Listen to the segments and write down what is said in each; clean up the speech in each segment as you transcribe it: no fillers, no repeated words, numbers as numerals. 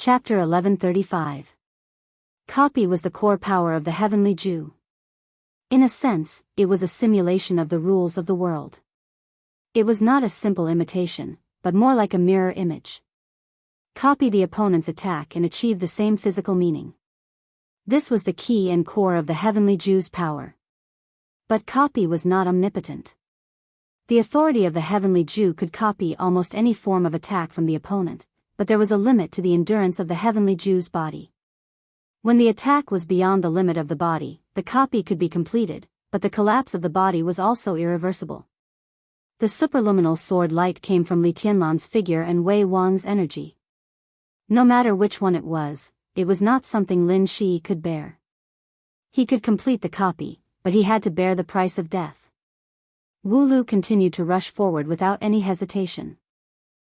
Chapter 1135. Copy was the core power of the heavenly Jew. In a sense, it was a simulation of the rules of the world. It was not a simple imitation, but more like a mirror image. Copy the opponent's attack and achieve the same physical meaning. This was the key and core of the heavenly Jew's power. But copy was not omnipotent. The authority of the heavenly Jew could copy almost any form of attack from the opponent, but there was a limit to the endurance of the heavenly Jew's body. When the attack was beyond the limit of the body, the copy could be completed, but the collapse of the body was also irreversible. The superluminal sword light came from Li Tianlan's figure and Wei Wang's energy. No matter which one it was not something Lin Shi could bear. He could complete the copy, but he had to bear the price of death. Wu Lu continued to rush forward without any hesitation.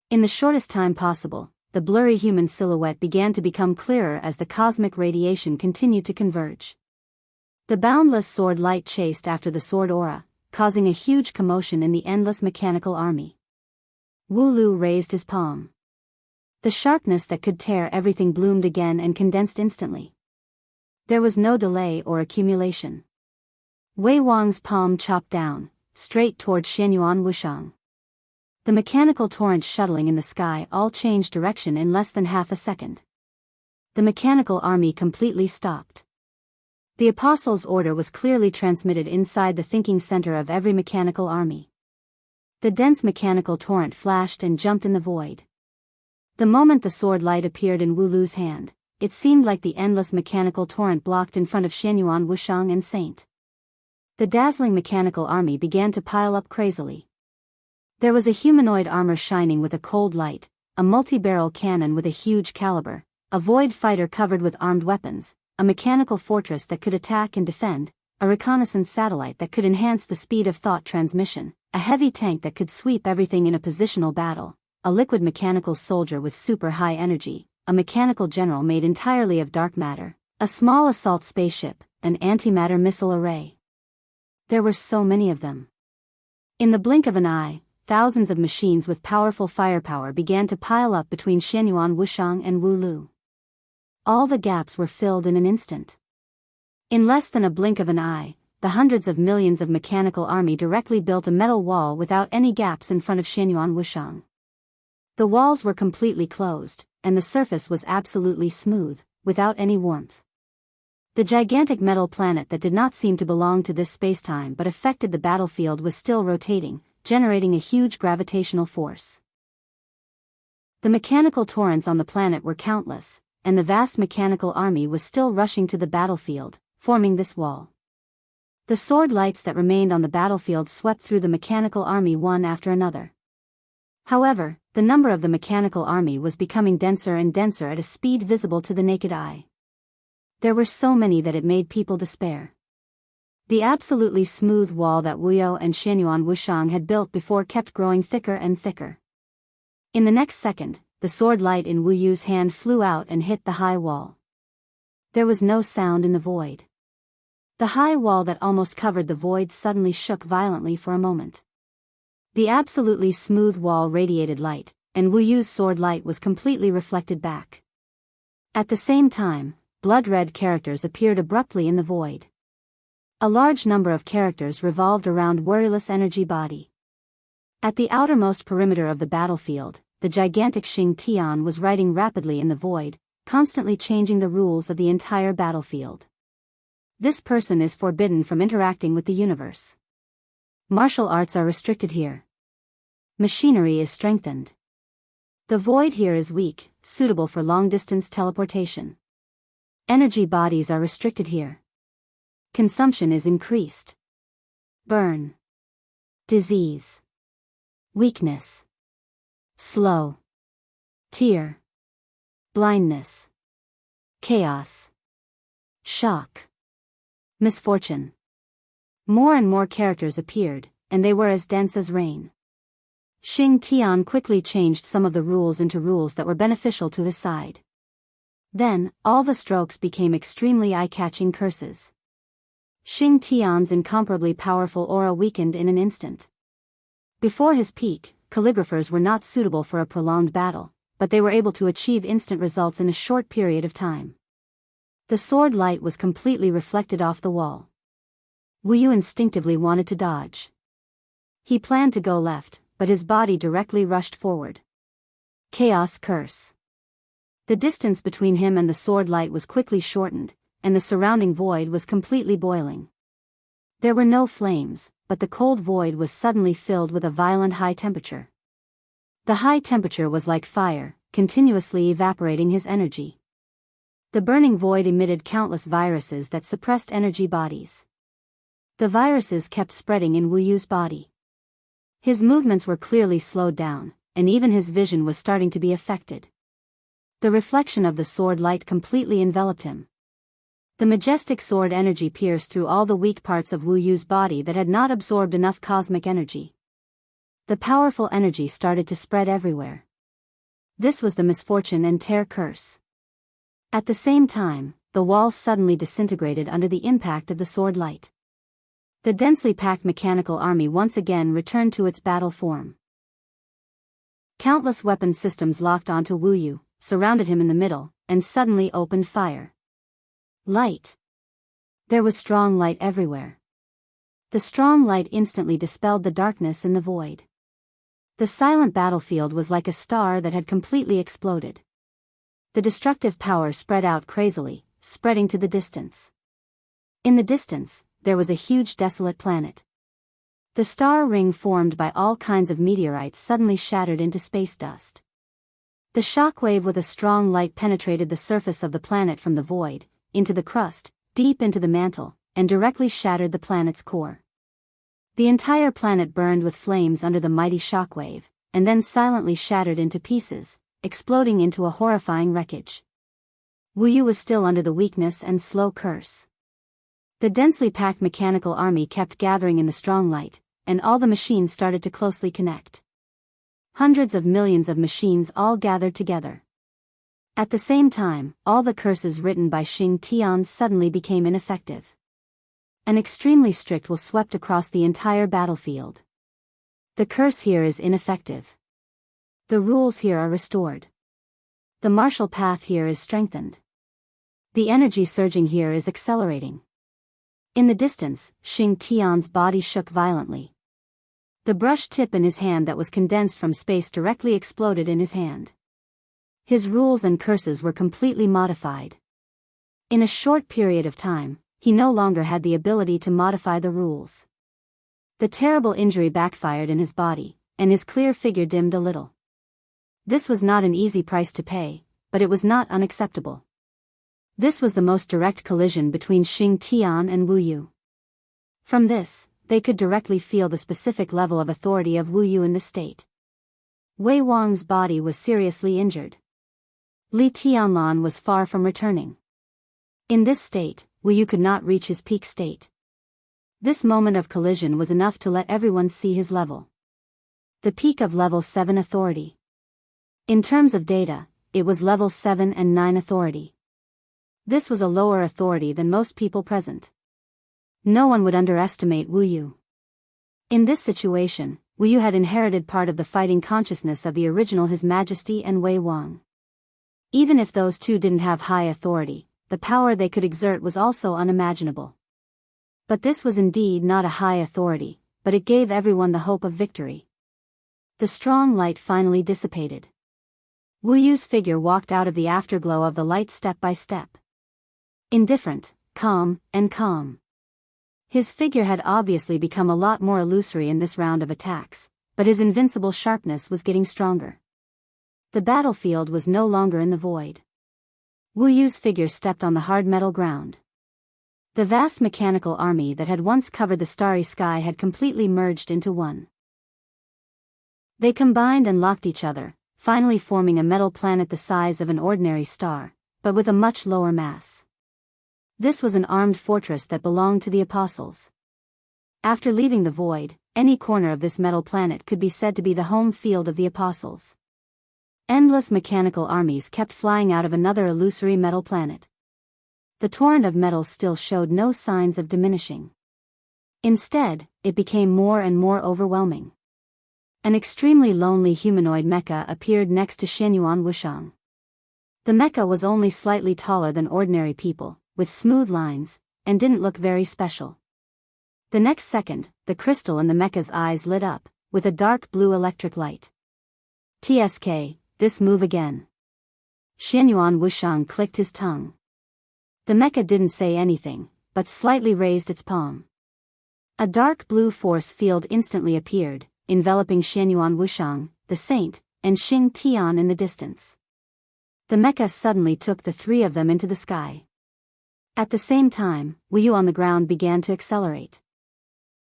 In the shortest time possible, the blurry human silhouette began to become clearer as the cosmic radiation continued to converge. The boundless sword light chased after the sword aura, causing a huge commotion in the endless mechanical army. Wu Lu raised his palm. The sharpness that could tear everything bloomed again and condensed instantly. There was no delay or accumulation. Wei Wang's palm chopped down, straight toward Xianyuan Wushang. The mechanical torrent shuttling in the sky all changed direction in less than half a second. The mechanical army completely stopped. The Apostles' order was clearly transmitted inside the thinking center of every mechanical army. The dense mechanical torrent flashed and jumped in the void. The moment the sword light appeared in Wu Lu's hand, it seemed like the endless mechanical torrent blocked in front of Xianyuan Wushang and Saint. The dazzling mechanical army began to pile up crazily. There was a humanoid armor shining with a cold light, a multi-barrel cannon with a huge caliber, a void fighter covered with armed weapons, a mechanical fortress that could attack and defend, a reconnaissance satellite that could enhance the speed of thought transmission, a heavy tank that could sweep everything in a positional battle, a liquid mechanical soldier with super high energy, a mechanical general made entirely of dark matter, a small assault spaceship, an antimatter missile array. There were so many of them. In the blink of an eye, thousands of machines with powerful firepower began to pile up between Xianyuan Wushang and Wu Lu. All the gaps were filled in an instant. In less than a blink of an eye, the hundreds of millions of mechanical army directly built a metal wall without any gaps in front of Xianyuan Wushang. The walls were completely closed, and the surface was absolutely smooth, without any warmth. The gigantic metal planet that did not seem to belong to this spacetime but affected the battlefield was still rotating, generating a huge gravitational force. The mechanical torrents on the planet were countless, and the vast mechanical army was still rushing to the battlefield, forming this wall. The sword lights that remained on the battlefield swept through the mechanical army one after another. However, the number of the mechanical army was becoming denser and denser at a speed visible to the naked eye. There were so many that it made people despair. The absolutely smooth wall that Wu You and Xianyuan Wushang had built before kept growing thicker and thicker. In the next second, the sword light in Wu Yu's hand flew out and hit the high wall. There was no sound in the void. The high wall that almost covered the void suddenly shook violently for a moment. The absolutely smooth wall radiated light, and Wu Yu's sword light was completely reflected back. At the same time, blood-red characters appeared abruptly in the void. A large number of characters revolved around Wuryless energy body. At the outermost perimeter of the battlefield, the gigantic Xing Tian was writing rapidly in the void, constantly changing the rules of the entire battlefield. This person is forbidden from interacting with the universe. Martial arts are restricted here. Machinery is strengthened. The void here is weak, suitable for long-distance teleportation. Energy bodies are restricted here. Consumption is increased. Burn. Disease. Weakness. Slow. Tear. Blindness. Chaos. Shock. Misfortune. More and more characters appeared, and they were as dense as rain. Xing Tian quickly changed some of the rules into rules that were beneficial to his side. Then, all the strokes became extremely eye-catching curses. Xing Tian's incomparably powerful aura weakened in an instant. Before his peak, calligraphers were not suitable for a prolonged battle, but they were able to achieve instant results in a short period of time. The sword light was completely reflected off the wall. Wu Yu instinctively wanted to dodge. He planned to go left, but his body directly rushed forward. Chaos curse. The distance between him and the sword light was quickly shortened, and the surrounding void was completely boiling. There were no flames, but the cold void was suddenly filled with a violent high temperature. The high temperature was like fire, continuously evaporating his energy. The burning void emitted countless viruses that suppressed energy bodies. The viruses kept spreading in Wu Yu's body. His movements were clearly slowed down, and even his vision was starting to be affected. The reflection of the sword light completely enveloped him. The majestic sword energy pierced through all the weak parts of Wu Yu's body that had not absorbed enough cosmic energy. The powerful energy started to spread everywhere. This was the misfortune and tear curse. At the same time, the walls suddenly disintegrated under the impact of the sword light. The densely packed mechanical army once again returned to its battle form. Countless weapon systems locked onto Wu Yu, surrounded him in the middle, and suddenly opened fire. Light. There was strong light everywhere. The strong light instantly dispelled the darkness in the void. The silent battlefield was like a star that had completely exploded. The destructive power spread out crazily, spreading to the distance. In the distance, there was a huge desolate planet. The star ring formed by all kinds of meteorites suddenly shattered into space dust. The shockwave with a strong light penetrated the surface of the planet from the void, into the crust, deep into the mantle, and directly shattered the planet's core. The entire planet burned with flames under the mighty shockwave, and then silently shattered into pieces, exploding into a horrifying wreckage. Wu Yu was still under the weakness and slow curse. The densely packed mechanical army kept gathering in the strong light, and all the machines started to closely connect. Hundreds of millions of machines all gathered together. At the same time, all the curses written by Xing Tian suddenly became ineffective. An extremely strict will swept across the entire battlefield. The curse here is ineffective. The rules here are restored. The martial path here is strengthened. The energy surging here is accelerating. In the distance, Xing Tian's body shook violently. The brush tip in his hand that was condensed from space directly exploded in his hand. His rules and curses were completely modified. In a short period of time, he no longer had the ability to modify the rules. The terrible injury backfired in his body, and his clear figure dimmed a little. This was not an easy price to pay, but it was not unacceptable. This was the most direct collision between Xing Tian and Wu Yu. From this, they could directly feel the specific level of authority of Wu Yu in the state. Wei Wang's body was seriously injured. Li Tianlan was far from returning. In this state, Wu Yu could not reach his peak state. This moment of collision was enough to let everyone see his level. The peak of level 7 authority. In terms of data, it was level 7 and 9 authority. This was a lower authority than most people present. No one would underestimate Wu Yu. In this situation, Wu Yu had inherited part of the fighting consciousness of the original His Majesty and Wei Wang. Even if those two didn't have high authority, the power they could exert was also unimaginable. But this was indeed not a high authority, but it gave everyone the hope of victory. The strong light finally dissipated. Wu Yu's figure walked out of the afterglow of the light step by step. Indifferent, calm, and calm. His figure had obviously become a lot more illusory in this round of attacks, but his invincible sharpness was getting stronger. The battlefield was no longer in the void. Wu Yu's figure stepped on the hard metal ground. The vast mechanical army that had once covered the starry sky had completely merged into one. They combined and locked each other, finally forming a metal planet the size of an ordinary star, but with a much lower mass. This was an armed fortress that belonged to the apostles. After leaving the void, any corner of this metal planet could be said to be the home field of the apostles. Endless mechanical armies kept flying out of another illusory metal planet. The torrent of metal still showed no signs of diminishing. Instead, it became more and more overwhelming. An extremely lonely humanoid mecha appeared next to Xianyuan Wuxiang. The mecha was only slightly taller than ordinary people, with smooth lines, and didn't look very special. The next second, the crystal in the mecha's eyes lit up, with a dark blue electric light. TSK, this move again. Xianyuan Wuxiang clicked his tongue. The mecha didn't say anything, but slightly raised its palm. A dark blue force field instantly appeared, enveloping Xianyuan Wuxiang, the saint, and Xing Tian in the distance. The mecha suddenly took the three of them into the sky. At the same time, Wuyu on the ground began to accelerate.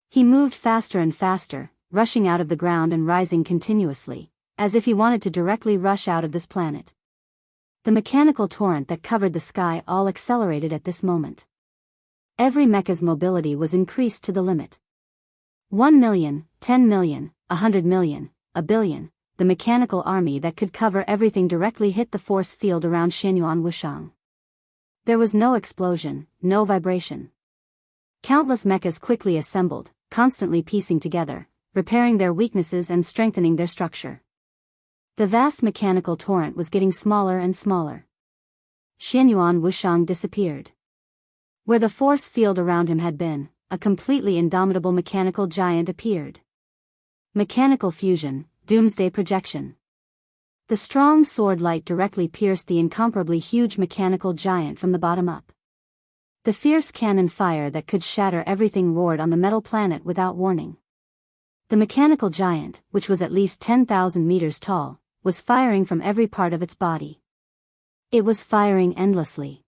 He moved faster and faster, rushing out of the ground and rising continuously, as if he wanted to directly rush out of this planet. The mechanical torrent that covered the sky all accelerated at this moment. Every mecha's mobility was increased to the limit. 1 million, 10 million, 100 million, a billion, the mechanical army that could cover everything directly hit the force field around Xianyuan Wuxiang. There was no explosion, no vibration. Countless mechas quickly assembled, constantly piecing together, repairing their weaknesses and strengthening their structure. The vast mechanical torrent was getting smaller and smaller. Xianyuan Wuxiang disappeared. Where the force field around him had been, a completely indomitable mechanical giant appeared. Mechanical fusion, doomsday projection. The strong sword light directly pierced the incomparably huge mechanical giant from the bottom up. The fierce cannon fire that could shatter everything roared on the metal planet without warning. The mechanical giant, which was at least 10,000 meters tall, was firing from every part of its body. It was firing endlessly.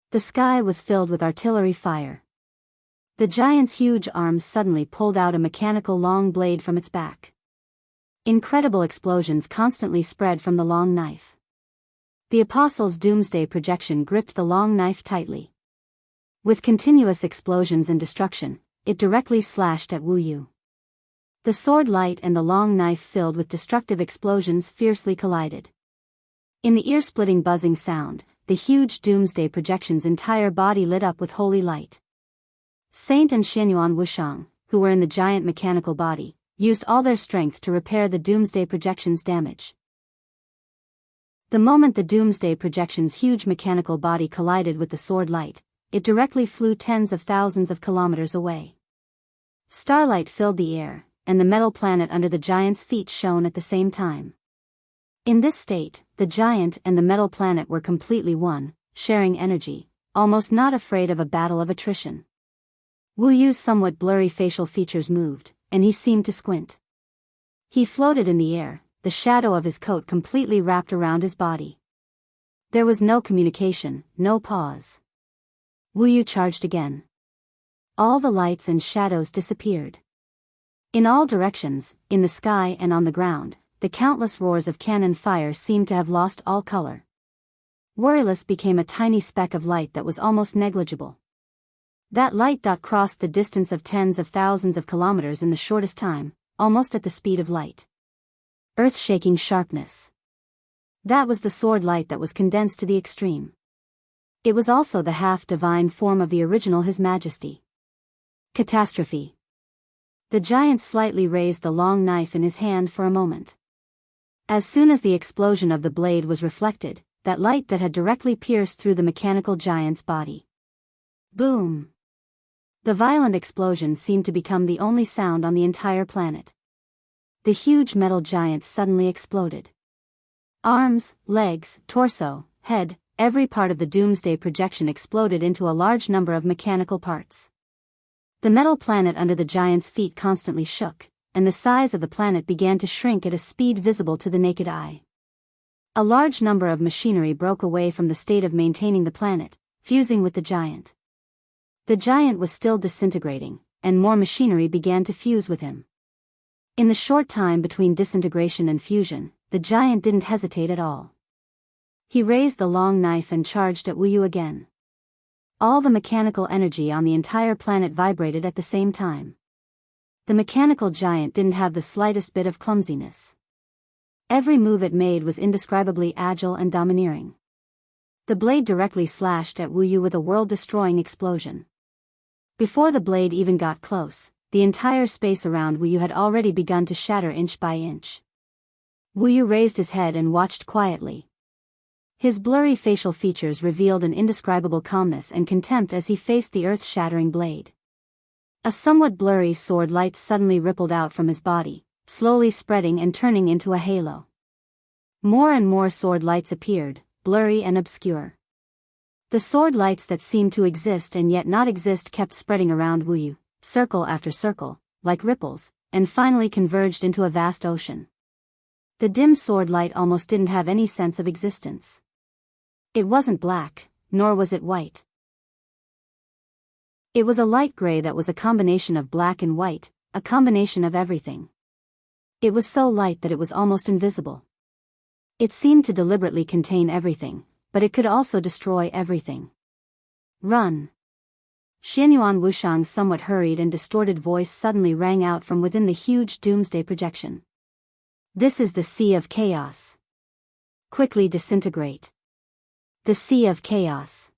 The sky was filled with artillery fire. The giant's huge arms suddenly pulled out a mechanical long blade from its back. Incredible explosions constantly spread from the long knife. The Apostle's doomsday projection gripped the long knife tightly. With continuous explosions and destruction, it directly slashed at Wu Yu. The sword light and the long knife filled with destructive explosions fiercely collided. In the ear-splitting buzzing sound, the huge doomsday projection's entire body lit up with holy light. Saint and Xianyuan Wuxiang, who were in the giant mechanical body, used all their strength to repair the doomsday projection's damage. The moment the doomsday projection's huge mechanical body collided with the sword light, it directly flew tens of thousands of kilometers away. Starlight filled the air, and the metal planet under the giant's feet shone at the same time. In this state, the giant and the metal planet were completely one, sharing energy, almost not afraid of a battle of attrition. Wu Yu's somewhat blurry facial features moved, and he seemed to squint. He floated in the air, the shadow of his coat completely wrapped around his body. There was no communication, no pause. Wu Yu charged again. All the lights and shadows disappeared. In all directions, in the sky and on the ground, the countless roars of cannon fire seemed to have lost all color. Worryless became a tiny speck of light that was almost negligible. That light dot crossed the distance of tens of thousands of kilometers in the shortest time, almost at the speed of light. Earth-shaking sharpness. That was the sword light that was condensed to the extreme. It was also the half-divine form of the original His Majesty. Catastrophe. The giant slightly raised the long knife in his hand for a moment. As soon as the explosion of the blade was reflected, that light that had directly pierced through the mechanical giant's body. Boom! The violent explosion seemed to become the only sound on the entire planet. The huge metal giant suddenly exploded. Arms, legs, torso, head, every part of the doomsday projection exploded into a large number of mechanical parts. The metal planet under the giant's feet constantly shook, and the size of the planet began to shrink at a speed visible to the naked eye. A large number of machinery broke away from the state of maintaining the planet, fusing with the giant. The giant was still disintegrating, and more machinery began to fuse with him. In the short time between disintegration and fusion, the giant didn't hesitate at all. He raised the long knife and charged at Wu Yu again. All the mechanical energy on the entire planet vibrated at the same time. The mechanical giant didn't have the slightest bit of clumsiness. Every move it made was indescribably agile and domineering. The blade directly slashed at Wu Yu with a world-destroying explosion. Before the blade even got close, the entire space around Wuyu had already begun to shatter inch by inch. Wuyu raised his head and watched quietly. His blurry facial features revealed an indescribable calmness and contempt as he faced the earth-shattering blade. A somewhat blurry sword light suddenly rippled out from his body, slowly spreading and turning into a halo. More and more sword lights appeared, blurry and obscure. The sword lights that seemed to exist and yet not exist kept spreading around Wuyu, circle after circle, like ripples, and finally converged into a vast ocean. The dim sword light almost didn't have any sense of existence. It wasn't black, nor was it white. It was a light gray that was a combination of black and white, a combination of everything. It was so light that it was almost invisible. It seemed to deliberately contain everything, but it could also destroy everything. Run! Xianyuan Wushang's somewhat hurried and distorted voice suddenly rang out from within the huge doomsday projection. This is the Sea of Chaos. Quickly disintegrate. The Sea of Chaos.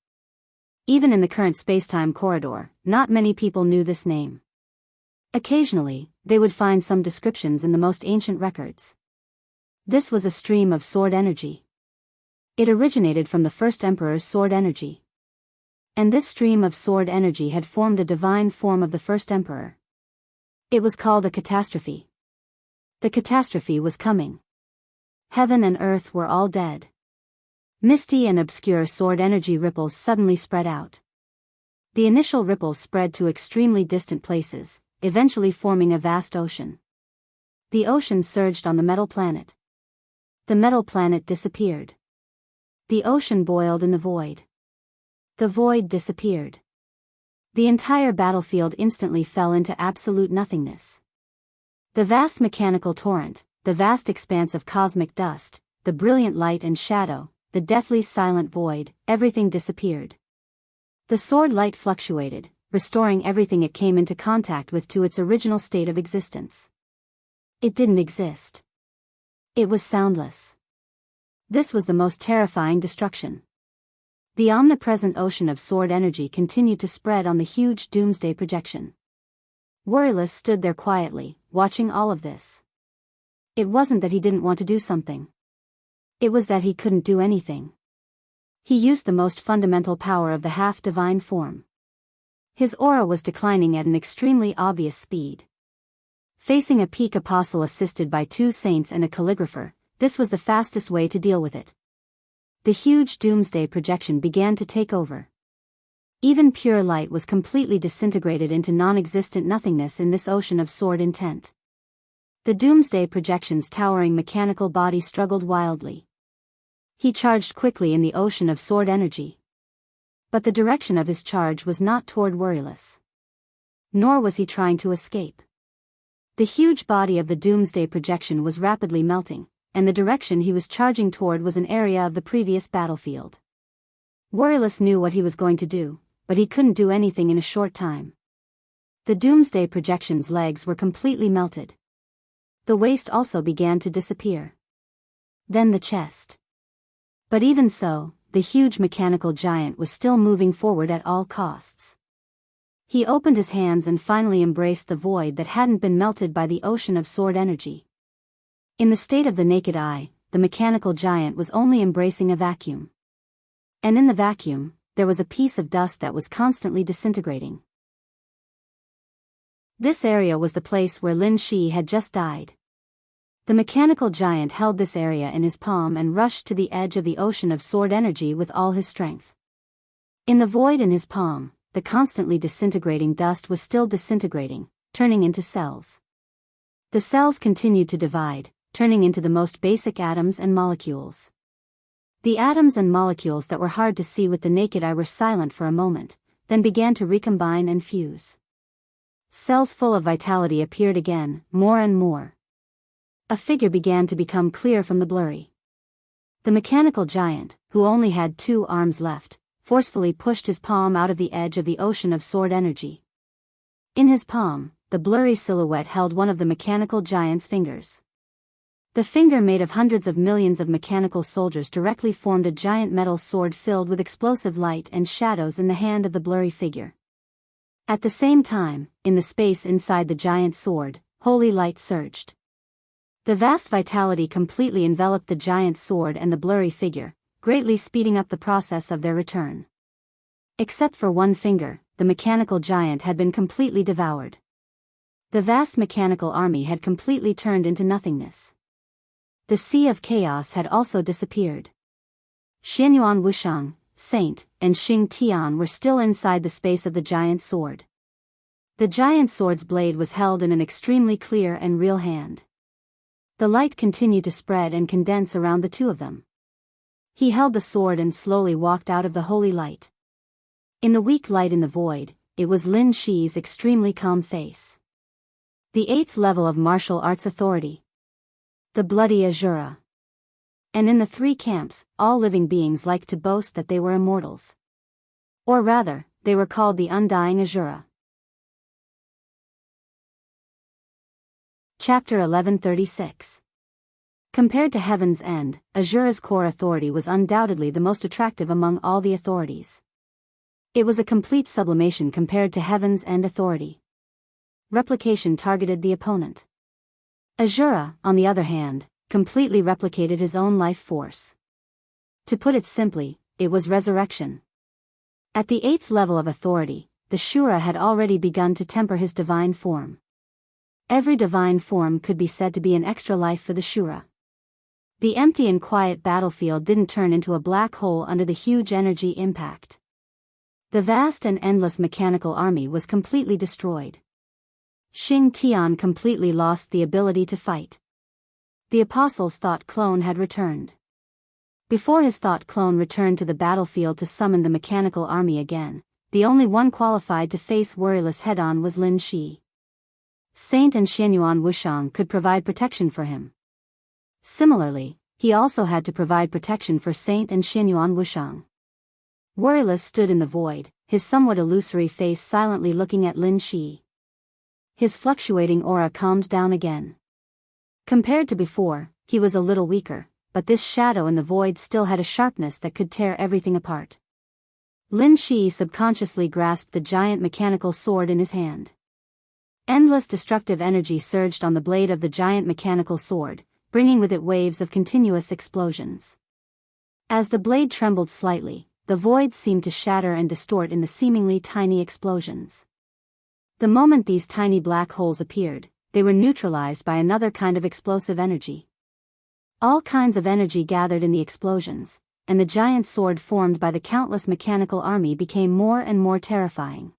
Even in the current spacetime corridor, not many people knew this name. Occasionally, they would find some descriptions in the most ancient records. This was a stream of sword energy. It originated from the first emperor's sword energy. And this stream of sword energy had formed a divine form of the first emperor. It was called a catastrophe. The catastrophe was coming. Heaven and earth were all dead. Misty and obscure sword energy ripples suddenly spread out. The initial ripples spread to extremely distant places, eventually forming a vast ocean. The ocean surged on the metal planet. The metal planet disappeared. The ocean boiled in the void. The void disappeared. The entire battlefield instantly fell into absolute nothingness. The vast mechanical torrent, the vast expanse of cosmic dust, the brilliant light and shadow, the deathly silent void, everything disappeared. The sword light fluctuated, restoring everything it came into contact with to its original state of existence. It didn't exist. It was soundless. This was the most terrifying destruction. The omnipresent ocean of sword energy continued to spread on the huge doomsday projection. Worryless stood there quietly, watching all of this. It wasn't that he didn't want to do something. It was that he couldn't do anything. He used the most fundamental power of the half-divine form. His aura was declining at an extremely obvious speed. Facing a peak apostle assisted by 2 saints and a calligrapher, this was the fastest way to deal with it. The huge doomsday projection began to take over. Even pure light was completely disintegrated into non-existent nothingness in this ocean of sword intent. The doomsday projection's towering mechanical body struggled wildly. He charged quickly in the ocean of sword energy. But the direction of his charge was not toward Worryless. Nor was he trying to escape. The huge body of the doomsday projection was rapidly melting, and the direction he was charging toward was an area of the previous battlefield. Worryless knew what he was going to do, but he couldn't do anything in a short time. The doomsday projection's legs were completely melted. The waist also began to disappear. Then the chest. But even so, the huge mechanical giant was still moving forward at all costs. He opened his hands and finally embraced the void that hadn't been melted by the ocean of sword energy. In the state of the naked eye, the mechanical giant was only embracing a vacuum. And in the vacuum, there was a piece of dust that was constantly disintegrating. This area was the place where Lin Shi had just died. The mechanical giant held this area in his palm and rushed to the edge of the ocean of sword energy with all his strength. In the void in his palm, the constantly disintegrating dust was still disintegrating, turning into cells. The cells continued to divide, turning into the most basic atoms and molecules. The atoms and molecules that were hard to see with the naked eye were silent for a moment, then began to recombine and fuse. Cells full of vitality appeared again, more and more. A figure began to become clear from the blurry. The mechanical giant, who only had 2 arms left, forcefully pushed his palm out of the edge of the ocean of sword energy. In his palm, the blurry silhouette held one of the mechanical giant's fingers. The finger made of hundreds of millions of mechanical soldiers directly formed a giant metal sword filled with explosive light and shadows in the hand of the blurry figure. At the same time, in the space inside the giant sword, holy light surged. The vast vitality completely enveloped the giant sword and the blurry figure, greatly speeding up the process of their return. Except for one finger, the mechanical giant had been completely devoured. The vast mechanical army had completely turned into nothingness. The sea of chaos had also disappeared. Xianyuan Wushang, Saint, and Xing Tian were still inside the space of the giant sword. The giant sword's blade was held in an extremely clear and real hand. The light continued to spread and condense around the two of them. He held the sword and slowly walked out of the holy light. In the weak light in the void, it was Lin Shi's extremely calm face. The 8th level of martial arts authority. The bloody Azura. And in the 3 camps, all living beings liked to boast that they were immortals. Or rather, they were called the Undying Azura. Chapter 1136. Compared to Heaven's End, Azura's core authority was undoubtedly the most attractive among all the authorities. It was a complete sublimation compared to Heaven's End authority. Replication targeted the opponent. Azura, on the other hand, completely replicated his own life force. To put it simply, it was resurrection. At the 8th level of authority, the Shura had already begun to temper his divine form. Every divine form could be said to be an extra life for the Shura. The empty and quiet battlefield didn't turn into a black hole under the huge energy impact. The vast and endless mechanical army was completely destroyed. Xing Tian completely lost the ability to fight. The apostle's thought clone had returned. Before his thought clone returned to the battlefield to summon the mechanical army again, the only one qualified to face worryless head-on was Lin Shi. Saint and Xianyuan Wushang could provide protection for him. Similarly, he also had to provide protection for Saint and Xianyuan Wushang. Worryless stood in the void, his somewhat illusory face silently looking at Lin Shi. His fluctuating aura calmed down again. Compared to before, he was a little weaker, but this shadow in the void still had a sharpness that could tear everything apart. Lin Shi subconsciously grasped the giant mechanical sword in his hand. Endless destructive energy surged on the blade of the giant mechanical sword, bringing with it waves of continuous explosions. As the blade trembled slightly, the void seemed to shatter and distort in the seemingly tiny explosions. The moment these tiny black holes appeared, they were neutralized by another kind of explosive energy. All kinds of energy gathered in the explosions, and the giant sword formed by the countless mechanical army became more and more terrifying.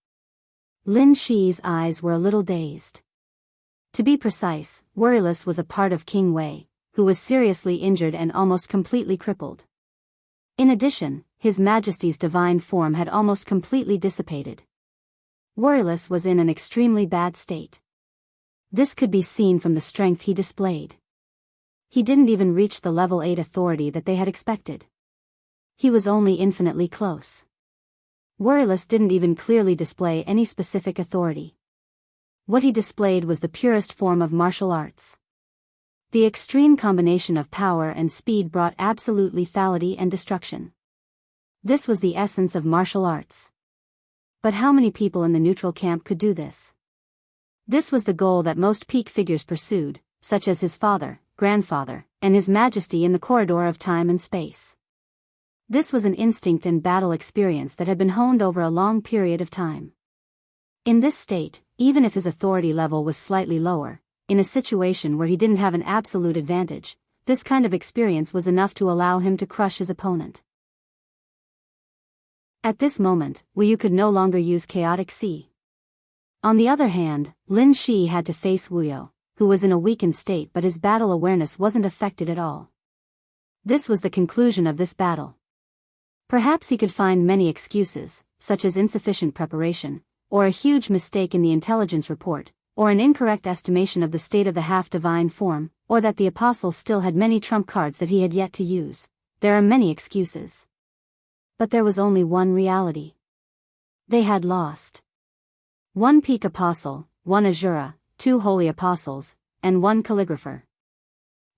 Lin Shi's eyes were a little dazed. To be precise, Worryless was a part of King Wei, who was seriously injured and almost completely crippled. In addition, His Majesty's divine form had almost completely dissipated. Worryless was in an extremely bad state. This could be seen from the strength he displayed. He didn't even reach the level 8 authority that they had expected. He was only infinitely close. Worryless didn't even clearly display any specific authority. What he displayed was the purest form of martial arts. The extreme combination of power and speed brought absolute lethality and destruction. This was the essence of martial arts. But how many people in the neutral camp could do this? This was the goal that most peak figures pursued, such as his father, grandfather, and His Majesty in the corridor of time and space. This was an instinct and battle experience that had been honed over a long period of time. In this state, even if his authority level was slightly lower, in a situation where he didn't have an absolute advantage, this kind of experience was enough to allow him to crush his opponent. At this moment, Wu could no longer use Chaotic Sea. On the other hand, Lin Shi had to face Wu, who was in a weakened state, but his battle awareness wasn't affected at all. This was the conclusion of this battle. Perhaps he could find many excuses, such as insufficient preparation, or a huge mistake in the intelligence report, or an incorrect estimation of the state of the half-divine form, or that the apostle still had many trump cards that he had yet to use. There are many excuses. But there was only one reality. They had lost. One peak apostle, one Azura, 2 holy apostles, and 1 calligrapher.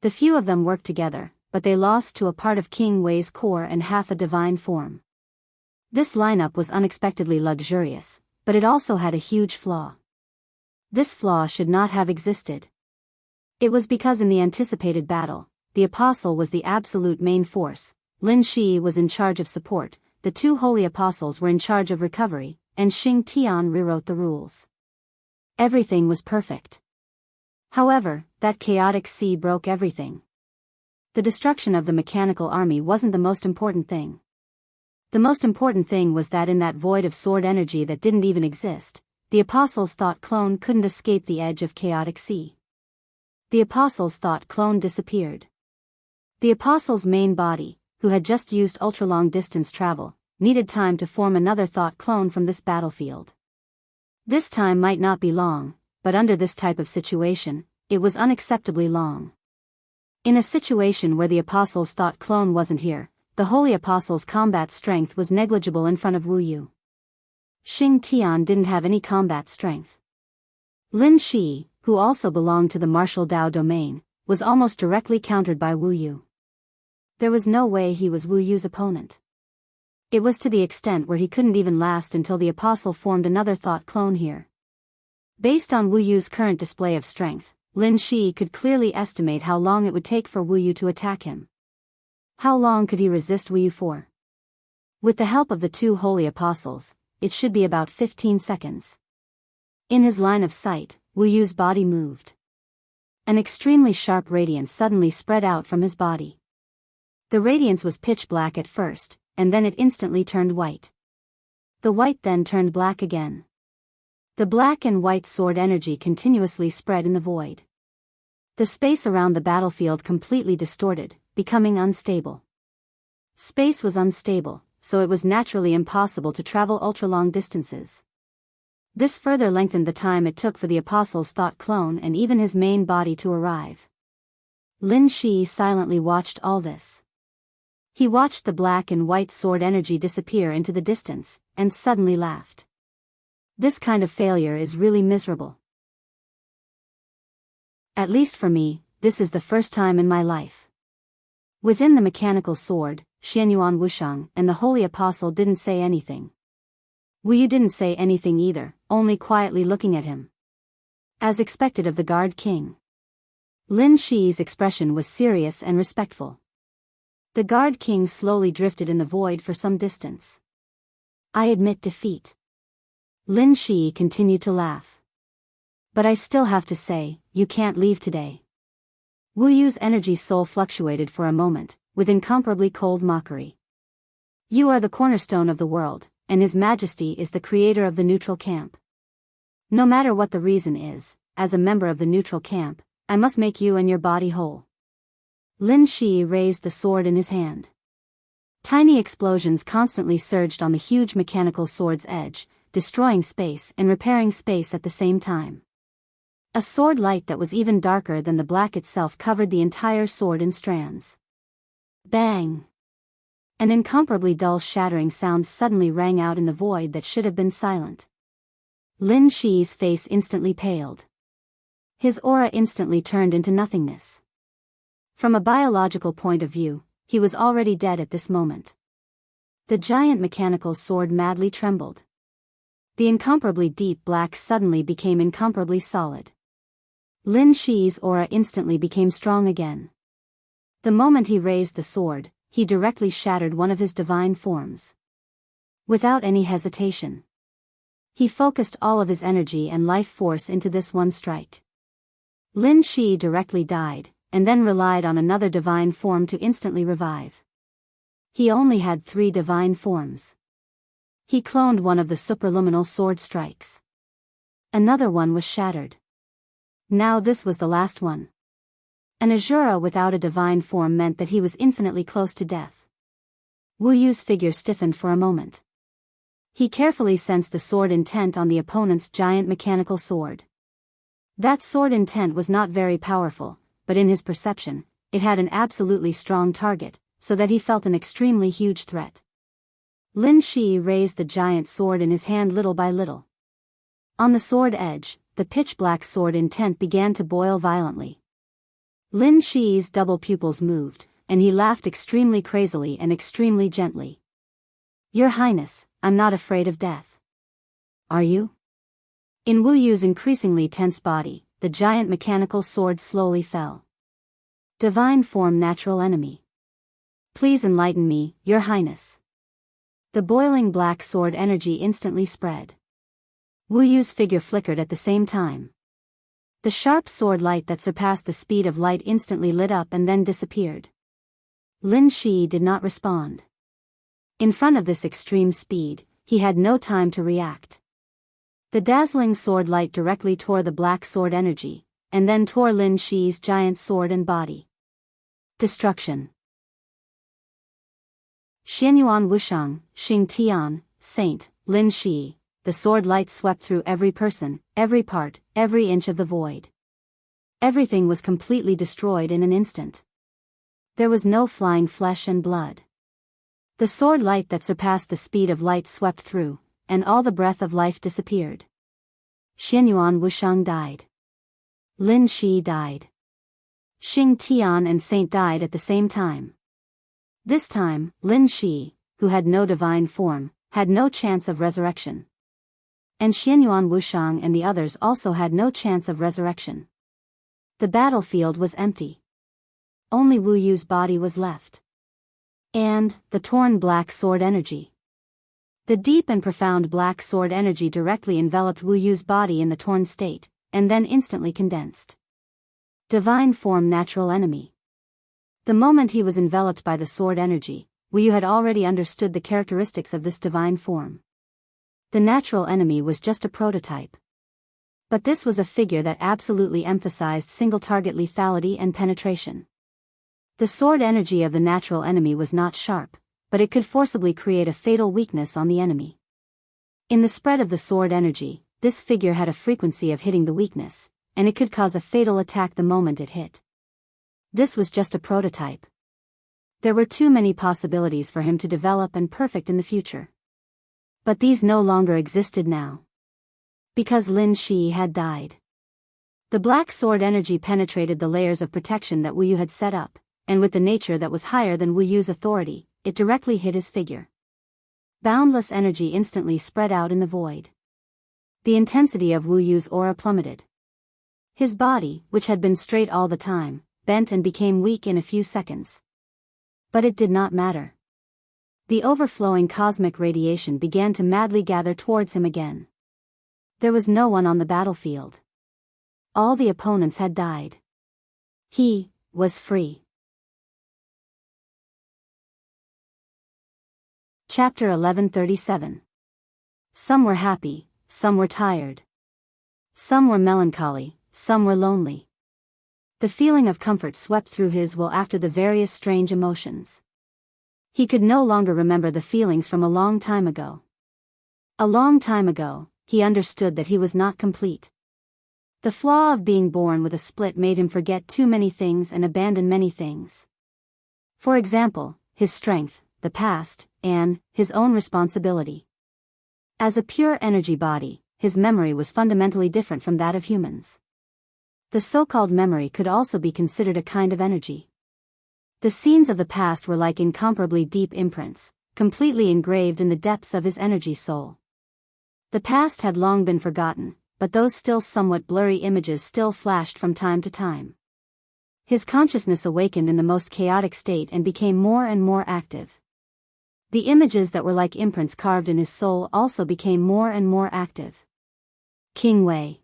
The few of them worked together, but they lost to a part of King Wei's core and half a divine form. This lineup was unexpectedly luxurious, But it also had a huge flaw. This flaw should not have existed. It was because in the anticipated battle, the apostle was the absolute main force, Lin Shi was in charge of support, the two holy apostles were in charge of recovery, and Xing Tian rewrote the rules. Everything was perfect. However, that chaotic sea broke everything. The destruction of the mechanical army wasn't the most important thing. The most important thing was that in that void of sword energy that didn't even exist, the apostles' thought clone couldn't escape the edge of chaotic sea. The apostles' thought clone disappeared. The apostles' main body, who had just used ultra-long distance travel, needed time to form another thought clone from this battlefield. This time might not be long, but under this type of situation, it was unacceptably long. In a situation where the apostles' thought clone wasn't here, the holy apostles' combat strength was negligible in front of Wu Yu. Xing Tian didn't have any combat strength. Lin Shi, who also belonged to the martial Dao domain, was almost directly countered by Wu Yu. There was no way he was Wu Yu's opponent. It was to the extent where he couldn't even last until the apostle formed another thought clone here. Based on Wu Yu's current display of strength, Lin Shi could clearly estimate how long it would take for Wu Yu to attack him. How long could he resist Wu Yu for? With the help of the two holy apostles, it should be about 15 seconds. In his line of sight, Wu Yu's body moved. An extremely sharp radiance suddenly spread out from his body. The radiance was pitch black at first, and then it instantly turned white. The white then turned black again. The black and white sword energy continuously spread in the void. The space around the battlefield completely distorted, becoming unstable. Space was unstable, so it was naturally impossible to travel ultra-long distances. This further lengthened the time it took for the apostle's thought clone and even his main body to arrive. Lin Shi silently watched all this. He watched the black and white sword energy disappear into the distance, and suddenly laughed. This kind of failure is really miserable. At least for me, this is the first time in my life. Within the mechanical sword, Xianyuan Wushang and the holy apostle didn't say anything. Wu Yu didn't say anything either, only quietly looking at him. As expected of the guard king. Lin Shi's expression was serious and respectful. The guard king slowly drifted in the void for some distance. I admit defeat. Lin Shi continued to laugh. But I still have to say, you can't leave today. Wu Yu's energy soul fluctuated for a moment, with incomparably cold mockery. You are the cornerstone of the world, and His Majesty is the creator of the neutral camp. No matter what the reason is, as a member of the neutral camp, I must make you and your body whole. Lin Shi raised the sword in his hand. Tiny explosions constantly surged on the huge mechanical sword's edge, destroying space and repairing space at the same time. A sword light that was even darker than the black itself covered the entire sword in strands. Bang! An incomparably dull shattering sound suddenly rang out in the void that should have been silent. Lin Shi's face instantly paled. His aura instantly turned into nothingness. From a biological point of view, he was already dead at this moment. The giant mechanical sword madly trembled. The incomparably deep black suddenly became incomparably solid. Lin Shi's aura instantly became strong again. The moment he raised the sword, he directly shattered one of his divine forms. Without any hesitation. He focused all of his energy and life force into this one strike. Lin Shi directly died, and then relied on another divine form to instantly revive. He only had 3 divine forms. He cloned one of the superluminal sword strikes. Another one was shattered. Now this was the last one. An Azura without a divine form meant that he was infinitely close to death. Wu Yu's figure stiffened for a moment. He carefully sensed the sword intent on the opponent's giant mechanical sword. That sword intent was not very powerful, but in his perception, it had an absolutely strong target, so that he felt an extremely huge threat. Lin Shi raised the giant sword in his hand little by little. On the sword edge, the pitch-black sword intent began to boil violently. Lin Shi's double pupils moved, and he laughed extremely crazily and extremely gently. Your Highness, I'm not afraid of death. are you? In Wu Yu's increasingly tense body, the giant mechanical sword slowly fell. Divine form, natural enemy. Please enlighten me, Your Highness. The boiling black sword energy instantly spread. Wu Yu's figure flickered at the same time. The sharp sword light that surpassed the speed of light instantly lit up and then disappeared. Lin Shi did not respond. In front of this extreme speed, he had no time to react. The dazzling sword light directly tore the black sword energy, and then tore Lin Shi's giant sword and body. Destruction. Xianyuan Wushang, Xing Tian, Saint, Lin Shi, the sword light swept through every person, every part, every inch of the void. Everything was completely destroyed in an instant. There was no flying flesh and blood. The sword light that surpassed the speed of light swept through, and all the breath of life disappeared. Xianyuan Wushang died. Lin Shi died. Xing Tian and Saint died at the same time. This time, Lin Shi, who had no divine form, had no chance of resurrection. And Xianyuan Wushang and the others also had no chance of resurrection. The battlefield was empty. Only Wu Yu's body was left. And the torn black sword energy. The deep and profound black sword energy directly enveloped Wu Yu's body in the torn state, and then instantly condensed. Divine form, natural enemy. The moment he was enveloped by the sword energy, Wu Yu had already understood the characteristics of this divine form. The natural enemy was just a prototype. But this was a figure that absolutely emphasized single-target lethality and penetration. The sword energy of the natural enemy was not sharp, but it could forcibly create a fatal weakness on the enemy. In the spread of the sword energy, this figure had a frequency of hitting the weakness, and it could cause a fatal attack the moment it hit. This was just a prototype. There were too many possibilities for him to develop and perfect in the future. But these no longer existed now. Because Lin Shi had died. The black sword energy penetrated the layers of protection that Wu Yu had set up, and with the nature that was higher than Wu Yu's authority, it directly hit his figure. Boundless energy instantly spread out in the void. The intensity of Wu Yu's aura plummeted. His body, which had been straight all the time, bent and became weak in a few seconds. But it did not matter. The overflowing cosmic radiation began to madly gather towards him again. There was no one on the battlefield. All the opponents had died. He was free. Chapter 1137. Some were happy, some were tired. Some were melancholy, some were lonely. The feeling of comfort swept through his will after the various strange emotions. He could no longer remember the feelings from a long time ago. A long time ago, he understood that he was not complete. The flaw of being born with a split made him forget too many things and abandon many things. For example, his strength, the past, and his own responsibility. As a pure energy body, his memory was fundamentally different from that of humans. The so-called memory could also be considered a kind of energy. The scenes of the past were like incomparably deep imprints, completely engraved in the depths of his energy soul. The past had long been forgotten, but those still somewhat blurry images still flashed from time to time. His consciousness awakened in the most chaotic state and became more and more active. The images that were like imprints carved in his soul also became more and more active. King Wei.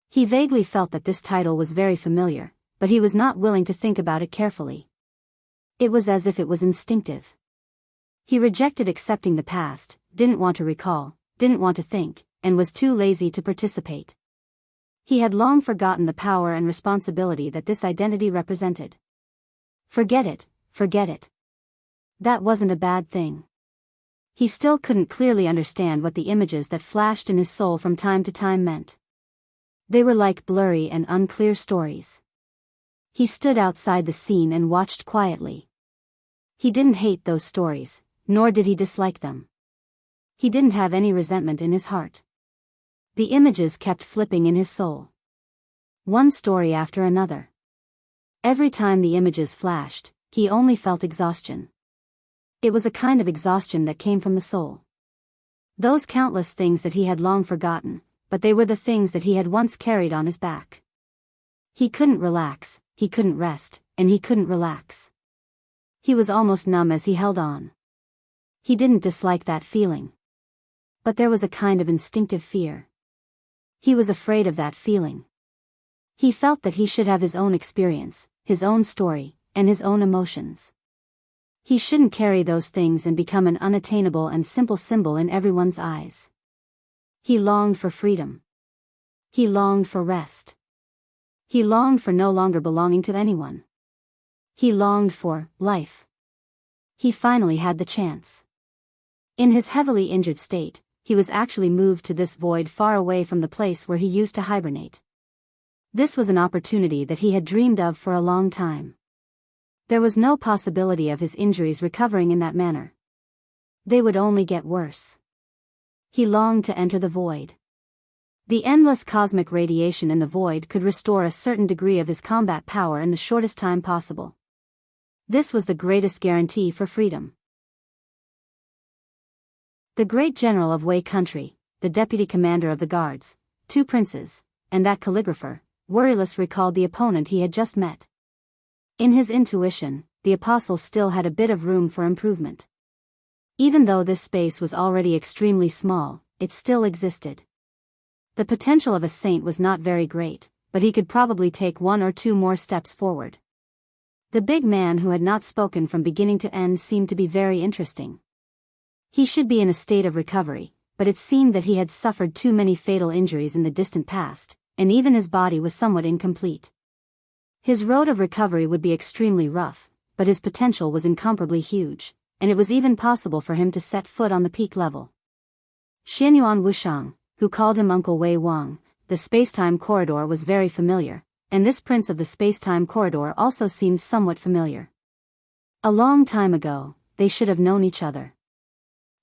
He vaguely felt that this title was very familiar, but he was not willing to think about it carefully. It was as if it was instinctive. He rejected accepting the past, didn't want to recall, didn't want to think, and was too lazy to participate. He had long forgotten the power and responsibility that this identity represented. Forget it, forget it. That wasn't a bad thing. He still couldn't clearly understand what the images that flashed in his soul from time to time meant. They were like blurry and unclear stories. He stood outside the scene and watched quietly. He didn't hate those stories, nor did he dislike them. He didn't have any resentment in his heart. The images kept flipping in his soul. One story after another. Every time the images flashed, he only felt exhaustion. It was a kind of exhaustion that came from the soul. Those countless things that he had long forgotten, but they were the things that he had once carried on his back. He couldn't relax, he couldn't rest, and he couldn't relax. He was almost numb as he held on. He didn't dislike that feeling. But there was a kind of instinctive fear. He was afraid of that feeling. He felt that he should have his own experience, his own story, and his own emotions. He shouldn't carry those things and become an unattainable and simple symbol in everyone's eyes. He longed for freedom. He longed for rest. He longed for no longer belonging to anyone. He longed for life. He finally had the chance. In his heavily injured state, he was actually moved to this void far away from the place where he used to hibernate. This was an opportunity that he had dreamed of for a long time. There was no possibility of his injuries recovering in that manner. They would only get worse. He longed to enter the void. The endless cosmic radiation in the void could restore a certain degree of his combat power in the shortest time possible. This was the greatest guarantee for freedom. The great general of Wei country, the deputy commander of the guards, 2 princes, and that calligrapher, worryless recalled the opponent he had just met. In his intuition, the apostle still had a bit of room for improvement. Even though this space was already extremely small, it still existed. The potential of a saint was not very great, but he could probably take 1 or 2 more steps forward. The big man who had not spoken from beginning to end seemed to be very interesting. He should be in a state of recovery, but it seemed that he had suffered too many fatal injuries in the distant past, and even his body was somewhat incomplete. His road of recovery would be extremely rough, but his potential was incomparably huge, and it was even possible for him to set foot on the peak level. Xianyuan Wushang, who called him Uncle Wei Wang, the space-time corridor was very familiar, and this prince of the space-time corridor also seemed somewhat familiar. A long time ago, they should have known each other.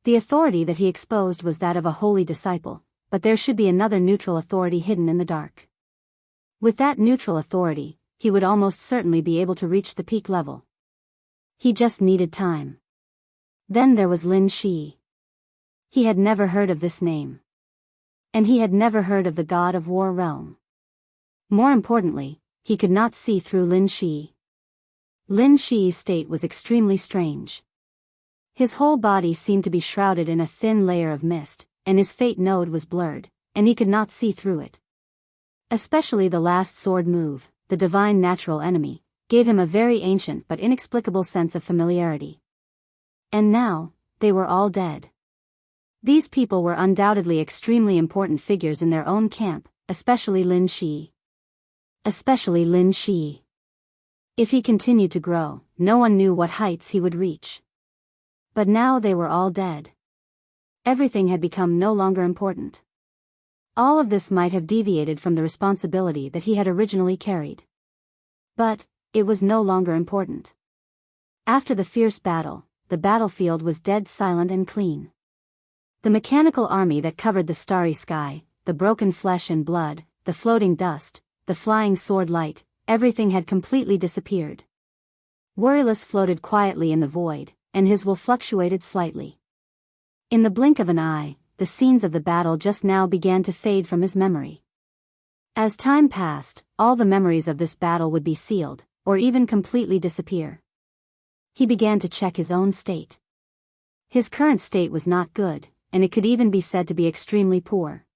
The authority that he exposed was that of a holy disciple, but there should be another neutral authority hidden in the dark. With that neutral authority, he would almost certainly be able to reach the peak level. He just needed time. Then there was Lin Shi. He had never heard of this name. And he had never heard of the god of war realm. More importantly, he could not see through Lin Shi. Lin Shi's state was extremely strange. His whole body seemed to be shrouded in a thin layer of mist, and his fate node was blurred, and he could not see through it. Especially the last sword move, the divine natural enemy, gave him a very ancient but inexplicable sense of familiarity. And now, they were all dead. These people were undoubtedly extremely important figures in their own camp, especially Lin Shi. Especially Lin Shi. If he continued to grow, no one knew what heights he would reach. But now they were all dead. Everything had become no longer important. All of this might have deviated from the responsibility that he had originally carried. But it was no longer important. After the fierce battle, the battlefield was dead silent and clean. The mechanical army that covered the starry sky, the broken flesh and blood, the floating dust, the flying sword light, everything had completely disappeared. Worryless floated quietly in the void, and his will fluctuated slightly. In the blink of an eye, the scenes of the battle just now began to fade from his memory. As time passed, all the memories of this battle would be sealed, or even completely disappear. He began to check his own state. His current state was not good, and it could even be said to be extremely poor.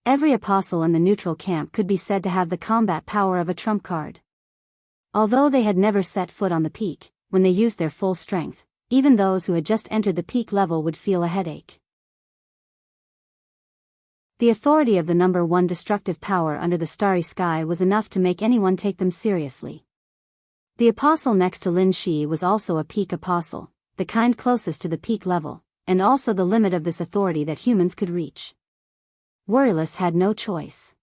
Every apostle in the neutral camp could be said to have the combat power of a trump card. Although they had never set foot on the peak, when they used their full strength, even those who had just entered the peak level would feel a headache. The authority of the number 1 destructive power under the starry sky was enough to make anyone take them seriously. The apostle next to Lin Shi was also a peak apostle, the kind closest to the peak level, and also the limit of this authority that humans could reach. Worryless had no choice.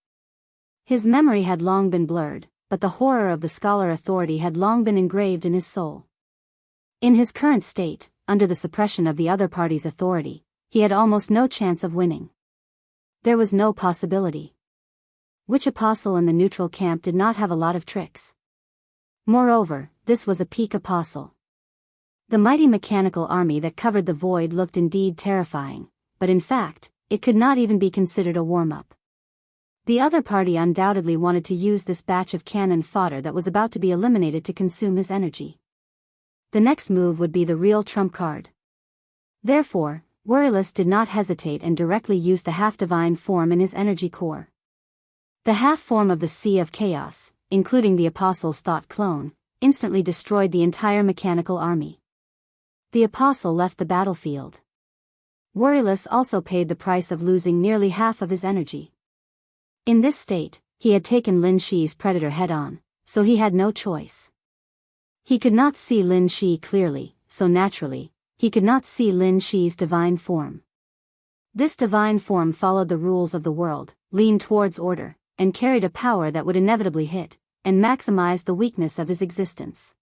His memory had long been blurred, but the horror of the scholar authority had long been engraved in his soul. In his current state, under the suppression of the other party's authority, he had almost no chance of winning. There was no possibility. Which apostle in the neutral camp did not have a lot of tricks? Moreover, this was a peak apostle. The mighty mechanical army that covered the void looked indeed terrifying, but in fact, it could not even be considered a warm-up. The other party undoubtedly wanted to use this batch of cannon fodder that was about to be eliminated to consume his energy. The next move would be the real trump card. Therefore, Wurilus did not hesitate and directly used the half-divine form in his energy core. The half-form of the Sea of Chaos, including the Apostle's thought clone, instantly destroyed the entire mechanical army. The Apostle left the battlefield. Wurilus also paid the price of losing nearly half of his energy. In this state, he had taken Lin Shi's predator head-on, so he had no choice. He could not see Lin Shi clearly, so naturally, he could not see Lin Shi's divine form. This divine form followed the rules of the world, leaned towards order, and carried a power that would inevitably hit and maximize the weakness of his existence.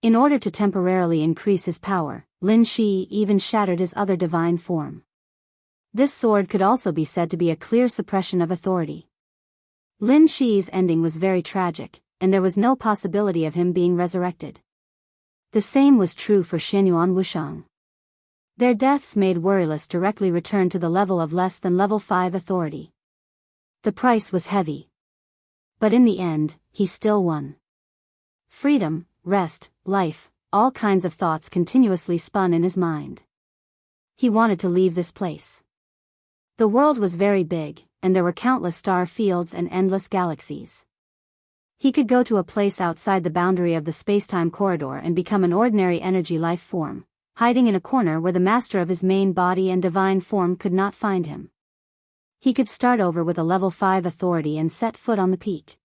In order to temporarily increase his power, Lin Shi even shattered his other divine form. This sword could also be said to be a clear suppression of authority. Lin Shi's ending was very tragic, and there was no possibility of him being resurrected. The same was true for Xianyuan Wushang. Their deaths made Wurilus directly return to the level of less than level 5 authority. The price was heavy. But in the end, he still won. Freedom, rest, life, all kinds of thoughts continuously spun in his mind. He wanted to leave this place. The world was very big, and there were countless star fields and endless galaxies. He could go to a place outside the boundary of the space-time corridor and become an ordinary energy life form, hiding in a corner where the master of his main body and divine form could not find him. He could start over with a level 5 authority and set foot on the peak.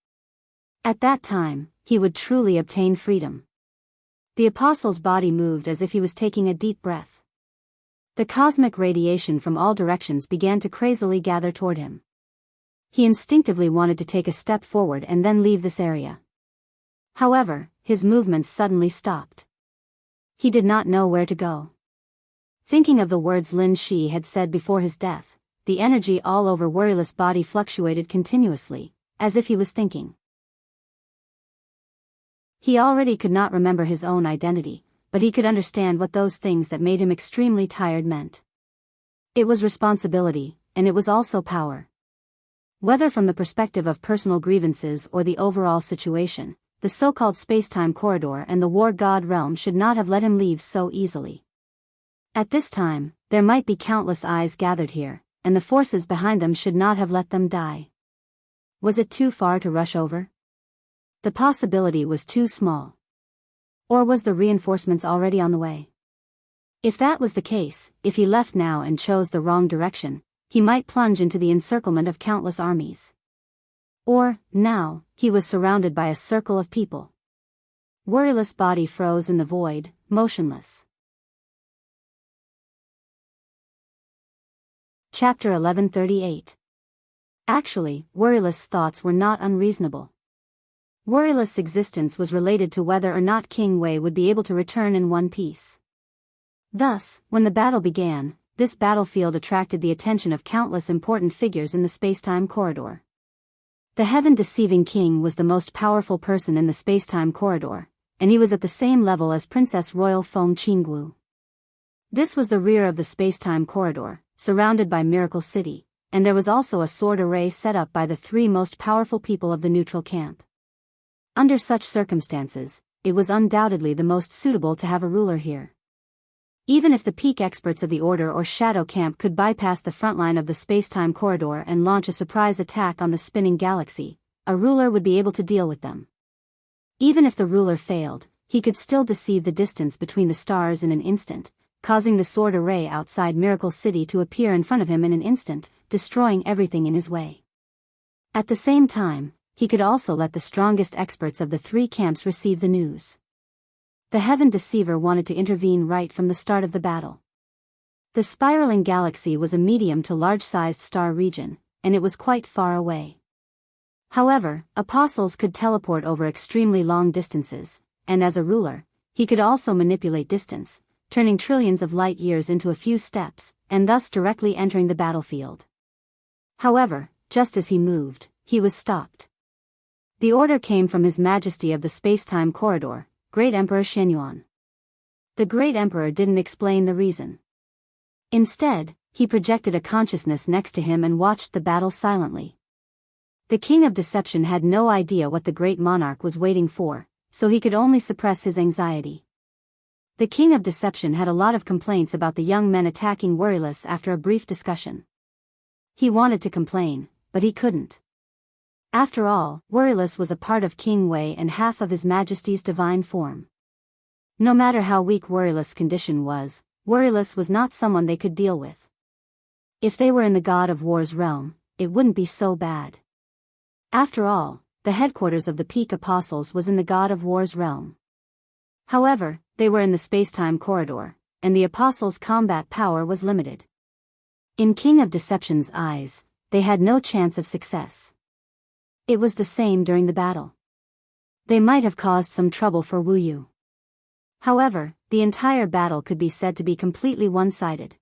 At that time, he would truly obtain freedom. The Apostle's body moved as if he was taking a deep breath. The cosmic radiation from all directions began to crazily gather toward him. He instinctively wanted to take a step forward and then leave this area. However, his movements suddenly stopped. He did not know where to go. Thinking of the words Lin Shi had said before his death, the energy all over Wurilus' body fluctuated continuously, as if he was thinking. He already could not remember his own identity, but he could understand what those things that made him extremely tired meant. It was responsibility, and it was also power. Whether from the perspective of personal grievances or the overall situation, the so-called space-time corridor and the war god realm should not have let him leave so easily. At this time, there might be countless eyes gathered here, and the forces behind them should not have let them die. Was it too far to rush over? The possibility was too small. Or was the reinforcements already on the way? If that was the case, if he left now and chose the wrong direction, he might plunge into the encirclement of countless armies. Or, now, he was surrounded by a circle of people. Wurilus' body froze in the void, motionless. Chapter 1138. Actually, Wurilus' thoughts were not unreasonable. Wurilus' existence was related to whether or not King Wei would be able to return in one piece. Thus, when the battle began, this battlefield attracted the attention of countless important figures in the space-time corridor. The heaven-deceiving king was the most powerful person in the space-time corridor, and he was at the same level as Princess Royal Feng Qinggu. This was the rear of the space-time corridor, surrounded by Miracle City, and there was also a sword array set up by the 3 most powerful people of the neutral camp. Under such circumstances, it was undoubtedly the most suitable to have a ruler here. Even if the peak experts of the Order or Shadow Camp could bypass the front line of the space-time corridor and launch a surprise attack on the spinning galaxy, a ruler would be able to deal with them. Even if the ruler failed, he could still deceive the distance between the stars in an instant, causing the sword array outside Miracle City to appear in front of him in an instant, destroying everything in his way. At the same time, he could also let the strongest experts of the 3 camps receive the news. The Heaven Deceiver wanted to intervene right from the start of the battle. The spiraling galaxy was a medium to large-sized star region, and it was quite far away. However, apostles could teleport over extremely long distances, and as a ruler, he could also manipulate distance, turning trillions of light years into a few steps, and thus directly entering the battlefield. However, just as he moved, he was stopped. The order came from His Majesty of the Space-Time Corridor, Great Emperor Xianyuan. The Great Emperor didn't explain the reason. Instead, he projected a consciousness next to him and watched the battle silently. The King of Deception had no idea what the great monarch was waiting for, so he could only suppress his anxiety. The King of Deception had a lot of complaints about the young men attacking Worryless after a brief discussion. He wanted to complain, but he couldn't. After all, Worryless was a part of King Wei and half of His Majesty's divine form. No matter how weak Worryless' condition was, Worryless was not someone they could deal with. If they were in the God of War's realm, it wouldn't be so bad. After all, the headquarters of the Peak Apostles was in the God of War's realm. However, they were in the space-time corridor, and the Apostles' combat power was limited. In King of Deception's eyes, they had no chance of success. It was the same during the battle. They might have caused some trouble for Wu Yu. However, the entire battle could be said to be completely one-sided.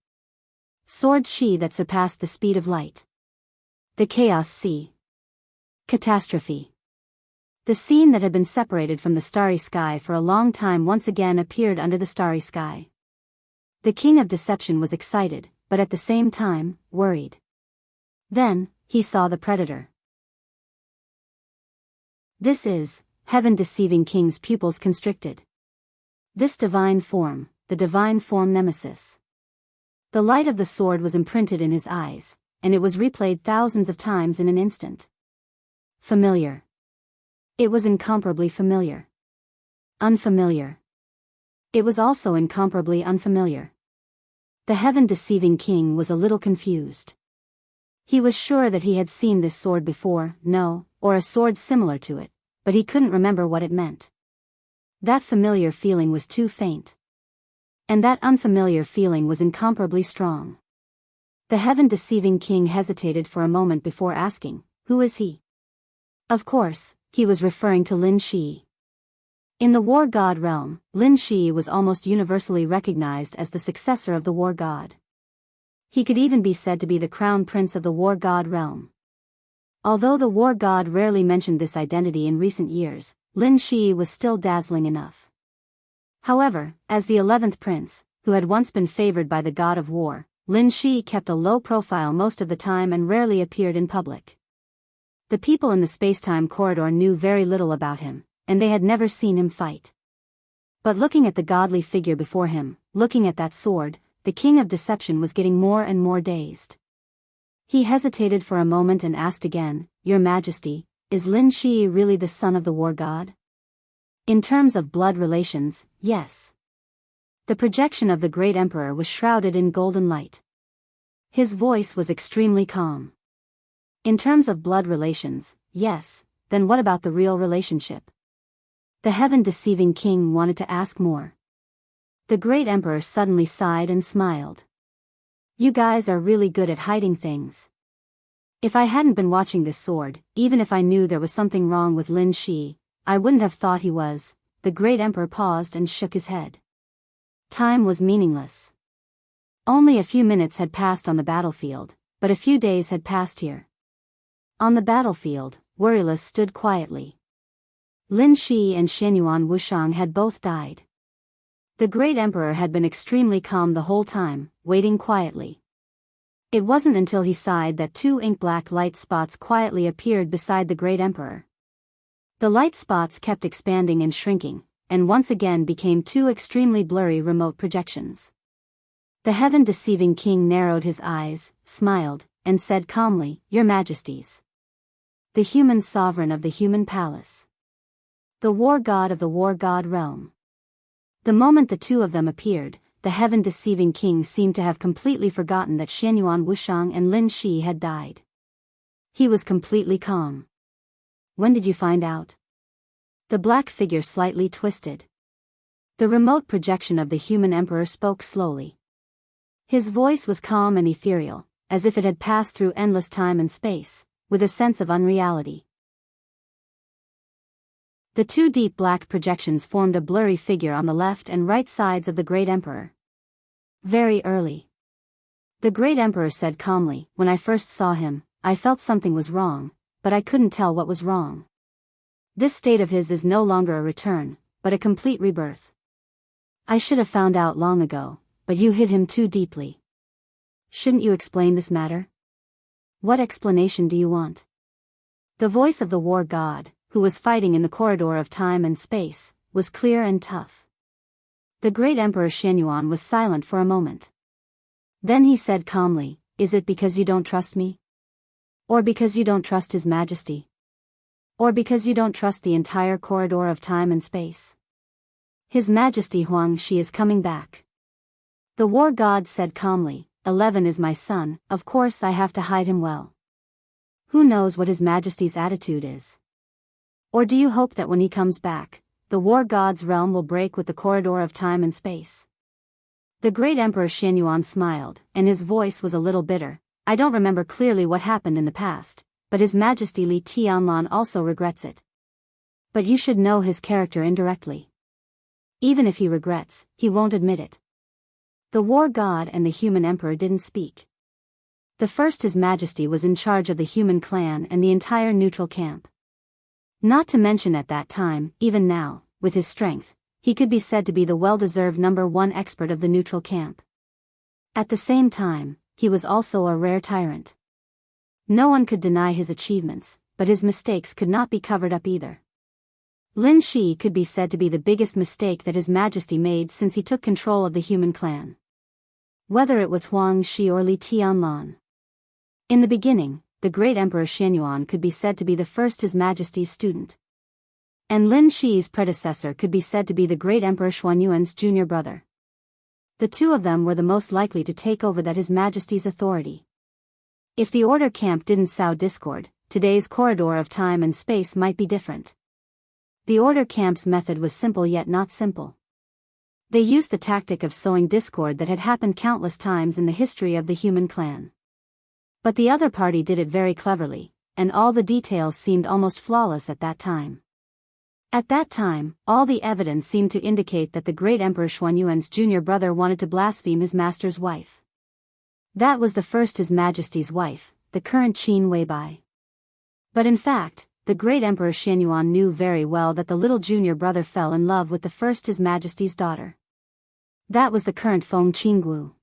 Sword Shi that surpassed the speed of light. The Chaos Sea. Catastrophe. The scene that had been separated from the starry sky for a long time once again appeared under the starry sky. The King of Deception was excited, but at the same time, worried. Then, he saw the predator. This is, heaven-deceiving King's pupils constricted. This divine form, the divine form Nemesis. The light of the sword was imprinted in his eyes, and it was replayed thousands of times in an instant. Familiar. It was incomparably familiar. Unfamiliar. It was also incomparably unfamiliar. The heaven-deceiving king was a little confused. He was sure that he had seen this sword before, or a sword similar to it, but he couldn't remember what it meant. That familiar feeling was too faint. And that unfamiliar feeling was incomparably strong. The heaven-deceiving king hesitated for a moment before asking, "Who is he?" Of course, he was referring to Lin Shi. In the war god realm, Lin Shi was almost universally recognized as the successor of the war god. He could even be said to be the crown prince of the war god realm. Although the war god rarely mentioned this identity in recent years, Lin Shi was still dazzling enough. However, as the 11th prince, who had once been favored by the god of war, Lin Shi kept a low profile most of the time and rarely appeared in public. The people in the space-time corridor knew very little about him, and they had never seen him fight. But looking at the godly figure before him, looking at that sword, the King of Deception was getting more and more dazed. He hesitated for a moment and asked again, "Your Majesty, is Lin Shi really the son of the war god?" In terms of blood relations, yes. The projection of the great emperor was shrouded in golden light. His voice was extremely calm. In terms of blood relations, yes, then what about the real relationship? The heaven-deceiving king wanted to ask more. The great emperor suddenly sighed and smiled. "You guys are really good at hiding things. If I hadn't been watching this sword, even if I knew there was something wrong with Lin Shi, I wouldn't have thought he was." The great emperor paused and shook his head. Time was meaningless. Only a few minutes had passed on the battlefield, but a few days had passed here. On the battlefield, Worryless stood quietly. Lin Shi and Xianyuan Wushang had both died. The great emperor had been extremely calm the whole time, waiting quietly. It wasn't until he sighed that two ink-black light spots quietly appeared beside the great emperor. The light spots kept expanding and shrinking, and once again became two extremely blurry remote projections. The heaven-deceiving king narrowed his eyes, smiled, and said calmly, "Your Majesties. The human sovereign of the human palace. The war god of the war god realm." The moment the two of them appeared, the heaven-deceiving king seemed to have completely forgotten that Xianyuan Wushang and Lin Shi had died. He was completely calm. "When did you find out?" The black figure slightly twisted. The remote projection of the human emperor spoke slowly. His voice was calm and ethereal, as if it had passed through endless time and space, with a sense of unreality. The two deep black projections formed a blurry figure on the left and right sides of the great emperor. "Very early." The great emperor said calmly, "When I first saw him, I felt something was wrong, but I couldn't tell what was wrong. This state of his is no longer a return, but a complete rebirth. I should have found out long ago, but you hit him too deeply." Shouldn't you explain this matter? What explanation do you want? The voice of the war god, who was fighting in the corridor of time and space, was clear and tough. The great Emperor Xianyuan was silent for a moment. Then he said calmly, "Is it because you don't trust me? Or because you don't trust His Majesty? Or because you don't trust the entire corridor of time and space? His Majesty Huang Shi is coming back." The war god said calmly, 11 is my son, of course I have to hide him well. Who knows what His Majesty's attitude is? Or do you hope that when he comes back, the war god's realm will break with the corridor of time and space? The great Emperor Xianyuan smiled, and his voice was a little bitter. I don't remember clearly what happened in the past, but His Majesty Li Tianlan also regrets it. But you should know his character indirectly. Even if he regrets, he won't admit it. The war god and the human emperor didn't speak. The first His Majesty was in charge of the human clan and the entire neutral camp. Not to mention at that time, even now, with his strength, he could be said to be the well-deserved #1 expert of the neutral camp. At the same time, he was also a rare tyrant. No one could deny his achievements, but his mistakes could not be covered up either. Lin Shi could be said to be the biggest mistake that His Majesty made since he took control of the human clan. Whether it was Huang Shi or Li Tianlan. In the beginning, the great Emperor Xianyuan could be said to be the first His Majesty's student. And Lin Shi's predecessor could be said to be the great Emperor Xuanyuan's junior brother. The two of them were the most likely to take over that His Majesty's authority. If the order camp didn't sow discord, today's corridor of time and space might be different. The order camp's method was simple yet not simple. They used the tactic of sowing discord that had happened countless times in the history of the human clan. But the other party did it very cleverly, and all the details seemed almost flawless at that time. At that time, all the evidence seemed to indicate that the great Emperor Xuanyuan's junior brother wanted to blaspheme his master's wife. That was the first His Majesty's wife, the current Qin Weibai. But in fact, the great Emperor Xianyuan knew very well that the little junior brother fell in love with the first His Majesty's daughter. That was the current Feng Qinggu.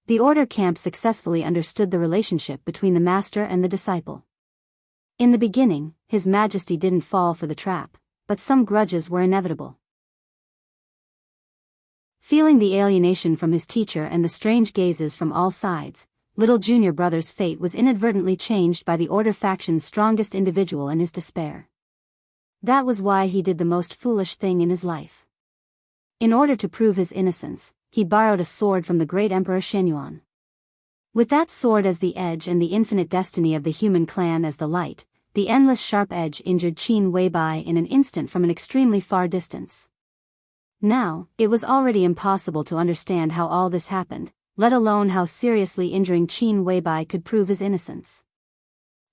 The order camp successfully understood the relationship between the master and the disciple. In the beginning, His Majesty didn't fall for the trap, but some grudges were inevitable. Feeling the alienation from his teacher and the strange gazes from all sides, little junior brother's fate was inadvertently changed by the order faction's strongest individual in his despair. That was why he did the most foolish thing in his life. In order to prove his innocence, he borrowed a sword from the great Emperor Xianyuan. With that sword as the edge and the infinite destiny of the human clan as the light, the endless sharp edge injured Qin Weibai in an instant from an extremely far distance. Now, it was already impossible to understand how all this happened, let alone how seriously injuring Qin Weibai could prove his innocence.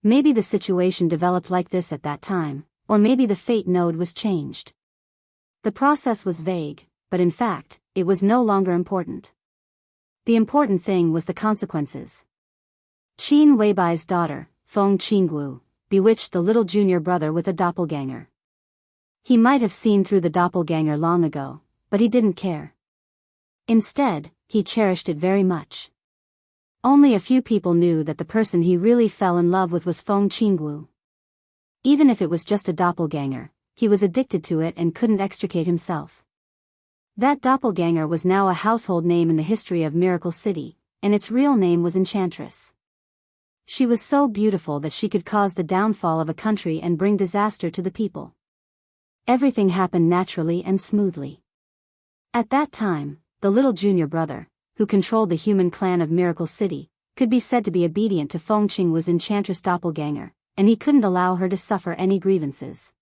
Maybe the situation developed like this at that time, or maybe the fate node was changed. The process was vague, but in fact, it was no longer important. The important thing was the consequences. Qin Weibai's daughter, Feng Qinggu, bewitched the little junior brother with a doppelganger. He might have seen through the doppelganger long ago, but he didn't care. Instead, he cherished it very much. Only a few people knew that the person he really fell in love with was Feng Qinggu. Even if it was just a doppelganger, he was addicted to it and couldn't extricate himself. That doppelganger was now a household name in the history of Miracle City, and its real name was Enchantress. She was so beautiful that she could cause the downfall of a country and bring disaster to the people. Everything happened naturally and smoothly. At that time, the little junior brother, who controlled the human clan of Miracle City, could be said to be obedient to Feng Qinggu's enchantress doppelganger, and he couldn't allow her to suffer any grievances.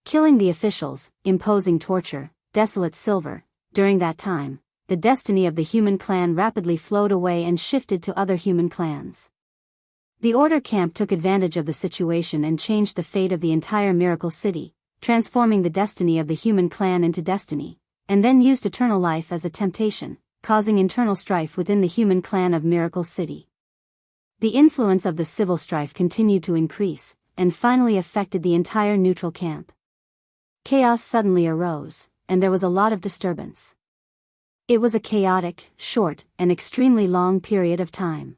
Killing the officials, imposing torture, desolate silver. During that time, the destiny of the human clan rapidly flowed away and shifted to other human clans. The Order Camp took advantage of the situation and changed the fate of the entire Miracle City, transforming the destiny of the human clan into destiny, and then used eternal life as a temptation, causing internal strife within the human clan of Miracle City. The influence of the civil strife continued to increase, and finally affected the entire neutral camp. Chaos suddenly arose, and there was a lot of disturbance. It was a chaotic, short, and extremely long period of time.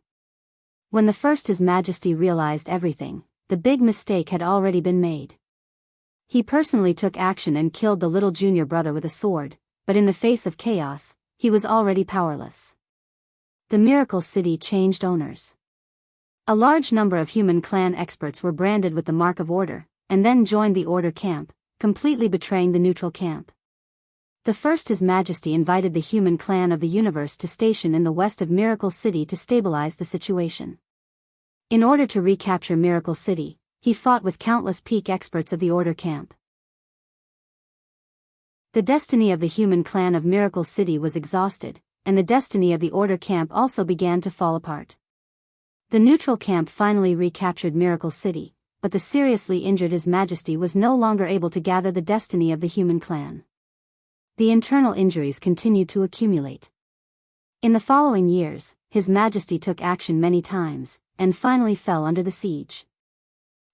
When the first His Majesty realized everything, the big mistake had already been made. He personally took action and killed the little junior brother with a sword, but in the face of chaos, he was already powerless. The Miracle City changed owners. A large number of human clan experts were branded with the Mark of Order, and then joined the Order camp, completely betraying the neutral camp. The first His Majesty invited the human clan of the universe to station in the west of Miracle City to stabilize the situation. In order to recapture Miracle City, he fought with countless peak experts of the Order camp. The destiny of the human clan of Miracle City was exhausted, and the destiny of the Order camp also began to fall apart. The neutral camp finally recaptured Miracle City, but the seriously injured His Majesty was no longer able to gather the destiny of the human clan. The internal injuries continued to accumulate. In the following years, His Majesty took action many times, and finally fell under the siege.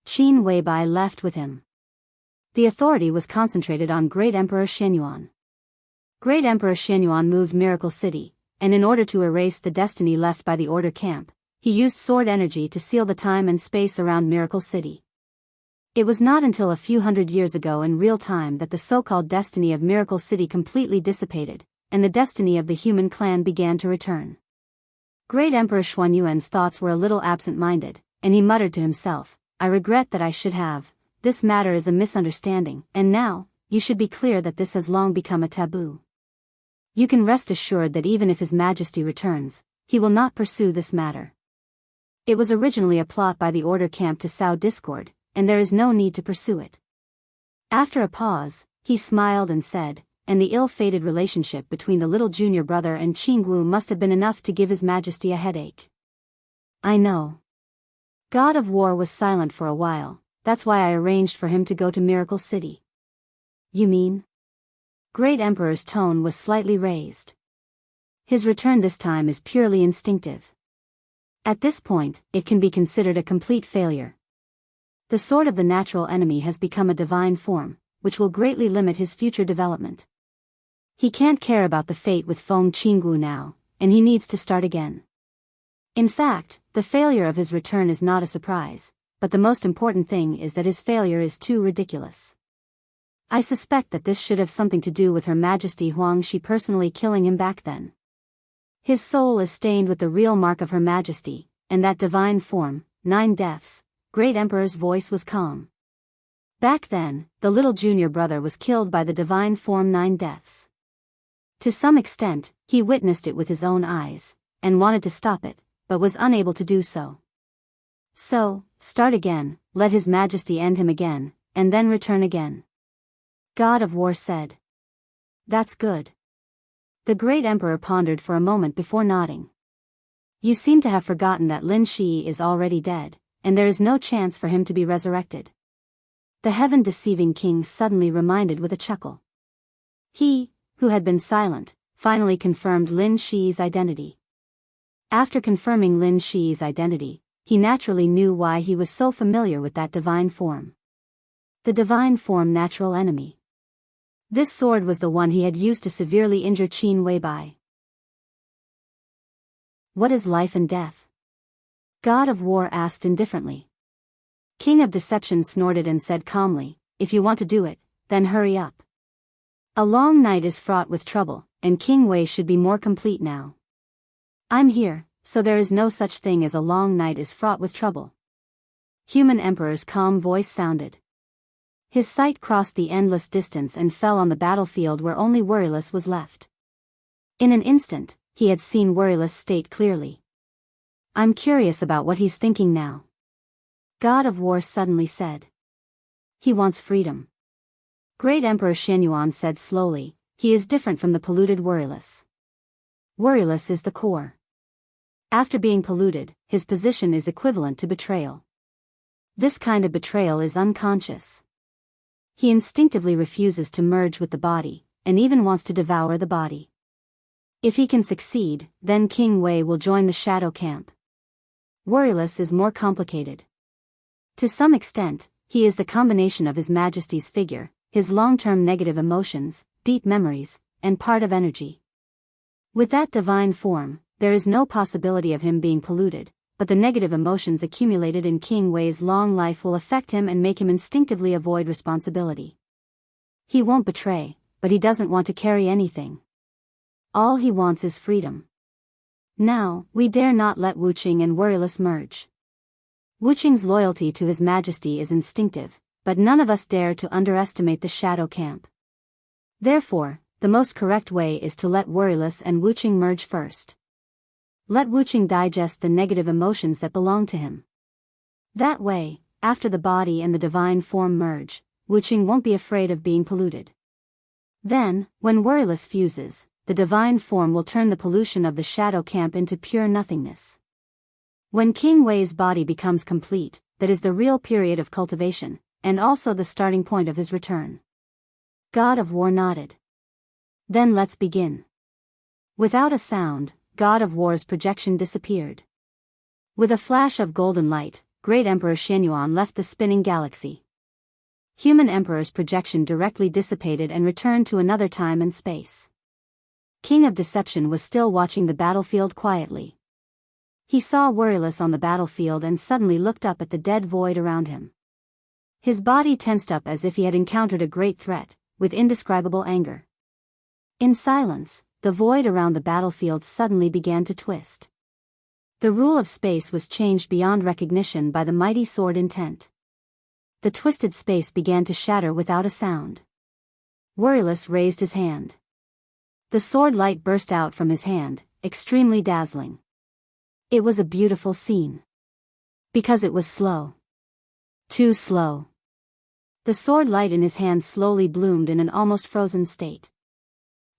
Qin Weibai left with him. The authority was concentrated on Great Emperor Xianyuan. Great Emperor Xianyuan moved Miracle City, and in order to erase the destiny left by the Order camp, he used sword energy to seal the time and space around Miracle City. It was not until a few hundred years ago in real time that the so-called destiny of Miracle City completely dissipated, and the destiny of the human clan began to return. Great Emperor Xuanyuan's thoughts were a little absent-minded, and he muttered to himself, "I regret that I should have. This matter is a misunderstanding, and now, you should be clear that this has long become a taboo. You can rest assured that even if His Majesty returns, he will not pursue this matter. It was originally a plot by the Order camp to sow discord, and there is no need to pursue it." After a pause, he smiled and said, "And the ill-fated relationship between the little junior brother and Jianghu must have been enough to give His Majesty a headache." "I know." God of War was silent for a while. "That's why I arranged for him to go to Miracle City." "You mean?" Great Emperor's tone was slightly raised. "His return this time is purely instinctive. At this point, it can be considered a complete failure. The sword of the natural enemy has become a divine form, which will greatly limit his future development. He can't care about the fate with Feng Qinggu now, and he needs to start again. In fact, the failure of his return is not a surprise, but the most important thing is that his failure is too ridiculous. I suspect that this should have something to do with Her Majesty Huangshi personally killing him back then. His soul is stained with the real mark of Her Majesty, and that divine form, 9 deaths." Great Emperor's voice was calm. Back then, the little junior brother was killed by the divine form 9 deaths. To some extent, he witnessed it with his own eyes, and wanted to stop it, but was unable to do so. So, start again, let His Majesty end him again, and then return again. God of War said. "That's good." The Great Emperor pondered for a moment before nodding. "You seem to have forgotten that Lin Shi is already dead, and there is no chance for him to be resurrected." The heaven-deceiving king suddenly reminded with a chuckle. He, who had been silent, finally confirmed Lin Shi's identity. After confirming Lin Shi's identity, he naturally knew why he was so familiar with that divine form. The divine form natural enemy. This sword was the one he had used to severely injure Qin Weibai. "What is life and death?" God of War asked indifferently. King of Deception snorted and said calmly, "If you want to do it, then hurry up. A long night is fraught with trouble, and King Wei should be more complete now. I'm here, so there is no such thing as a long night is fraught with trouble." Human Emperor's calm voice sounded. His sight crossed the endless distance and fell on the battlefield where only Worryless was left. In an instant, he had seen Worryless state clearly. "I'm curious about what he's thinking now." God of War suddenly said. "He wants freedom." Great Emperor Xianyuan said slowly, "He is different from the polluted Worryless. Worryless is the core. After being polluted, his position is equivalent to betrayal. This kind of betrayal is unconscious. He instinctively refuses to merge with the body, and even wants to devour the body. If he can succeed, then King Wei will join the shadow camp. Worryless is more complicated. To some extent, he is the combination of His Majesty's figure, his long-term negative emotions, deep memories, and part of energy. With that divine form, there is no possibility of him being polluted, but the negative emotions accumulated in King Wei's long life will affect him and make him instinctively avoid responsibility. He won't betray, but he doesn't want to carry anything. All he wants is freedom. Now, we dare not let Wuqing and Worryless merge. Wuqing's loyalty to His Majesty is instinctive, but none of us dare to underestimate the Shadow Camp. Therefore, the most correct way is to let Worryless and Wuqing merge first. Let Wuqing digest the negative emotions that belong to him. That way, after the body and the divine form merge, Wuqing won't be afraid of being polluted. Then, when Worryless fuses, the divine form will turn the pollution of the Shadow Camp into pure nothingness. When King Wei's body becomes complete, that is the real period of cultivation, and also the starting point of his return. God of War nodded. Then let's begin. Without a sound, God of War's projection disappeared. With a flash of golden light, Great Emperor Xianyuan left the spinning galaxy. Human Emperor's projection directly dissipated and returned to another time and space. King of Deception was still watching the battlefield quietly. He saw Worryless on the battlefield and suddenly looked up at the dead void around him. His body tensed up as if he had encountered a great threat, with indescribable anger. In silence, the void around the battlefield suddenly began to twist. The rule of space was changed beyond recognition by the mighty sword intent. The twisted space began to shatter without a sound. Worryless raised his hand. The sword light burst out from his hand, extremely dazzling. It was a beautiful scene. Because it was slow. Too slow. The sword light in his hand slowly bloomed in an almost frozen state.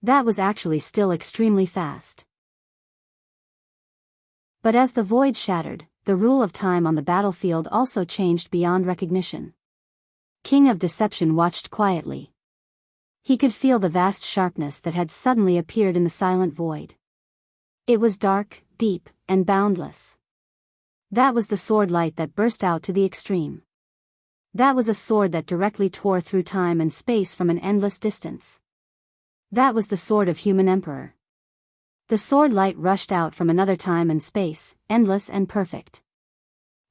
That was actually still extremely fast. But as the void shattered, the rule of time on the battlefield also changed beyond recognition. King of Deception watched quietly. He could feel the vast sharpness that had suddenly appeared in the silent void. It was dark, deep, and boundless. That was the sword light that burst out to the extreme. That was a sword that directly tore through time and space from an endless distance. That was the sword of Human Emperor. The sword light rushed out from another time and space, endless and perfect.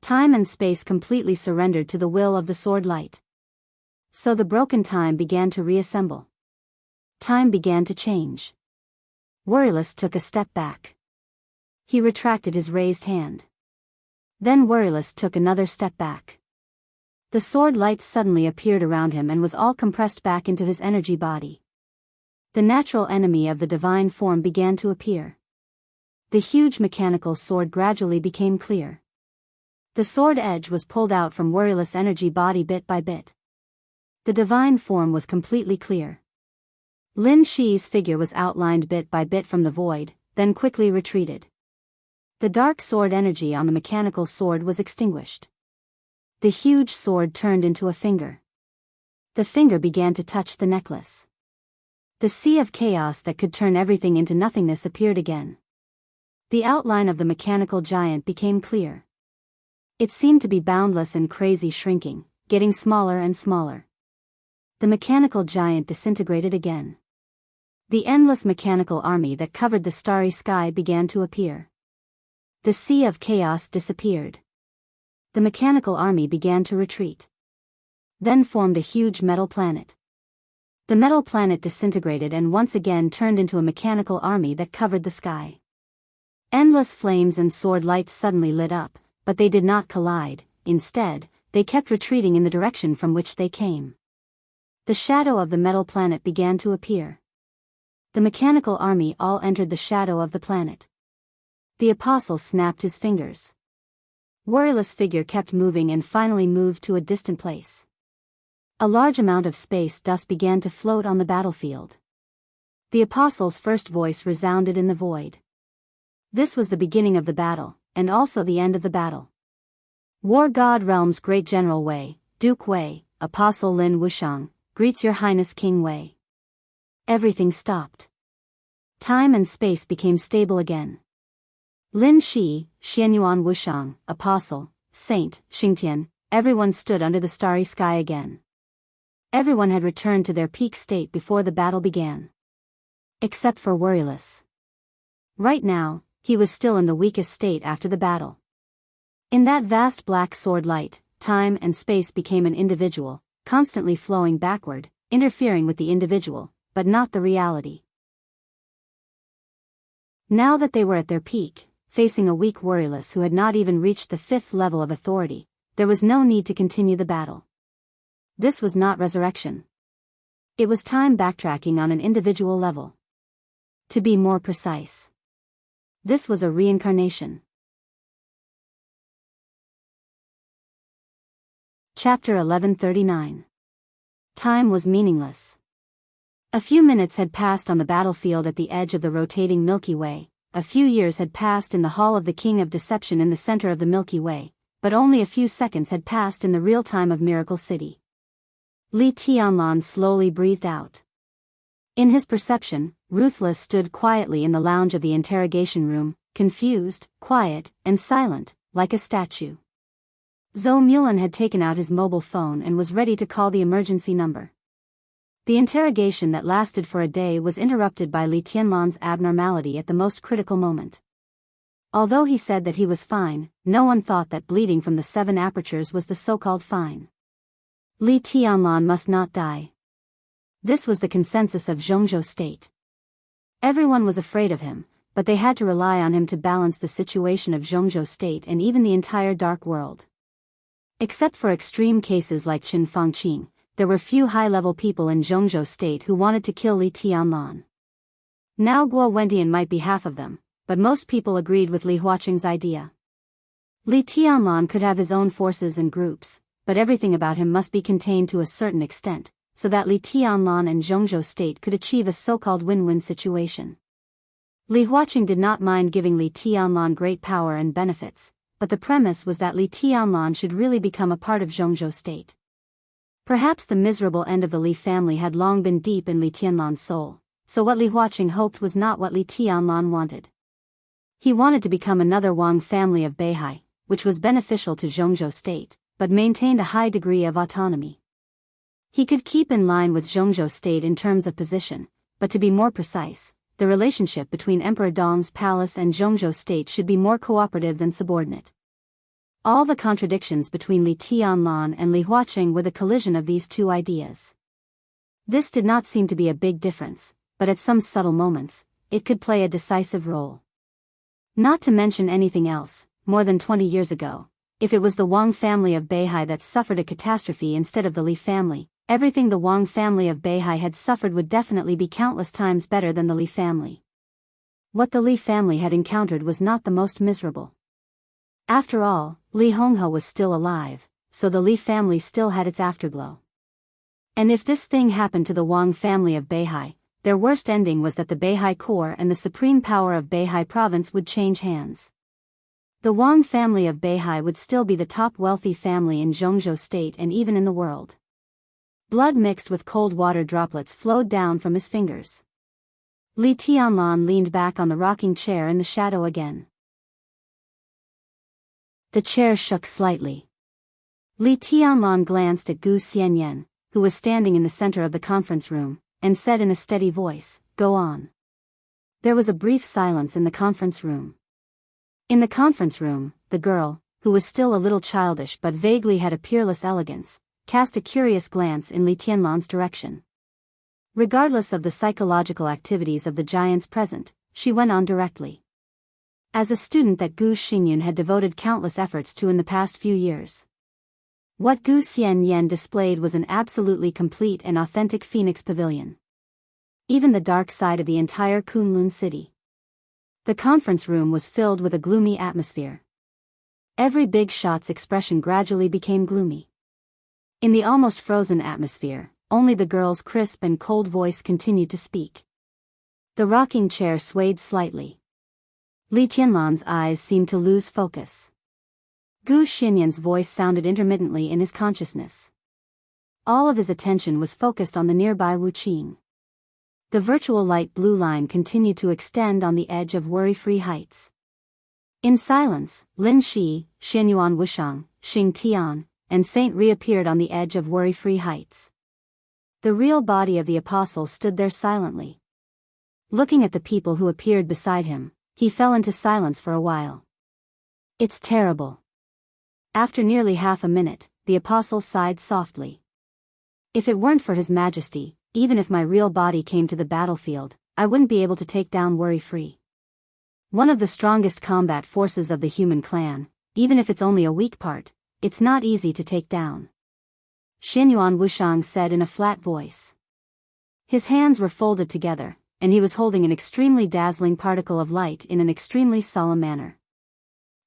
Time and space completely surrendered to the will of the sword light. So the broken time began to reassemble. Time began to change. Worryless took a step back. He retracted his raised hand. Then Worryless took another step back. The sword light suddenly appeared around him and was all compressed back into his energy body. The natural enemy of the divine form began to appear. The huge mechanical sword gradually became clear. The sword edge was pulled out from Worryless' energy body bit by bit. The divine form was completely clear. Lin Shi's figure was outlined bit by bit from the void, then quickly retreated. The dark sword energy on the mechanical sword was extinguished. The huge sword turned into a finger. The finger began to touch the necklace. The sea of chaos that could turn everything into nothingness appeared again. The outline of the mechanical giant became clear. It seemed to be boundless and crazy, shrinking, getting smaller and smaller. The mechanical giant disintegrated again. The endless mechanical army that covered the starry sky began to appear. The sea of chaos disappeared. The mechanical army began to retreat. Then formed a huge metal planet. The metal planet disintegrated and once again turned into a mechanical army that covered the sky. Endless flames and sword lights suddenly lit up, but they did not collide. Instead, they kept retreating in the direction from which they came. The shadow of the metal planet began to appear. The mechanical army all entered the shadow of the planet. The apostle snapped his fingers. Worryless' figure kept moving and finally moved to a distant place. A large amount of space dust began to float on the battlefield. The apostle's first voice resounded in the void. This was the beginning of the battle, and also the end of the battle. War God Realm's Great General Wei, Duke Wei, Apostle Lin Wuxiang, greets Your Highness King Wei. Everything stopped. Time and space became stable again. Lin Shi, Xianyuan Wuxiang, Apostle, Saint, Xingtian, everyone stood under the starry sky again. Everyone had returned to their peak state before the battle began. Except for Worryless. Right now, he was still in the weakest state after the battle. In that vast black sword light, time and space became an individual, constantly flowing backward, interfering with the individual, but not the reality. Now that they were at their peak, facing a weak warriorless who had not even reached the 5th level of authority, there was no need to continue the battle. This was not resurrection. It was time backtracking on an individual level. To be more precise, this was a reincarnation. Chapter 1139. Time was meaningless. A few minutes had passed on the battlefield at the edge of the rotating Milky Way, a few years had passed in the Hall of the King of Deception in the center of the Milky Way, but only a few seconds had passed in the real time of Miracle City. Li Tianlan slowly breathed out. In his perception, Ruthless stood quietly in the lounge of the interrogation room, confused, quiet, and silent, like a statue. Zhou Mulan had taken out his mobile phone and was ready to call the emergency number. The interrogation that lasted for a day was interrupted by Li Tianlan's abnormality at the most critical moment. Although he said that he was fine, no one thought that bleeding from the 7 apertures was the so-called fine. Li Tianlan must not die. This was the consensus of Jianghu state. Everyone was afraid of him, but they had to rely on him to balance the situation of Jianghu state and even the entire dark world. Except for extreme cases like Qin Fangqing, there were few high-level people in Jianghu state who wanted to kill Li Tianlan. Now Guo Wendian might be half of them, but most people agreed with Li Huaqing's idea. Li Tianlan could have his own forces and groups, but everything about him must be contained to a certain extent, so that Li Tianlan and Jianghu state could achieve a so-called win-win situation. Li Huaqing did not mind giving Li Tianlan great power and benefits, but the premise was that Li Tianlan should really become a part of Jianghu state. Perhaps the miserable end of the Li family had long been deep in Li Tianlan's soul, so what Li Huaqing hoped was not what Li Tianlan wanted. He wanted to become another Wang family of Beihai, which was beneficial to Jianghu state, but maintained a high degree of autonomy. He could keep in line with Jianghu state in terms of position, but to be more precise, the relationship between Emperor Dong's palace and Jianghu state should be more cooperative than subordinate. All the contradictions between Li Tianlan and Li Huaqing were the collision of these two ideas. This did not seem to be a big difference, but at some subtle moments, it could play a decisive role. Not to mention anything else, more than 20 years ago, if it was the Wang family of Beihai that suffered a catastrophe instead of the Li family, everything the Wang family of Beihai had suffered would definitely be countless times better than the Li family. What the Li family had encountered was not the most miserable. After all, Li Honghe was still alive, so the Li family still had its afterglow. And if this thing happened to the Wang family of Beihai, their worst ending was that the Beihai core and the supreme power of Beihai province would change hands. The Wang family of Beihai would still be the top wealthy family in Jianghu state and even in the world. Blood mixed with cold water droplets flowed down from his fingers. Li Tianlan leaned back on the rocking chair in the shadow again. The chair shook slightly. Li Tianlan glanced at Gu Xianyan, who was standing in the center of the conference room, and said in a steady voice, "Go on." There was a brief silence in the conference room. In the conference room, the girl, who was still a little childish but vaguely had a peerless elegance, cast a curious glance in Li Tianlan's direction. Regardless of the psychological activities of the giants present, she went on directly. As a student that Gu Xingyun had devoted countless efforts to in the past few years. What Gu Xianyan displayed was an absolutely complete and authentic Phoenix Pavilion. Even the dark side of the entire Kunlun city. The conference room was filled with a gloomy atmosphere. Every big shot's expression gradually became gloomy. In the almost frozen atmosphere, only the girl's crisp and cold voice continued to speak. The rocking chair swayed slightly. Li Tianlan's eyes seemed to lose focus. Gu Xinyan's voice sounded intermittently in his consciousness. All of his attention was focused on the nearby Wuqing. The virtual light blue line continued to extend on the edge of worry-free heights. In silence, Lin Shi, Xianyuan Wushang, Xing Tian, and Saint reappeared on the edge of worry-free heights. The real body of the apostle stood there silently. Looking at the people who appeared beside him, He fell into silence for a while. It's terrible. After nearly half a minute, the apostle sighed softly. If it weren't for His Majesty, even if my real body came to the battlefield, I wouldn't be able to take down Worry-Free. One of the strongest combat forces of the human clan, even if it's only a weak part, it's not easy to take down. Xianyuan Wuxiang said in a flat voice. His hands were folded together, and he was holding an extremely dazzling particle of light in an extremely solemn manner.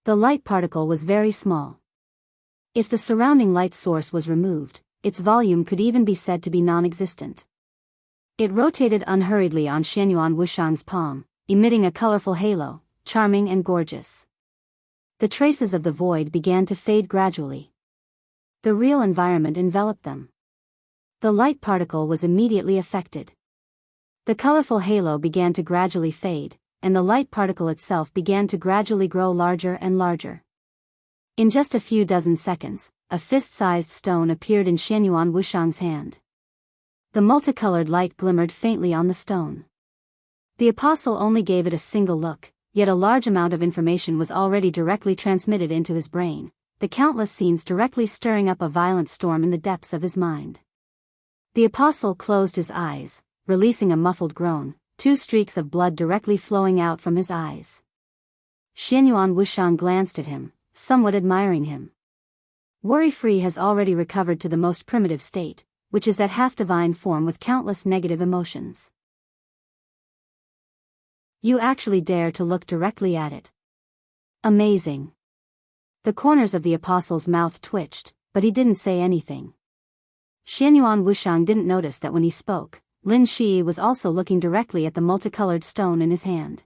The light particle was very small. If the surrounding light source was removed, its volume could even be said to be non-existent. It rotated unhurriedly on Xianyuan Wuxiang's palm, emitting a colorful halo, charming and gorgeous. The traces of the void began to fade gradually. The real environment enveloped them. The light particle was immediately affected. The colorful halo began to gradually fade, and the light particle itself began to gradually grow larger and larger. In just a few dozen seconds, a fist-sized stone appeared in Xianyuan Wuxiang's hand. The multicolored light glimmered faintly on the stone. The apostle only gave it a single look, yet a large amount of information was already directly transmitted into his brain, the countless scenes directly stirring up a violent storm in the depths of his mind. The apostle closed his eyes, releasing a muffled groan, 2 streaks of blood directly flowing out from his eyes. Xianyuan Wuxiang glanced at him, somewhat admiring him. Worry-Free has already recovered to the most primitive state, which is that half-divine form with countless negative emotions. You actually dare to look directly at it. Amazing. The corners of the apostle's mouth twitched, but he didn't say anything. Xianyuan Wuxiang didn't notice that when he spoke, Lin Shi was also looking directly at the multicolored stone in his hand.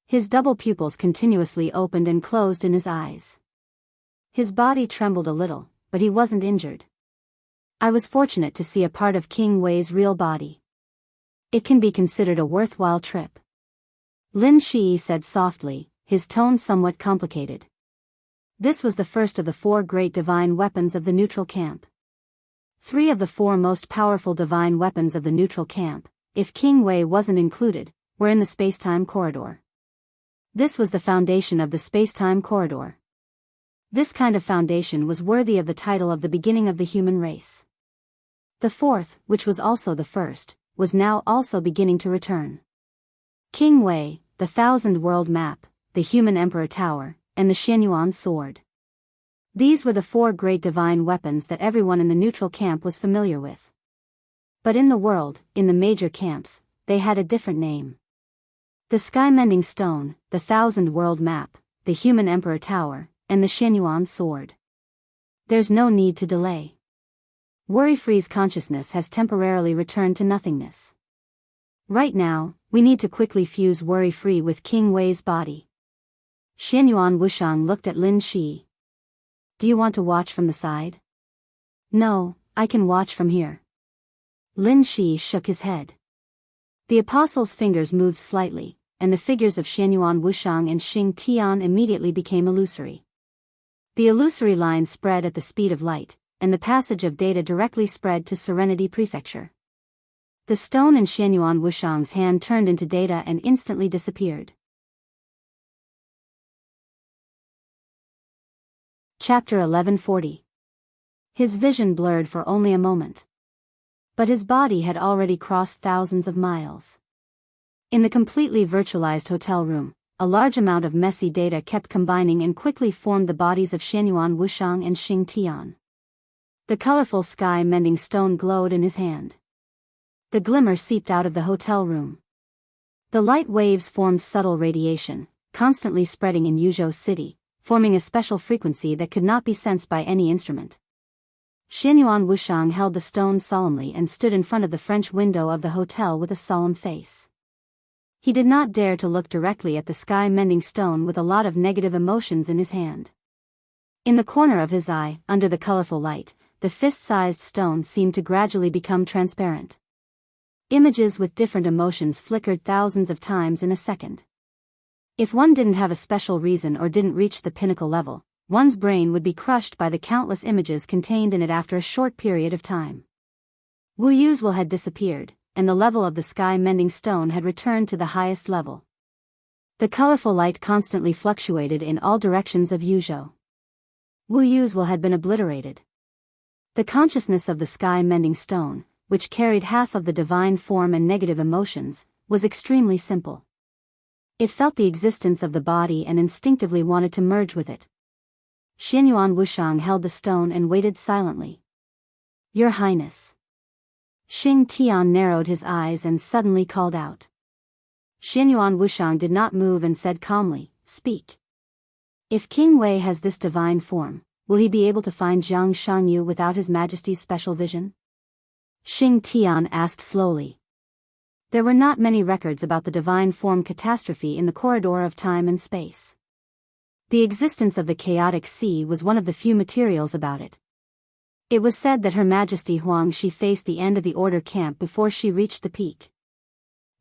His double pupils continuously opened and closed in his eyes. His body trembled a little, but he wasn't injured. I was fortunate to see a part of King Wei's real body. It can be considered a worthwhile trip. Lin Shi said softly, his tone somewhat complicated. This was the first of the 4 great divine weapons of the neutral camp. 3 of the 4 most powerful divine weapons of the neutral camp, if King Wei wasn't included, were in the space-time corridor. This was the foundation of the space-time corridor. This kind of foundation was worthy of the title of the beginning of the human race. The 4th, which was also the first, was now also beginning to return. King Wei, the 1,000 World Map, the Human Emperor Tower, and the Xianyuan Sword. These were the 4 great divine weapons that everyone in the neutral camp was familiar with. But in the world, in the major camps, they had a different name. The Sky-Mending Stone, the 1,000 World Map, the Human Emperor Tower, and the Xianyuan Sword. There's no need to delay. Worry-Free's consciousness has temporarily returned to nothingness. Right now, we need to quickly fuse Worry-Free with King Wei's body. Xianyuan Wuxiang looked at Lin Shi. Do you want to watch from the side? No, I can watch from here. Lin Shi shook his head. The apostle's fingers moved slightly, and the figures of Xianyuan Wuxiang and Xing Tian immediately became illusory. The illusory line spread at the speed of light, and the passage of data directly spread to Serenity Prefecture. The stone in Xianyuan Wuxiang's hand turned into data and instantly disappeared. Chapter 1140. His vision blurred for only a moment. But his body had already crossed thousands of miles. In the completely virtualized hotel room, a large amount of messy data kept combining and quickly formed the bodies of Xianyuan Wuxiang and Xing Tian. The colorful sky-mending stone glowed in his hand. The glimmer seeped out of the hotel room. The light waves formed subtle radiation, constantly spreading in Yuzhou City, forming a special frequency that could not be sensed by any instrument. Xianyuan Wuxiang held the stone solemnly and stood in front of the French window of the hotel with a solemn face. He did not dare to look directly at the sky-mending stone with a lot of negative emotions in his hand. In the corner of his eye, under the colorful light, the fist-sized stone seemed to gradually become transparent. Images with different emotions flickered thousands of times in a second. If one didn't have a special reason or didn't reach the pinnacle level, one's brain would be crushed by the countless images contained in it after a short period of time. Wu Yu's will had disappeared, and the level of the sky-mending stone had returned to the highest level. The colorful light constantly fluctuated in all directions of Yuzhou. Wu Yu's will had been obliterated. The consciousness of the sky-mending stone, which carried half of the divine form and negative emotions, was extremely simple. It felt the existence of the body and instinctively wanted to merge with it. Xianyuan Wushang held the stone and waited silently. Your Highness. Xing Tian narrowed his eyes and suddenly called out. Xianyuan Wushang did not move and said calmly, Speak. If King Wei has this divine form, will he be able to find Jiang Shangyu without His Majesty's special vision? Xing Tian asked slowly. There were not many records about the divine form catastrophe in the corridor of time and space. The existence of the chaotic sea was one of the few materials about it. It was said that Her Majesty Huang Shi faced the end of the order camp before she reached the peak.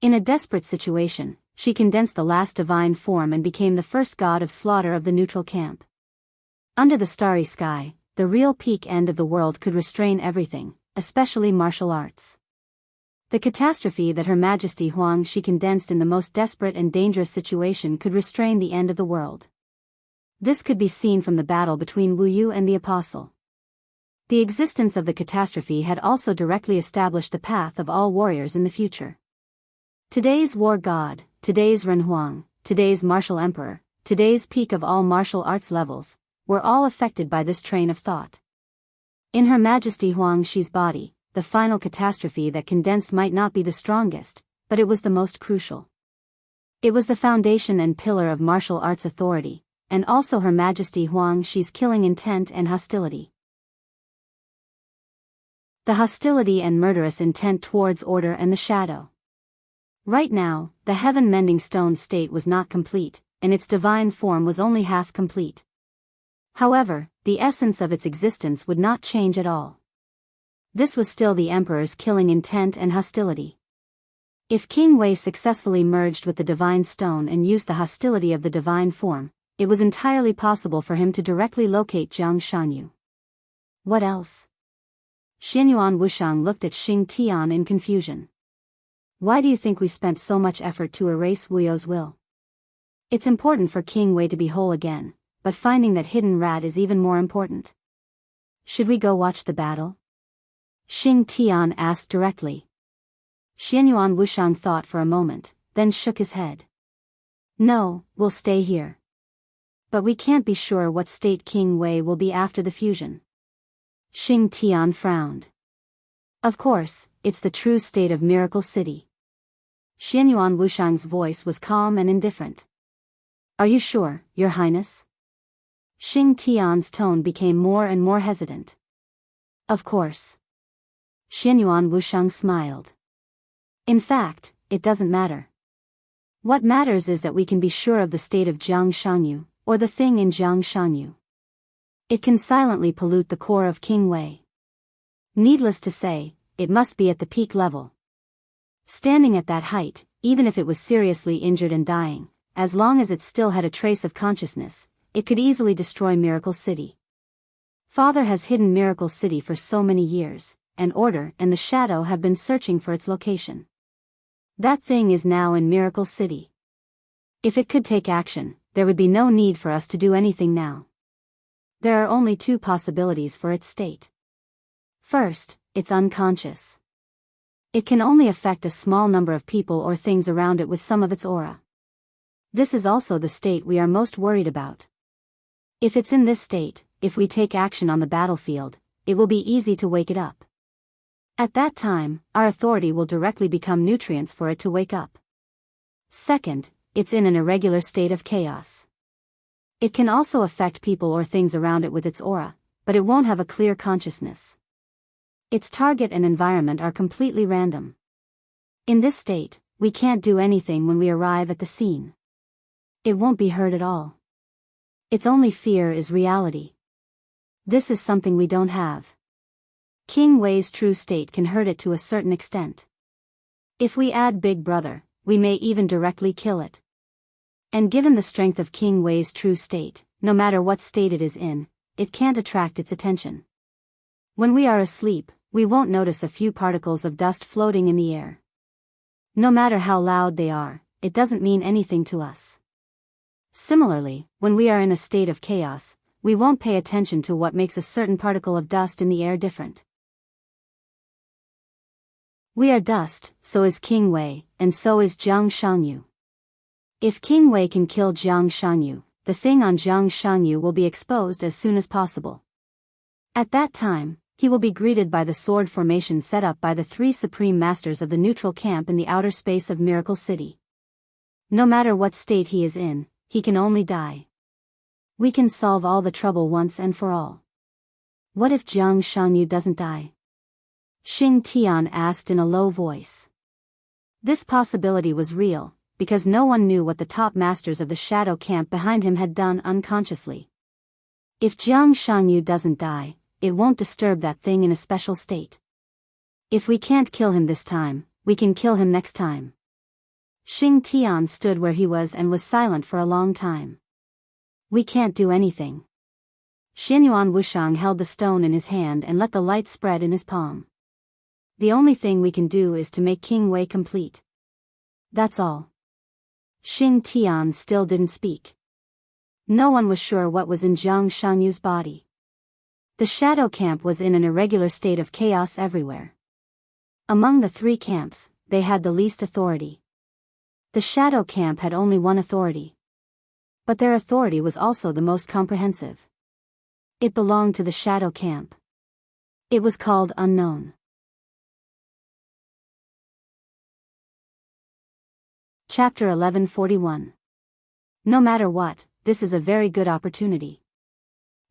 In a desperate situation, she condensed the last divine form and became the first god of slaughter of the neutral camp. Under the starry sky, the real peak end of the world could restrain everything, especially martial arts. The catastrophe that Her Majesty Huang Shi condensed in the most desperate and dangerous situation could restrain the end of the world. This could be seen from the battle between Wu Yu and the Apostle. The existence of the catastrophe had also directly established the path of all warriors in the future. Today's war god, today's Ren Huang, today's martial emperor, today's peak of all martial arts levels, were all affected by this train of thought. In Her Majesty Huang Shi's body, the final catastrophe that condensed might not be the strongest, but it was the most crucial. It was the foundation and pillar of martial arts authority, and also Her Majesty Huang Shi's killing intent and hostility. The hostility and murderous intent towards order and the shadow. Right now, the heaven-mending stone state was not complete, and its divine form was only half complete. However, the essence of its existence would not change at all. This was still the Emperor's killing intent and hostility. If King Wei successfully merged with the divine stone and used the hostility of the divine form, it was entirely possible for him to directly locate Jiang Shangyu. What else? Xianyuan Wushang looked at Xing Tian in confusion. Why do you think we spent so much effort to erase Wu You's will? It's important for King Wei to be whole again, but finding that hidden rat is even more important. Should we go watch the battle? Xing Tian asked directly. Xianyuan Wushang thought for a moment, then shook his head. No, we'll stay here. But we can't be sure what state King Wei will be after the fusion. Xing Tian frowned. Of course, it's the true state of Miracle City. Xianyuan Wushang's voice was calm and indifferent. Are you sure, Your Highness? Xing Tian's tone became more and more hesitant. Of course. Xianyuan Wushang smiled. In fact, it doesn't matter. What matters is that we can be sure of the state of Jiang Shangyu, or the thing in Jiang Shangyu. It can silently pollute the core of King Wei. Needless to say, it must be at the peak level. Standing at that height, even if it was seriously injured and dying, as long as it still had a trace of consciousness, it could easily destroy Miracle City. Father has hidden Miracle City for so many years, and Order and the Shadow have been searching for its location. That thing is now in Miracle City. If it could take action, there would be no need for us to do anything now. There are only two possibilities for its state. First, it's unconscious. It can only affect a small number of people or things around it with some of its aura. This is also the state we are most worried about. If it's in this state, if we take action on the battlefield, it will be easy to wake it up. At that time, our authority will directly become nutrients for it to wake up. Second, it's in an irregular state of chaos. It can also affect people or things around it with its aura, but it won't have a clear consciousness. Its target and environment are completely random. In this state, we can't do anything when we arrive at the scene. It won't be heard at all. Its only fear is reality. This is something we don't have. King Wei's true state can hurt it to a certain extent. If we add Big Brother, we may even directly kill it. And given the strength of King Wei's true state, no matter what state it is in, it can't attract its attention. When we are asleep, we won't notice a few particles of dust floating in the air. No matter how loud they are, it doesn't mean anything to us. Similarly, when we are in a state of chaos, we won't pay attention to what makes a certain particle of dust in the air different. We are dust, so is King Wei, and so is Jiang Shanyu. If King Wei can kill Jiang Shanyu, the thing on Jiang Shanyu will be exposed as soon as possible. At that time, he will be greeted by the sword formation set up by the three supreme masters of the neutral camp in the outer space of Miracle City. No matter what state he is in, he can only die. We can solve all the trouble once and for all. What if Jiang Shanyu doesn't die? Xing Tian asked in a low voice. This possibility was real, because no one knew what the top masters of the shadow camp behind him had done unconsciously. If Jiang Shanyu doesn't die, it won't disturb that thing in a special state. If we can't kill him this time, we can kill him next time. Xing Tian stood where he was and was silent for a long time. We can't do anything. Xinyuan Wushang held the stone in his hand and let the light spread in his palm. The only thing we can do is to make King Wei complete. That's all. Xing Tian still didn't speak. No one was sure what was in Jiang Shanyu's body. The shadow camp was in an irregular state of chaos everywhere. Among the three camps, they had the least authority. The shadow camp had only one authority. But their authority was also the most comprehensive. It belonged to the shadow camp. It was called Unknown. Chapter 1141. No matter what, this is a very good opportunity.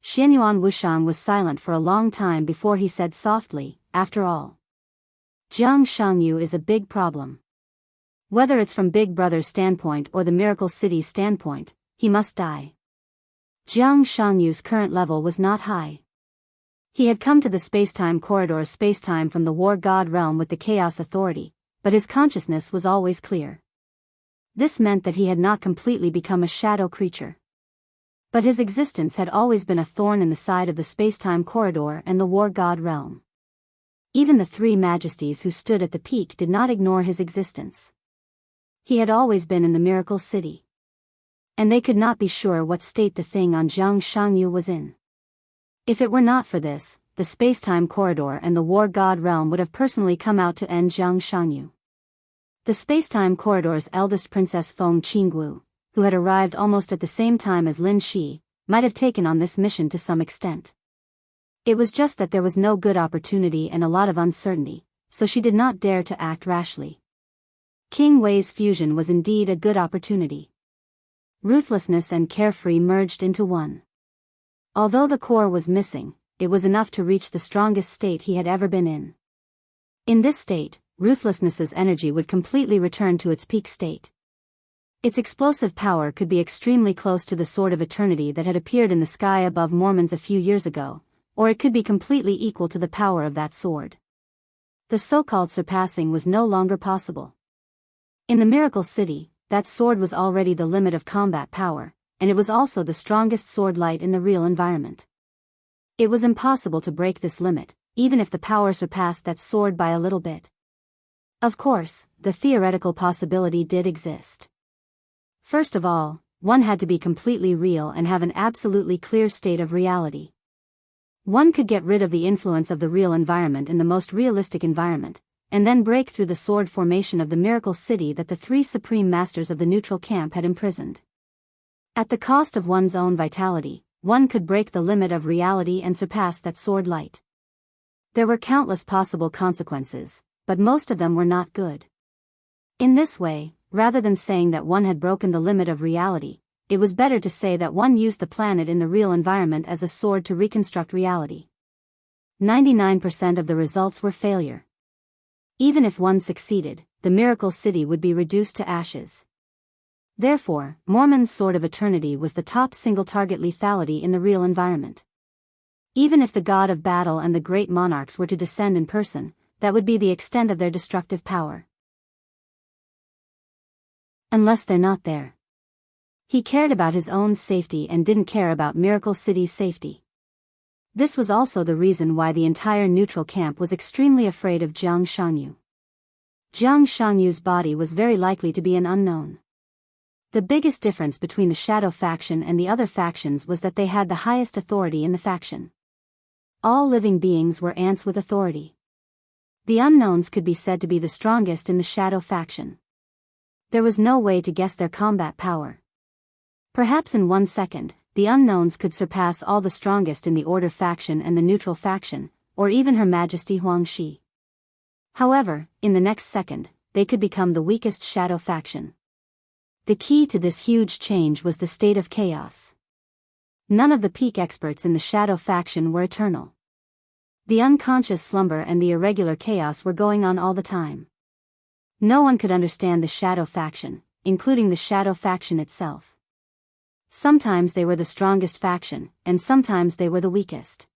Xianyuan Wushang was silent for a long time before he said softly, after all, Jiang Shangyu is a big problem. Whether it's from Big Brother's standpoint or the Miracle City's standpoint, he must die. Jiang Shangyu's current level was not high. He had come to the spacetime corridor spacetime from the War God realm with the Chaos Authority, but his consciousness was always clear. This meant that he had not completely become a shadow creature. But his existence had always been a thorn in the side of the spacetime corridor and the War God realm. Even the three majesties who stood at the peak did not ignore his existence. He had always been in the Miracle City. And they could not be sure what state the thing on Jiang Shangyu was in. If it were not for this, the spacetime corridor and the War God realm would have personally come out to end Jiang Shangyu. The spacetime corridor's eldest princess Feng Qinggu, who had arrived almost at the same time as Lin Shi, might have taken on this mission to some extent. It was just that there was no good opportunity and a lot of uncertainty, so she did not dare to act rashly. King Wei's fusion was indeed a good opportunity. Ruthlessness and carefree merged into one. Although the core was missing, it was enough to reach the strongest state he had ever been in. In this state, ruthlessness's energy would completely return to its peak state. Its explosive power could be extremely close to the Sword of Eternity that had appeared in the sky above Mormons a few years ago, or it could be completely equal to the power of that sword. The so-called surpassing was no longer possible. In the Miracle City, that sword was already the limit of combat power, and it was also the strongest sword light in the real environment. It was impossible to break this limit, even if the power surpassed that sword by a little bit. Of course, the theoretical possibility did exist. First of all, one had to be completely real and have an absolutely clear state of reality. One could get rid of the influence of the real environment in the most realistic environment, and then break through the sword formation of the Miracle City that the three supreme masters of the neutral camp had imprisoned. At the cost of one's own vitality, one could break the limit of reality and surpass that sword light. There were countless possible consequences, but most of them were not good. In this way, rather than saying that one had broken the limit of reality, it was better to say that one used the planet in the real environment as a sword to reconstruct reality. 99% of the results were failure. Even if one succeeded, the Miracle City would be reduced to ashes. Therefore, Mormon's Sword of Eternity was the top single-target lethality in the real environment. Even if the god of battle and the great monarchs were to descend in person, that would be the extent of their destructive power. Unless they're not there. He cared about his own safety and didn't care about Miracle City's safety. This was also the reason why the entire neutral camp was extremely afraid of Jiang Shangyu. Jiang Shangyu's body was very likely to be an unknown. The biggest difference between the Shadow faction and the other factions was that they had the highest authority in the faction. All living beings were ants with authority. The unknowns could be said to be the strongest in the Shadow faction. There was no way to guess their combat power. Perhaps in 1 second, the unknowns could surpass all the strongest in the Order faction and the Neutral faction, or even Her Majesty Huang Shi. However, in the next second, they could become the weakest Shadow faction. The key to this huge change was the state of chaos. None of the peak experts in the Shadow faction were eternal. The unconscious slumber and the irregular chaos were going on all the time. No one could understand the Shadow faction, including the Shadow faction itself. Sometimes they were the strongest faction, and sometimes they were the weakest.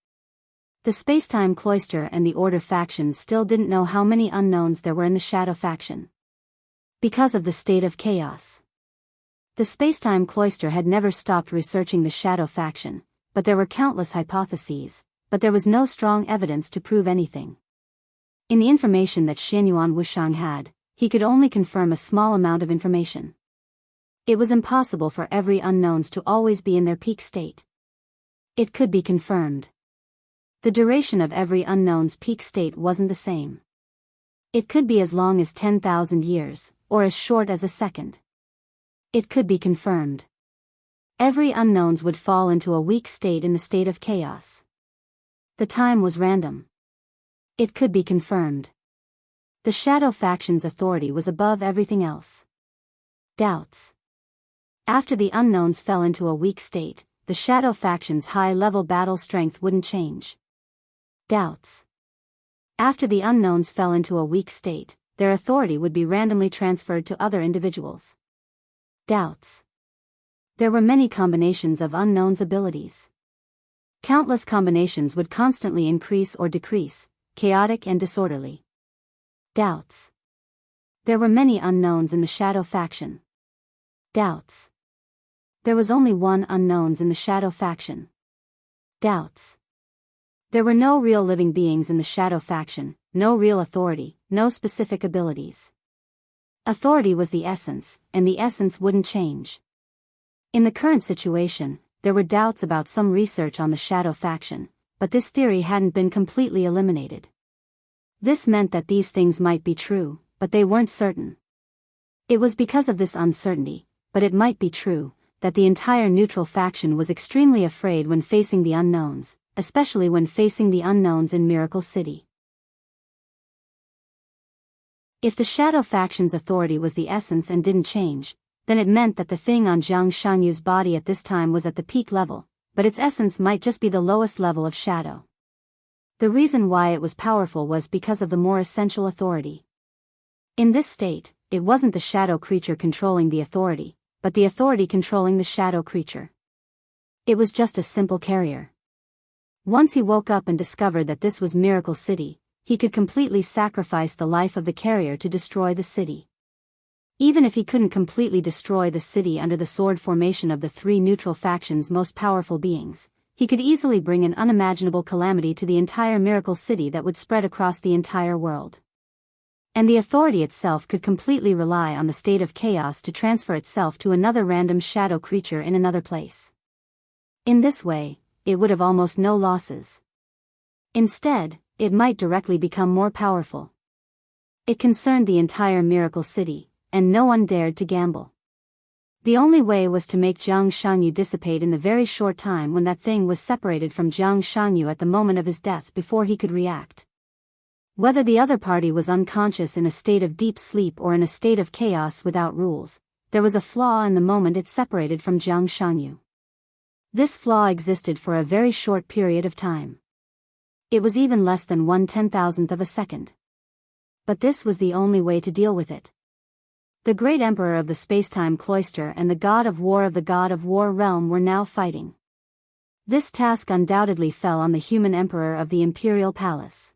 The Spacetime Cloister and the Order factions still didn't know how many unknowns there were in the Shadow faction. Because of the state of chaos. The Spacetime Cloister had never stopped researching the Shadow faction, but there were countless hypotheses, but there was no strong evidence to prove anything. In the information that Xianyuan Wuxiang had, he could only confirm a small amount of information. It was impossible for every unknowns to always be in their peak state. It could be confirmed. The duration of every unknown's peak state wasn't the same. It could be as long as 10,000 years, or as short as a second. It could be confirmed. Every unknowns would fall into a weak state in the state of chaos. The time was random. It could be confirmed. The Shadow faction's authority was above everything else. Doubts. After the unknowns fell into a weak state, the Shadow faction's high-level battle strength wouldn't change. Doubts. After the unknowns fell into a weak state, their authority would be randomly transferred to other individuals. Doubts. There were many combinations of unknowns' abilities. Countless combinations would constantly increase or decrease, chaotic and disorderly. Doubts. There were many unknowns in the Shadow faction. Doubts. There was only one unknowns in the Shadow faction. Doubts. There were no real living beings in the Shadow faction, no real authority, no specific abilities. Authority was the essence, and the essence wouldn't change. In the current situation, there were doubts about some research on the Shadow faction, but this theory hadn't been completely eliminated. This meant that these things might be true, but they weren't certain. It was because of this uncertainty, but it might be true, that the entire Neutral faction was extremely afraid when facing the unknowns, especially when facing the unknowns in Miracle City. If the Shadow faction's authority was the essence and didn't change, then it meant that the thing on Jiang Shangyu's body at this time was at the peak level, but its essence might just be the lowest level of shadow. The reason why it was powerful was because of the more essential authority. In this state, it wasn't the shadow creature controlling the authority, but the authority controlling the shadow creature. It was just a simple carrier. Once he woke up and discovered that this was Miracle City, he could completely sacrifice the life of the carrier to destroy the city. Even if he couldn't completely destroy the city under the sword formation of the three Neutral factions' most powerful beings, he could easily bring an unimaginable calamity to the entire Miracle City that would spread across the entire world. And the authority itself could completely rely on the state of chaos to transfer itself to another random shadow creature in another place. In this way, it would have almost no losses. Instead, it might directly become more powerful. It concerned the entire Miracle City, and no one dared to gamble. The only way was to make Jiang Shangyu dissipate in the very short time when that thing was separated from Jiang Shangyu at the moment of his death before he could react. Whether the other party was unconscious in a state of deep sleep or in a state of chaos without rules, there was a flaw in the moment it separated from Jiang Shangyu. This flaw existed for a very short period of time. It was even less than 1/10,000th of a second. But this was the only way to deal with it. The great emperor of the Spacetime Cloister and the god of war realm were now fighting. This task undoubtedly fell on the human emperor of the Imperial Palace.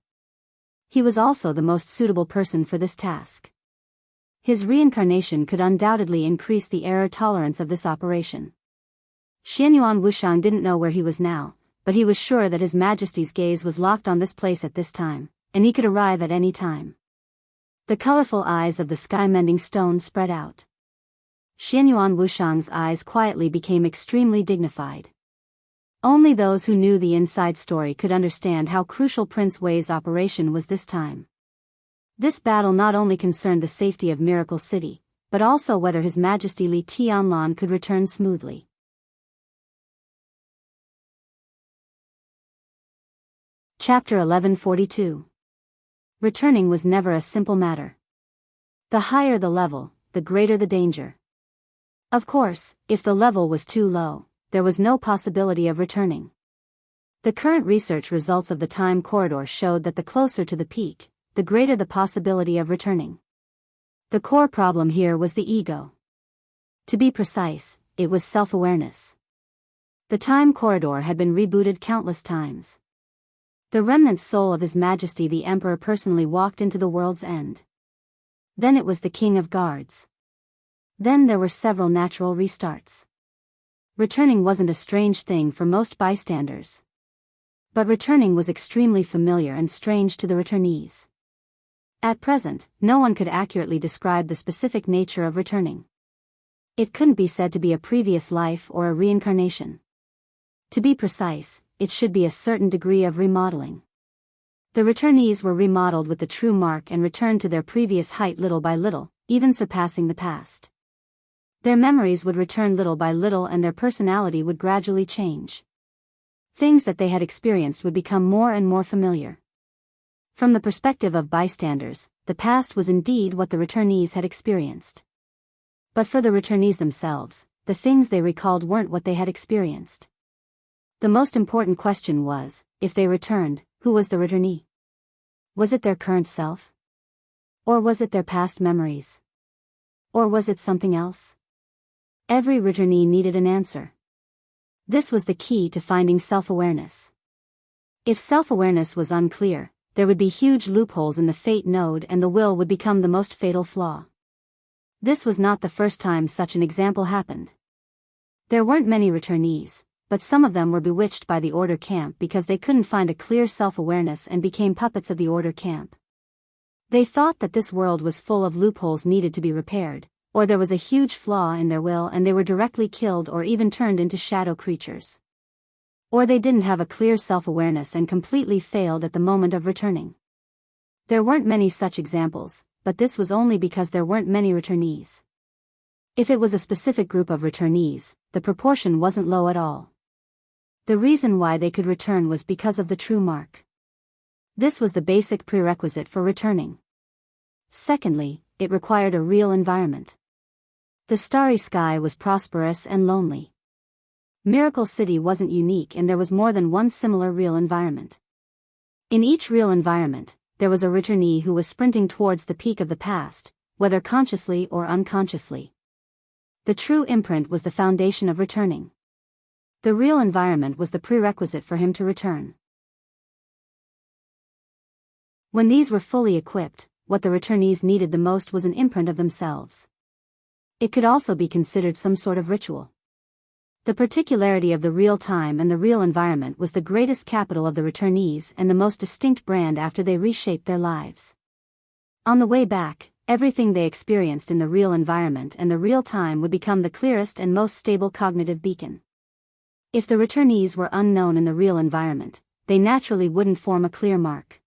He was also the most suitable person for this task. His reincarnation could undoubtedly increase the error tolerance of this operation. Xianyuan Wuxiang didn't know where he was now, but he was sure that His Majesty's gaze was locked on this place at this time, and he could arrive at any time. The colorful eyes of the sky-mending stone spread out. Xianyuan Wushang's eyes quietly became extremely dignified. Only those who knew the inside story could understand how crucial Prince Wei's operation was this time. This battle not only concerned the safety of Miracle City, but also whether His Majesty Li Tianlan could return smoothly. Chapter 1142. Returning was never a simple matter. The higher the level, the greater the danger. Of course, if the level was too low, there was no possibility of returning. The current research results of the time corridor showed that the closer to the peak, the greater the possibility of returning. The core problem here was the ego. To be precise, it was self-awareness. The time corridor had been rebooted countless times. The remnant soul of His Majesty the Emperor personally walked into the world's end. Then it was the King of Guards. Then there were several natural restarts. Returning wasn't a strange thing for most bystanders. But returning was extremely familiar and strange to the returnees. At present, no one could accurately describe the specific nature of returning. It couldn't be said to be a previous life or a reincarnation. To be precise, it should be a certain degree of remodeling. The returnees were remodeled with the true mark and returned to their previous height little by little, even surpassing the past. Their memories would return little by little and their personality would gradually change. Things that they had experienced would become more and more familiar. From the perspective of bystanders, the past was indeed what the returnees had experienced. But for the returnees themselves, the things they recalled weren't what they had experienced. The most important question was, if they returned, who was the returnee? Was it their current self? Or was it their past memories? Or was it something else? Every returnee needed an answer. This was the key to finding self-awareness. If self-awareness was unclear, there would be huge loopholes in the fate node and the will would become the most fatal flaw. This was not the first time such an example happened. There weren't many returnees, but some of them were bewitched by the Order camp because they couldn't find a clear self-awareness and became puppets of the Order camp. They thought that this world was full of loopholes needed to be repaired, or there was a huge flaw in their will and they were directly killed or even turned into shadow creatures. Or they didn't have a clear self-awareness and completely failed at the moment of returning. There weren't many such examples, but this was only because there weren't many returnees. If it was a specific group of returnees, the proportion wasn't low at all. The reason why they could return was because of the true mark. This was the basic prerequisite for returning. Secondly, it required a real environment. The starry sky was prosperous and lonely. Miracle City wasn't unique and there was more than one similar real environment. In each real environment, there was a returnee who was sprinting towards the peak of the past, whether consciously or unconsciously. The true imprint was the foundation of returning. The real environment was the prerequisite for him to return. When these were fully equipped, what the returnees needed the most was an imprint of themselves. It could also be considered some sort of ritual. The particularity of the real time and the real environment was the greatest capital of the returnees and the most distinct brand after they reshaped their lives. On the way back, everything they experienced in the real environment and the real time would become the clearest and most stable cognitive beacon. If the returnees were unknown in the real environment, they naturally wouldn't form a clear mark.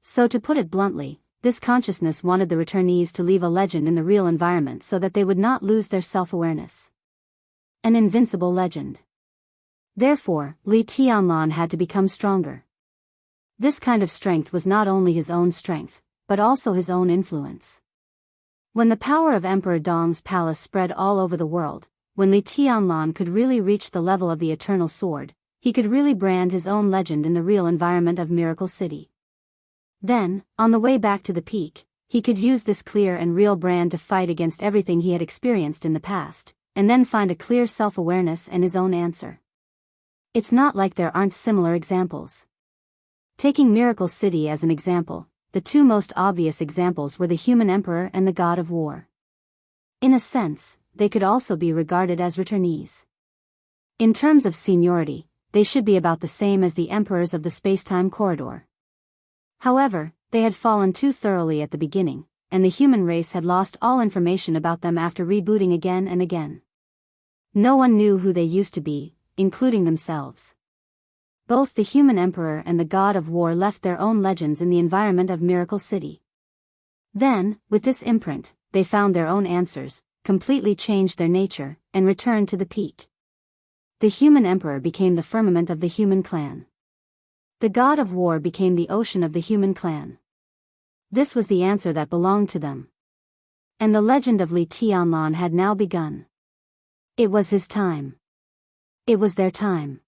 So to put it bluntly, this consciousness wanted the returnees to leave a legend in the real environment so that they would not lose their self-awareness. An invincible legend. Therefore, Li Tianlan had to become stronger. This kind of strength was not only his own strength, but also his own influence. When the power of Emperor Dong's palace spread all over the world, when Li Tianlan could really reach the level of the Eternal Sword, he could really brand his own legend in the real environment of Miracle City. Then, on the way back to the peak, he could use this clear and real brand to fight against everything he had experienced in the past, and then find a clear self-awareness and his own answer. It's not like there aren't similar examples. Taking Miracle City as an example, the two most obvious examples were the human emperor and the god of war. In a sense, they could also be regarded as returnees. In terms of seniority, they should be about the same as the emperors of the space-time corridor. However, they had fallen too thoroughly at the beginning, and the human race had lost all information about them after rebooting again and again. No one knew who they used to be, including themselves. Both the human emperor and the god of war left their own legends in the environment of Miracle City. Then, with this imprint, they found their own answers, completely changed their nature, and returned to the peak. The human emperor became the firmament of the human clan. The god of war became the ocean of the human clan. This was the answer that belonged to them. And the legend of Li Tianlan had now begun. It was his time. It was their time.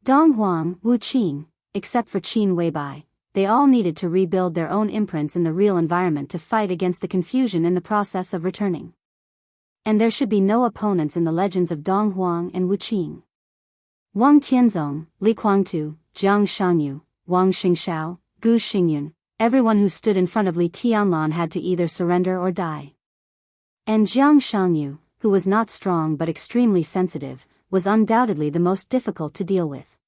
Dong Huang, Wu Qing, except for Qin Weibai, they all needed to rebuild their own imprints in the real environment to fight against the confusion in the process of returning. And there should be no opponents in the legends of Dong Huang and Wu Qing. Wang Tianzong, Li Kuangtu, Jiang Shangyu, Wang Xingxiao, Gu Xingyun, everyone who stood in front of Li Tianlan had to either surrender or die. And Jiang Shangyu, who was not strong but extremely sensitive, was undoubtedly the most difficult to deal with.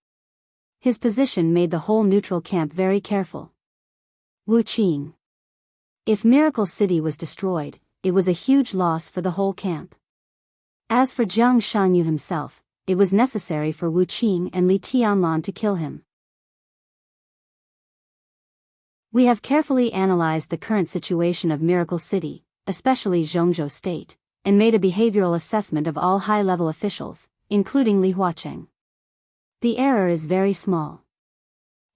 His position made the whole neutral camp very careful. Wu Qing. If Miracle City was destroyed, it was a huge loss for the whole camp. As for Jiang Shangyu himself, it was necessary for Wu Qing and Li Tianlan to kill him. We have carefully analyzed the current situation of Miracle City, especially Jianghu State, and made a behavioral assessment of all high-level officials, including Li Huacheng. The error is very small.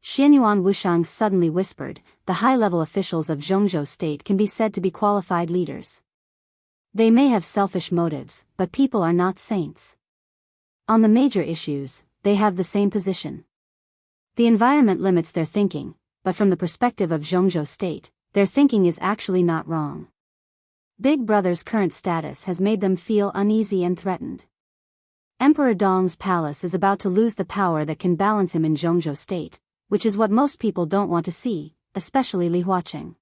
Xianyuan Wushang suddenly whispered, the high-level officials of Jianghu State can be said to be qualified leaders. They may have selfish motives, but people are not saints. On the major issues, they have the same position. The environment limits their thinking, but from the perspective of Jianghu State, their thinking is actually not wrong. Big Brother's current status has made them feel uneasy and threatened. Emperor Dong's palace is about to lose the power that can balance him in Jianghu State, which is what most people don't want to see, especially Li Huacheng.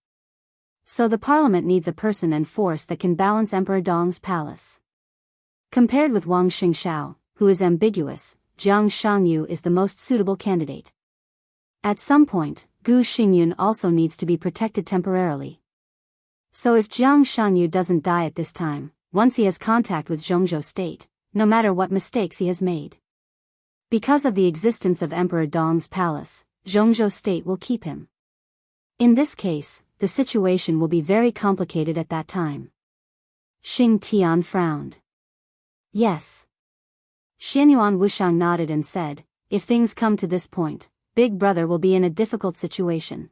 So the parliament needs a person and force that can balance Emperor Dong's palace. Compared with Wang Xingxiao, who is ambiguous, Jiang Shangyu is the most suitable candidate. At some point, Gu Xingyun also needs to be protected temporarily. So if Jiang Shangyu doesn't die at this time, once he has contact with Jianghu State, no matter what mistakes he has made. Because of the existence of Emperor Dong's palace, Jianghu State will keep him. In this case, the situation will be very complicated at that time. Xing Tian frowned. Yes. Xianyuan Wushang nodded and said, if things come to this point, Big Brother will be in a difficult situation.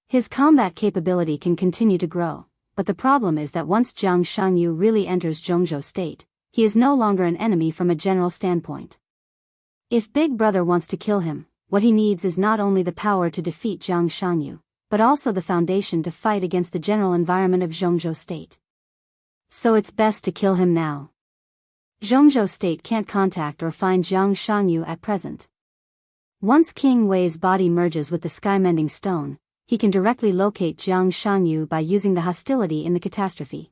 His combat capability can continue to grow, but the problem is that once Jiang Shangyu really enters Jianghu State, he is no longer an enemy from a general standpoint. If Big Brother wants to kill him, what he needs is not only the power to defeat Jiang Shangyu, but also the foundation to fight against the general environment of Jianghu State. So it's best to kill him now. Jianghu State can't contact or find Jiang Shangyu at present. Once King Wei's body merges with the sky-mending stone, he can directly locate Jiang Shangyu by using the hostility in the catastrophe.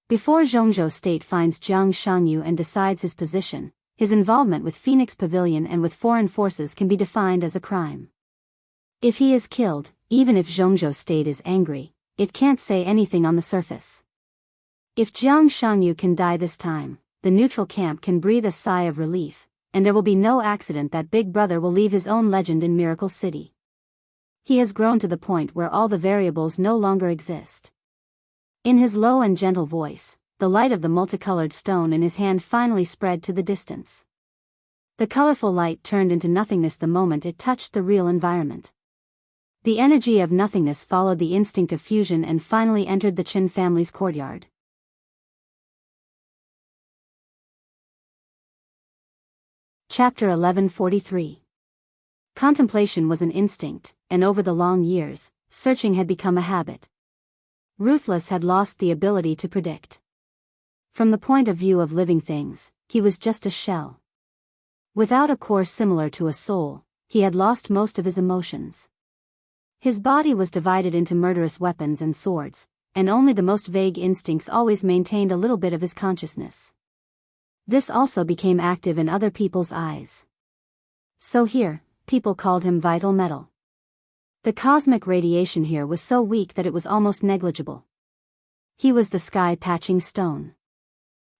Before Jianghu State finds Jiang Shangyu and decides his position, his involvement with Phoenix Pavilion and with foreign forces can be defined as a crime. If he is killed, even if Jianghu State is angry, it can't say anything on the surface. If Jiang Shangyu can die this time, the neutral camp can breathe a sigh of relief, and there will be no accident that Big Brother will leave his own legend in Miracle City. He has grown to the point where all the variables no longer exist. In his low and gentle voice, the light of the multicolored stone in his hand finally spread to the distance. The colorful light turned into nothingness the moment it touched the real environment. The energy of nothingness followed the instinct of fusion and finally entered the Chen family's courtyard. Chapter 1143. Contemplation was an instinct, and over the long years, searching had become a habit. Ruthless had lost the ability to predict. From the point of view of living things, he was just a shell. Without a core similar to a soul, he had lost most of his emotions. His body was divided into murderous weapons and swords, and only the most vague instincts always maintained a little bit of his consciousness. This also became active in other people's eyes. So here, people called him vital metal. The cosmic radiation here was so weak that it was almost negligible. He was the sky-patching stone.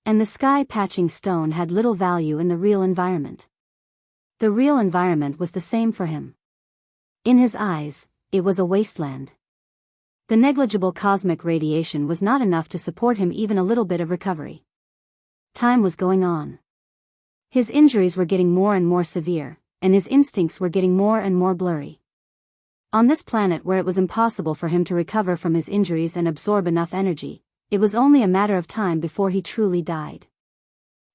And the sky-patching stone had little value in the real environment. The real environment was the same for him. In his eyes, it was a wasteland. The negligible cosmic radiation was not enough to support him even a little bit of recovery. Time was going on. His injuries were getting more and more severe, and his instincts were getting more and more blurry. On this planet where it was impossible for him to recover from his injuries and absorb enough energy, it was only a matter of time before he truly died.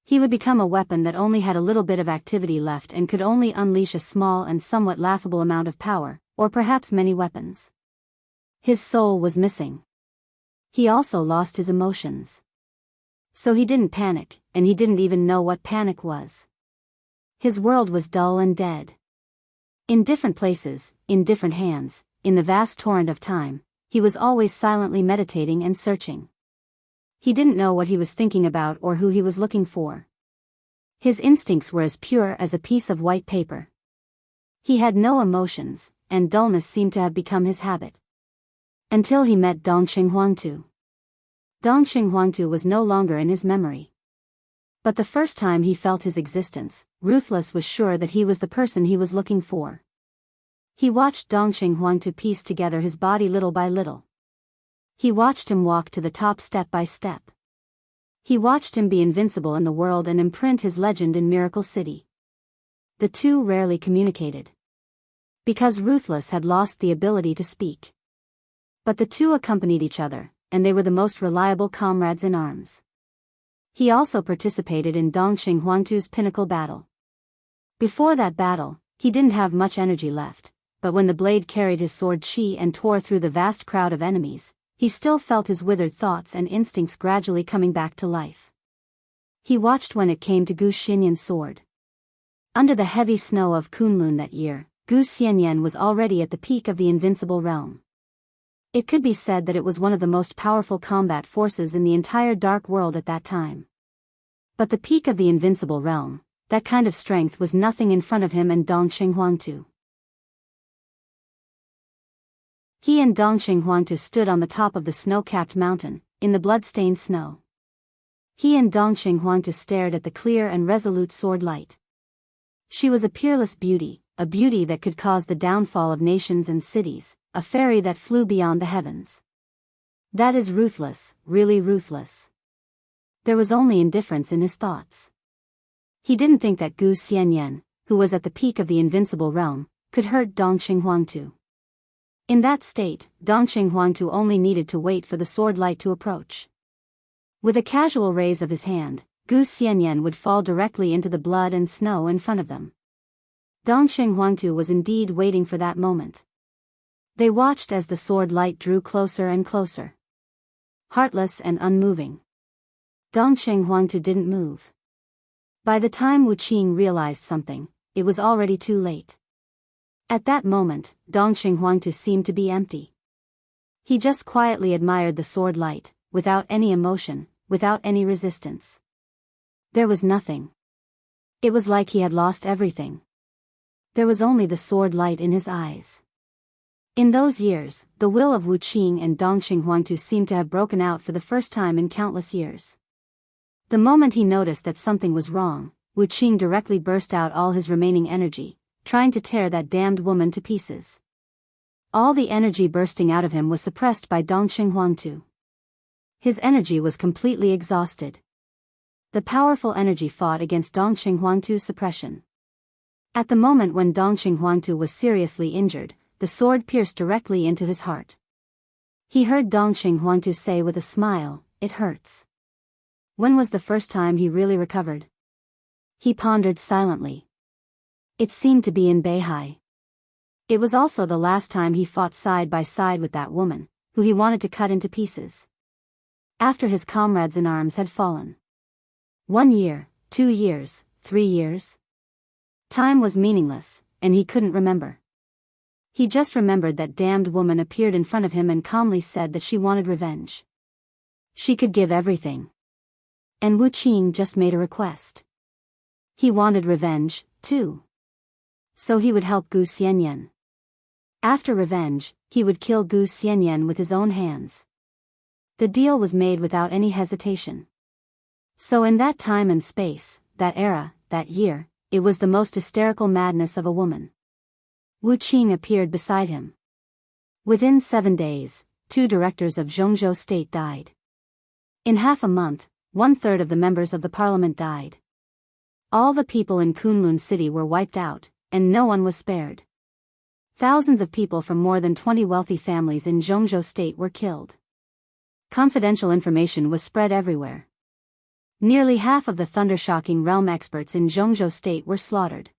He would become a weapon that only had a little bit of activity left and could only unleash a small and somewhat laughable amount of power, or perhaps many weapons. His soul was missing. He also lost his emotions. So he didn't panic, and he didn't even know what panic was. His world was dull and dead. In different places, in different hands, in the vast torrent of time, he was always silently meditating and searching. He didn't know what he was thinking about or who he was looking for. His instincts were as pure as a piece of white paper. He had no emotions, and dullness seemed to have become his habit. Until he met Dongqing Huangtu. Dongqing Huangtu was no longer in his memory. But the first time he felt his existence, Ruthless was sure that he was the person he was looking for. He watched Dongqing Huangtu piece together his body little by little. He watched him walk to the top step by step. He watched him be invincible in the world and imprint his legend in Miracle City. The two rarely communicated. Because Ruthless had lost the ability to speak. But the two accompanied each other, and they were the most reliable comrades in arms. He also participated in Dongqing Huangtu's pinnacle battle. Before that battle, he didn't have much energy left, but when the blade carried his sword chi and tore through the vast crowd of enemies, he still felt his withered thoughts and instincts gradually coming back to life. He watched when it came to Gu Xianyan's sword. Under the heavy snow of Kunlun that year, Gu Xianyan was already at the peak of the invincible realm. It could be said that it was one of the most powerful combat forces in the entire dark world at that time. But the peak of the invincible realm, that kind of strength was nothing in front of him and Dongqing Huangtu. He and Dongqing Huangtu stood on the top of the snow-capped mountain, in the blood-stained snow. He and Dongqing Huangtu stared at the clear and resolute sword light. She was a peerless beauty, a beauty that could cause the downfall of nations and cities, a fairy that flew beyond the heavens. That is ruthless, really ruthless. There was only indifference in his thoughts. He didn't think that Gu Xianyan, who was at the peak of the invincible realm, could hurt Dongqing Huangtu. In that state, Dongqing Huangtu only needed to wait for the sword light to approach. With a casual raise of his hand, Gu Xianyan would fall directly into the blood and snow in front of them. Dongqing Huangtu was indeed waiting for that moment. They watched as the sword light drew closer and closer. Heartless and unmoving. Dongqing Huangtu didn't move. By the time Wu Qing realized something, it was already too late. At that moment, Dongqing Huangtu seemed to be empty. He just quietly admired the sword light, without any emotion, without any resistance. There was nothing. It was like he had lost everything. There was only the sword light in his eyes. In those years, the will of Wu Qing and Dongqing Huangtu seemed to have broken out for the first time in countless years. The moment he noticed that something was wrong, Wu Qing directly burst out all his remaining energy, trying to tear that damned woman to pieces. All the energy bursting out of him was suppressed by Dongqing Huangtu. His energy was completely exhausted. The powerful energy fought against Dongqing Huangtu's suppression. At the moment when Dongqing Huangtu was seriously injured, the sword pierced directly into his heart. He heard Dongqing Huangtu say with a smile, "It hurts." When was the first time he really recovered? He pondered silently. It seemed to be in Beihai. It was also the last time he fought side by side with that woman, who he wanted to cut into pieces. After his comrades in arms had fallen. 1 year, 2 years, 3 years. Time was meaningless, and he couldn't remember. He just remembered that damned woman appeared in front of him and calmly said that she wanted revenge. She could give everything. And Wu Qing just made a request. He wanted revenge, too. So he would help Gu Xianyan. After revenge, he would kill Gu Xianyan with his own hands. The deal was made without any hesitation. So in that time and space, that era, that year, it was the most hysterical madness of a woman. Wu Qing appeared beside him. Within 7 days, 2 directors of Jianghu state died. In half a month, 1/3 of the members of the parliament died. All the people in Kunlun city were wiped out, and no one was spared. Thousands of people from more than 20 wealthy families in Jianghu state were killed. Confidential information was spread everywhere. Nearly half of the thunder-shocking realm experts in Jianghu state were slaughtered.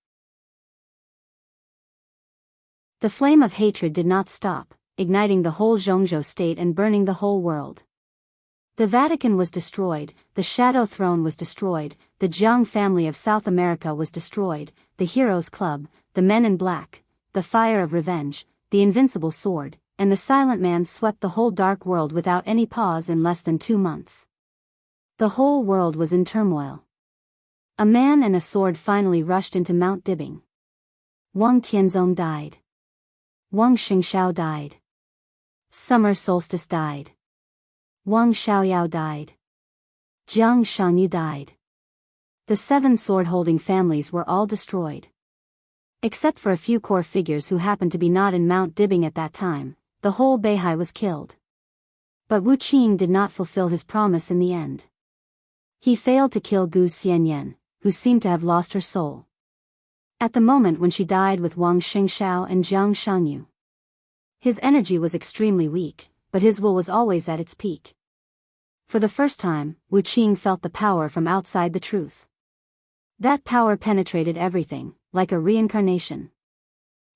The flame of hatred did not stop, igniting the whole Jianghu state and burning the whole world. The Vatican was destroyed, the Shadow Throne was destroyed, the Jiang family of South America was destroyed, the Heroes Club, the Men in Black, the Fire of Revenge, the Invincible Sword, and the Silent Man swept the whole dark world without any pause in less than 2 months. The whole world was in turmoil. A man and a sword finally rushed into Mount Dibing. Wang Tianzong died. Wang Xingxiao died. Summer Solstice died. Wang Xiaoyao died. Jiang Shangyu died. The 7 sword-holding families were all destroyed. Except for a few core figures who happened to be not in Mount Dibing at that time, the whole Beihai was killed. But Wu Qing did not fulfill his promise in the end. He failed to kill Gu Xianyan, who seemed to have lost her soul. At the moment when she died with Wang Xingxiao and Jiang Shangyu. His energy was extremely weak, but his will was always at its peak. For the first time, Wu Qing felt the power from outside the truth. That power penetrated everything, like a reincarnation.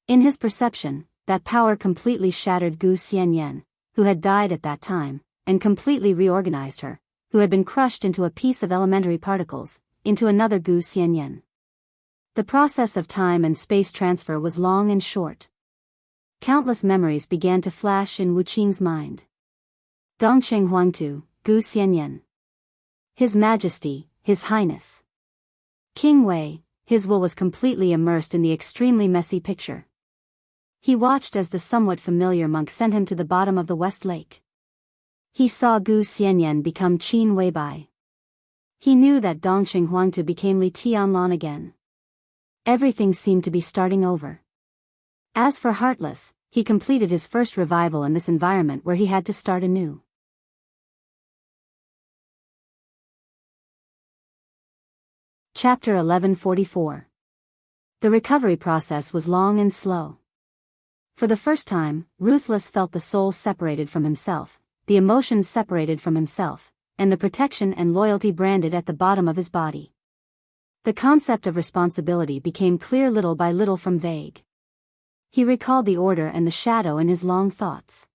In his perception, that power completely shattered Gu Xianyan, who had died at that time, and completely reorganized her, who had been crushed into a piece of elementary particles, into another Gu Xianyan. The process of time and space transfer was long and short. Countless memories began to flash in Wu Qing's mind. Dongcheng Huangtu, Gu Xianyan. His Majesty, His Highness. King Wei, his will was completely immersed in the extremely messy picture. He watched as the somewhat familiar monk sent him to the bottom of the West Lake. He saw Gu Xianyan become Qin Weibai. He knew that Dongcheng Huangtu became Li Tianlan again. Everything seemed to be starting over. As for Heartless, he completed his first revival in this environment where he had to start anew. Chapter 1144. The recovery process was long and slow. For the first time, Ruthless felt the soul separated from himself, the emotions separated from himself, and the protection and loyalty branded at the bottom of his body. The concept of responsibility became clear little by little from vague. He recalled the order and the shadow in his long thoughts.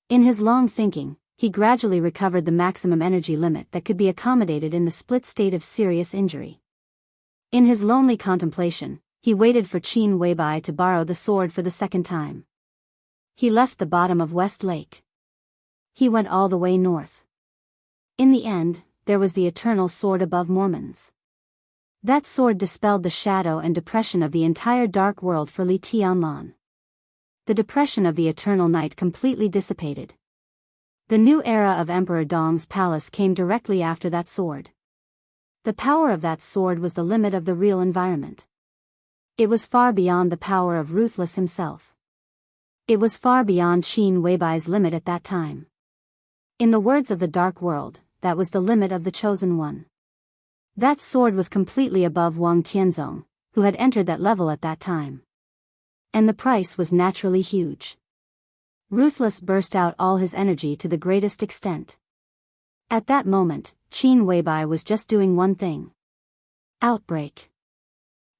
In his long thinking, he gradually recovered the maximum energy limit that could be accommodated in the split state of serious injury. In his lonely contemplation, he waited for Qin Weibai to borrow the sword for the second time. He left the bottom of West Lake. He went all the way north. In the end, there was the eternal sword above Mormons. That sword dispelled the shadow and depression of the entire dark world for Li Tianlan. The depression of the eternal night completely dissipated. The new era of Emperor Dong's palace came directly after that sword. The power of that sword was the limit of the real environment. It was far beyond the power of Ruthless himself. It was far beyond Qin Weibai's limit at that time. In the words of the Dark World, that was the limit of the Chosen One. That sword was completely above Wang Tianzong, who had entered that level at that time. And the price was naturally huge. Ruthless burst out all his energy to the greatest extent. At that moment, Qin Weibai was just doing one thing. Outbreak.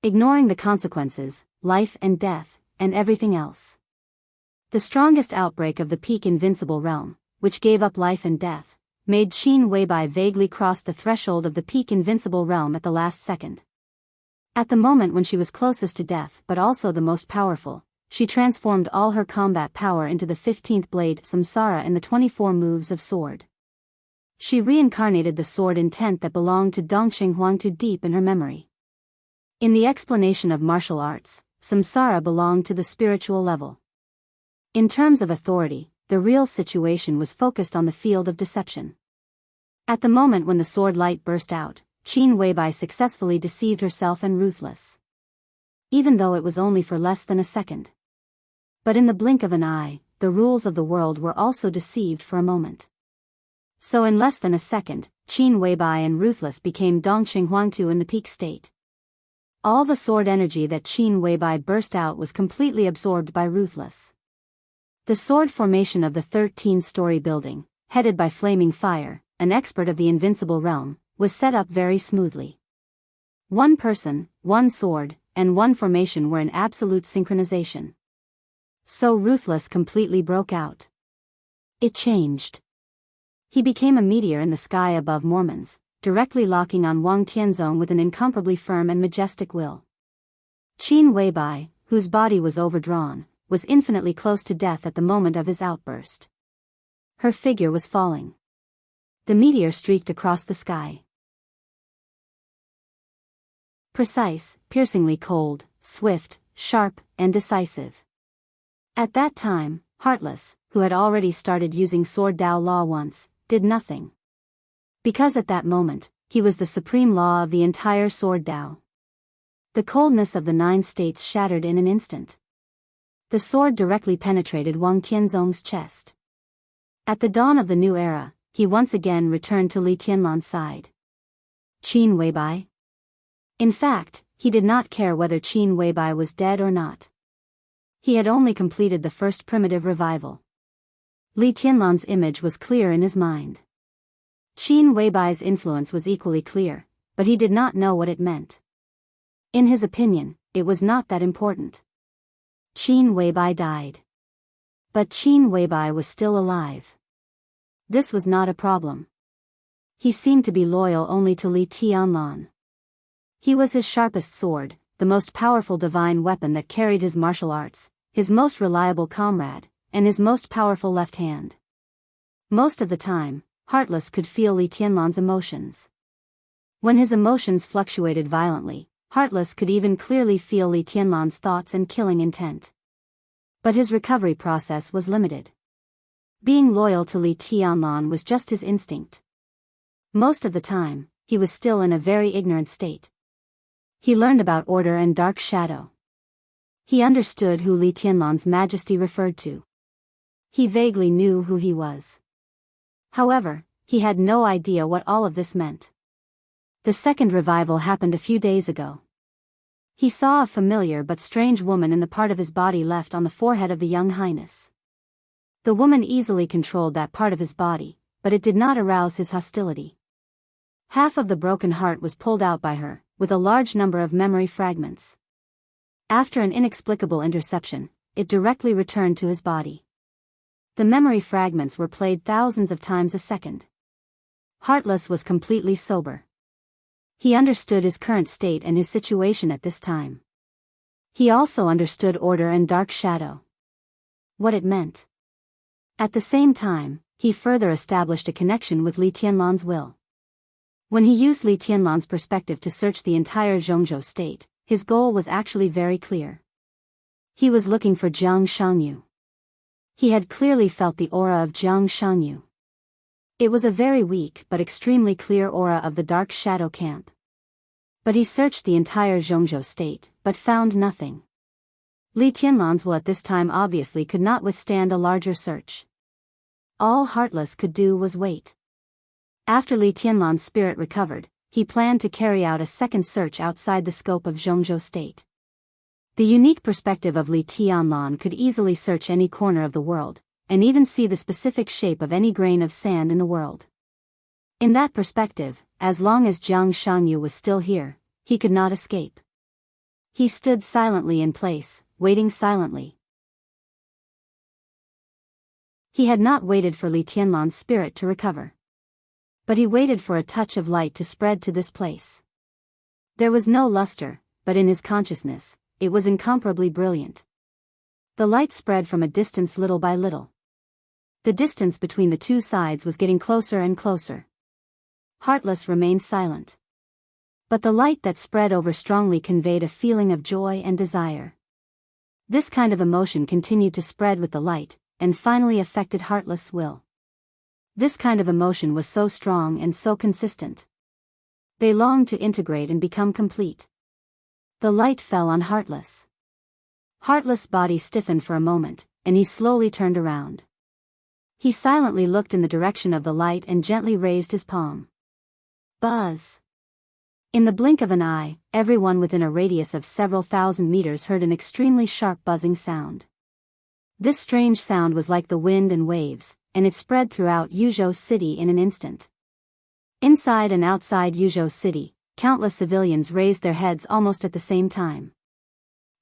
Ignoring the consequences, life and death, and everything else. The strongest outbreak of the peak invincible realm, which gave up life and death, made Qin Weibai vaguely cross the threshold of the peak invincible realm at the last second. At the moment when she was closest to death but also the most powerful, she transformed all her combat power into the 15th blade Samsara in the 24 moves of sword. She reincarnated the sword intent that belonged to Dongcheng Huangtu deep in her memory. In the explanation of martial arts, Samsara belonged to the spiritual level. In terms of authority, the real situation was focused on the field of deception. At the moment when the sword light burst out, Qin Weibai successfully deceived herself and Ruthless. Even though it was only for less than a second. But in the blink of an eye, the rules of the world were also deceived for a moment. So in less than a second, Qin Weibai and Ruthless became Dongqing Huangtu in the peak state. All the sword energy that Qin Weibai burst out was completely absorbed by Ruthless. The sword formation of the 13-story building, headed by Flaming Fire, an expert of the invincible realm, was set up very smoothly. One person, one sword, and one formation were in absolute synchronization. So Ruthless completely broke out. It changed. He became a meteor in the sky above Mormons, directly locking on Wang Tianzong with an incomparably firm and majestic will. Qin Weibai, whose body was overdrawn, was infinitely close to death at the moment of his outburst. Her figure was falling. The meteor streaked across the sky. Precise, piercingly cold, swift, sharp, and decisive. At that time, Heartless, who had already started using Sword Dao Law once, did nothing. Because at that moment, he was the supreme law of the entire Sword Dao. The coldness of the 9 states shattered in an instant. The sword directly penetrated Wang Tianzong's chest. At the dawn of the new era, he once again returned to Li Tianlan's side. Qin Weibai? In fact, he did not care whether Qin Weibai was dead or not. He had only completed the first primitive revival. Li Tianlan's image was clear in his mind. Qin Weibai's influence was equally clear, but he did not know what it meant. In his opinion, it was not that important. Qin Weibai died. But Qin Weibai was still alive. This was not a problem. He seemed to be loyal only to Li Tianlan. He was his sharpest sword, the most powerful divine weapon that carried his martial arts, his most reliable comrade, and his most powerful left hand. Most of the time, Heartless could feel Li Tianlan's emotions. When his emotions fluctuated violently, Heartless could even clearly feel Li Tianlan's thoughts and killing intent. But his recovery process was limited. Being loyal to Li Tianlan was just his instinct. Most of the time, he was still in a very ignorant state. He learned about order and dark shadow. He understood who Li Tianlan's majesty referred to. He vaguely knew who he was. However, he had no idea what all of this meant. The second revival happened a few days ago. He saw a familiar but strange woman in the part of his body left on the forehead of the young highness. The woman easily controlled that part of his body, but it did not arouse his hostility. Half of the broken heart was pulled out by her, with a large number of memory fragments. After an inexplicable interception, it directly returned to his body. The memory fragments were played thousands of times a second. Heartless was completely sober. He understood his current state and his situation at this time. He also understood order and dark shadow. What it meant. At the same time, he further established a connection with Li Tianlan's will. When he used Li Tianlan's perspective to search the entire Jianghu state, his goal was actually very clear. He was looking for Jiang Shangyu. He had clearly felt the aura of Jiang Shangyu. It was a very weak but extremely clear aura of the dark shadow camp. But he searched the entire Jianghu state, but found nothing. Li Tianlan's will at this time obviously could not withstand a larger search. All Heartless could do was wait. After Li Tianlan's spirit recovered, he planned to carry out a second search outside the scope of Jianghu state. The unique perspective of Li Tianlan could easily search any corner of the world, and even see the specific shape of any grain of sand in the world. In that perspective, as long as Jiang Shangyu was still here, he could not escape. He stood silently in place, waiting silently. He had not waited for Li Tianlan's spirit to recover. But he waited for a touch of light to spread to this place. There was no luster, but in his consciousness, it was incomparably brilliant. The light spread from a distance little by little. The distance between the two sides was getting closer and closer. Heartless remained silent. But the light that spread over strongly conveyed a feeling of joy and desire. This kind of emotion continued to spread with the light, and finally affected Heartless' will. This kind of emotion was so strong and so consistent. They longed to integrate and become complete. The light fell on Heartless. Heartless' body stiffened for a moment, and he slowly turned around. He silently looked in the direction of the light and gently raised his palm. Buzz! In the blink of an eye, everyone within a radius of several thousand meters heard an extremely sharp buzzing sound. This strange sound was like the wind and waves, and it spread throughout Yuzhou City in an instant. Inside and outside Yuzhou City, countless civilians raised their heads almost at the same time.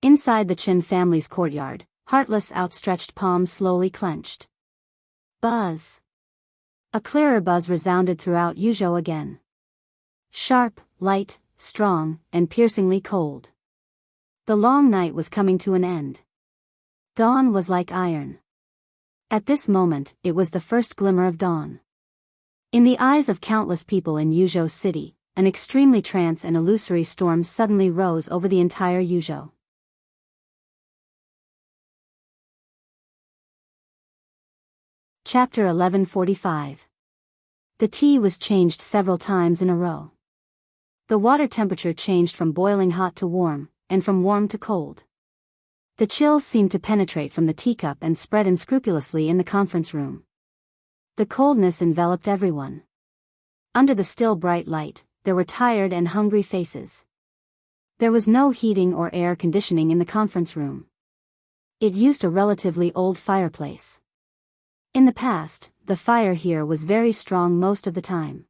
Inside the Qin family's courtyard, Heartless' outstretched palms slowly clenched. Buzz! A clearer buzz resounded throughout Yuzhou again. Sharp, light, strong, and piercingly cold. The long night was coming to an end. Dawn was like iron. At this moment, it was the first glimmer of dawn. In the eyes of countless people in Yuzhou City, an extremely trance and illusory storm suddenly rose over the entire Yuzhou. Chapter 1145. The tea was changed several times in a row. The water temperature changed from boiling hot to warm, and from warm to cold. The chill seemed to penetrate from the teacup and spread unscrupulously in the conference room. The coldness enveloped everyone. Under the still bright light, there were tired and hungry faces. There was no heating or air conditioning in the conference room. It used a relatively old fireplace. In the past, the fire here was very strong most of the time.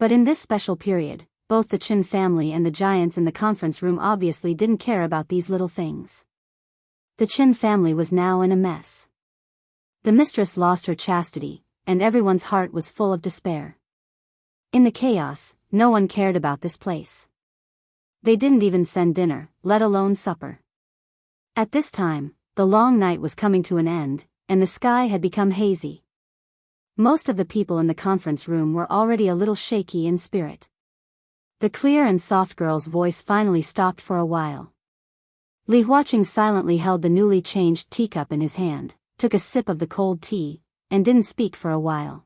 But in this special period, both the Qin family and the giants in the conference room obviously didn't care about these little things. The Qin family was now in a mess. The mistress lost her chastity, and everyone's heart was full of despair. In the chaos, no one cared about this place. They didn't even send dinner, let alone supper. At this time, the long night was coming to an end, and the sky had become hazy. Most of the people in the conference room were already a little shaky in spirit. The clear and soft girl's voice finally stopped for a while. Li Huaqing silently held the newly changed teacup in his hand, took a sip of the cold tea, and didn't speak for a while.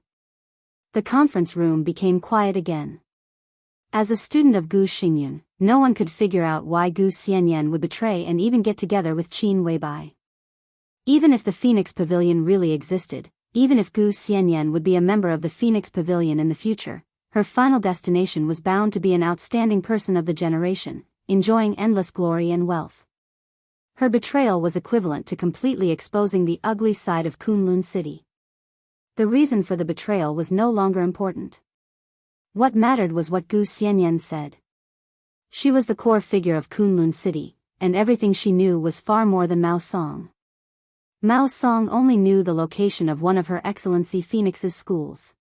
The conference room became quiet again. As a student of Gu Xingyun, no one could figure out why Gu Xianyan would betray and even get together with Qin Weibai. Even if the Phoenix Pavilion really existed, even if Gu Xianyan would be a member of the Phoenix Pavilion in the future, her final destination was bound to be an outstanding person of the generation, enjoying endless glory and wealth. Her betrayal was equivalent to completely exposing the ugly side of Kunlun City. The reason for the betrayal was no longer important. What mattered was what Gu Xianyan said. She was the core figure of Kunlun City, and everything she knew was far more than Mao Song. Mao Song only knew the location of one of Her Excellency Phoenix's schools.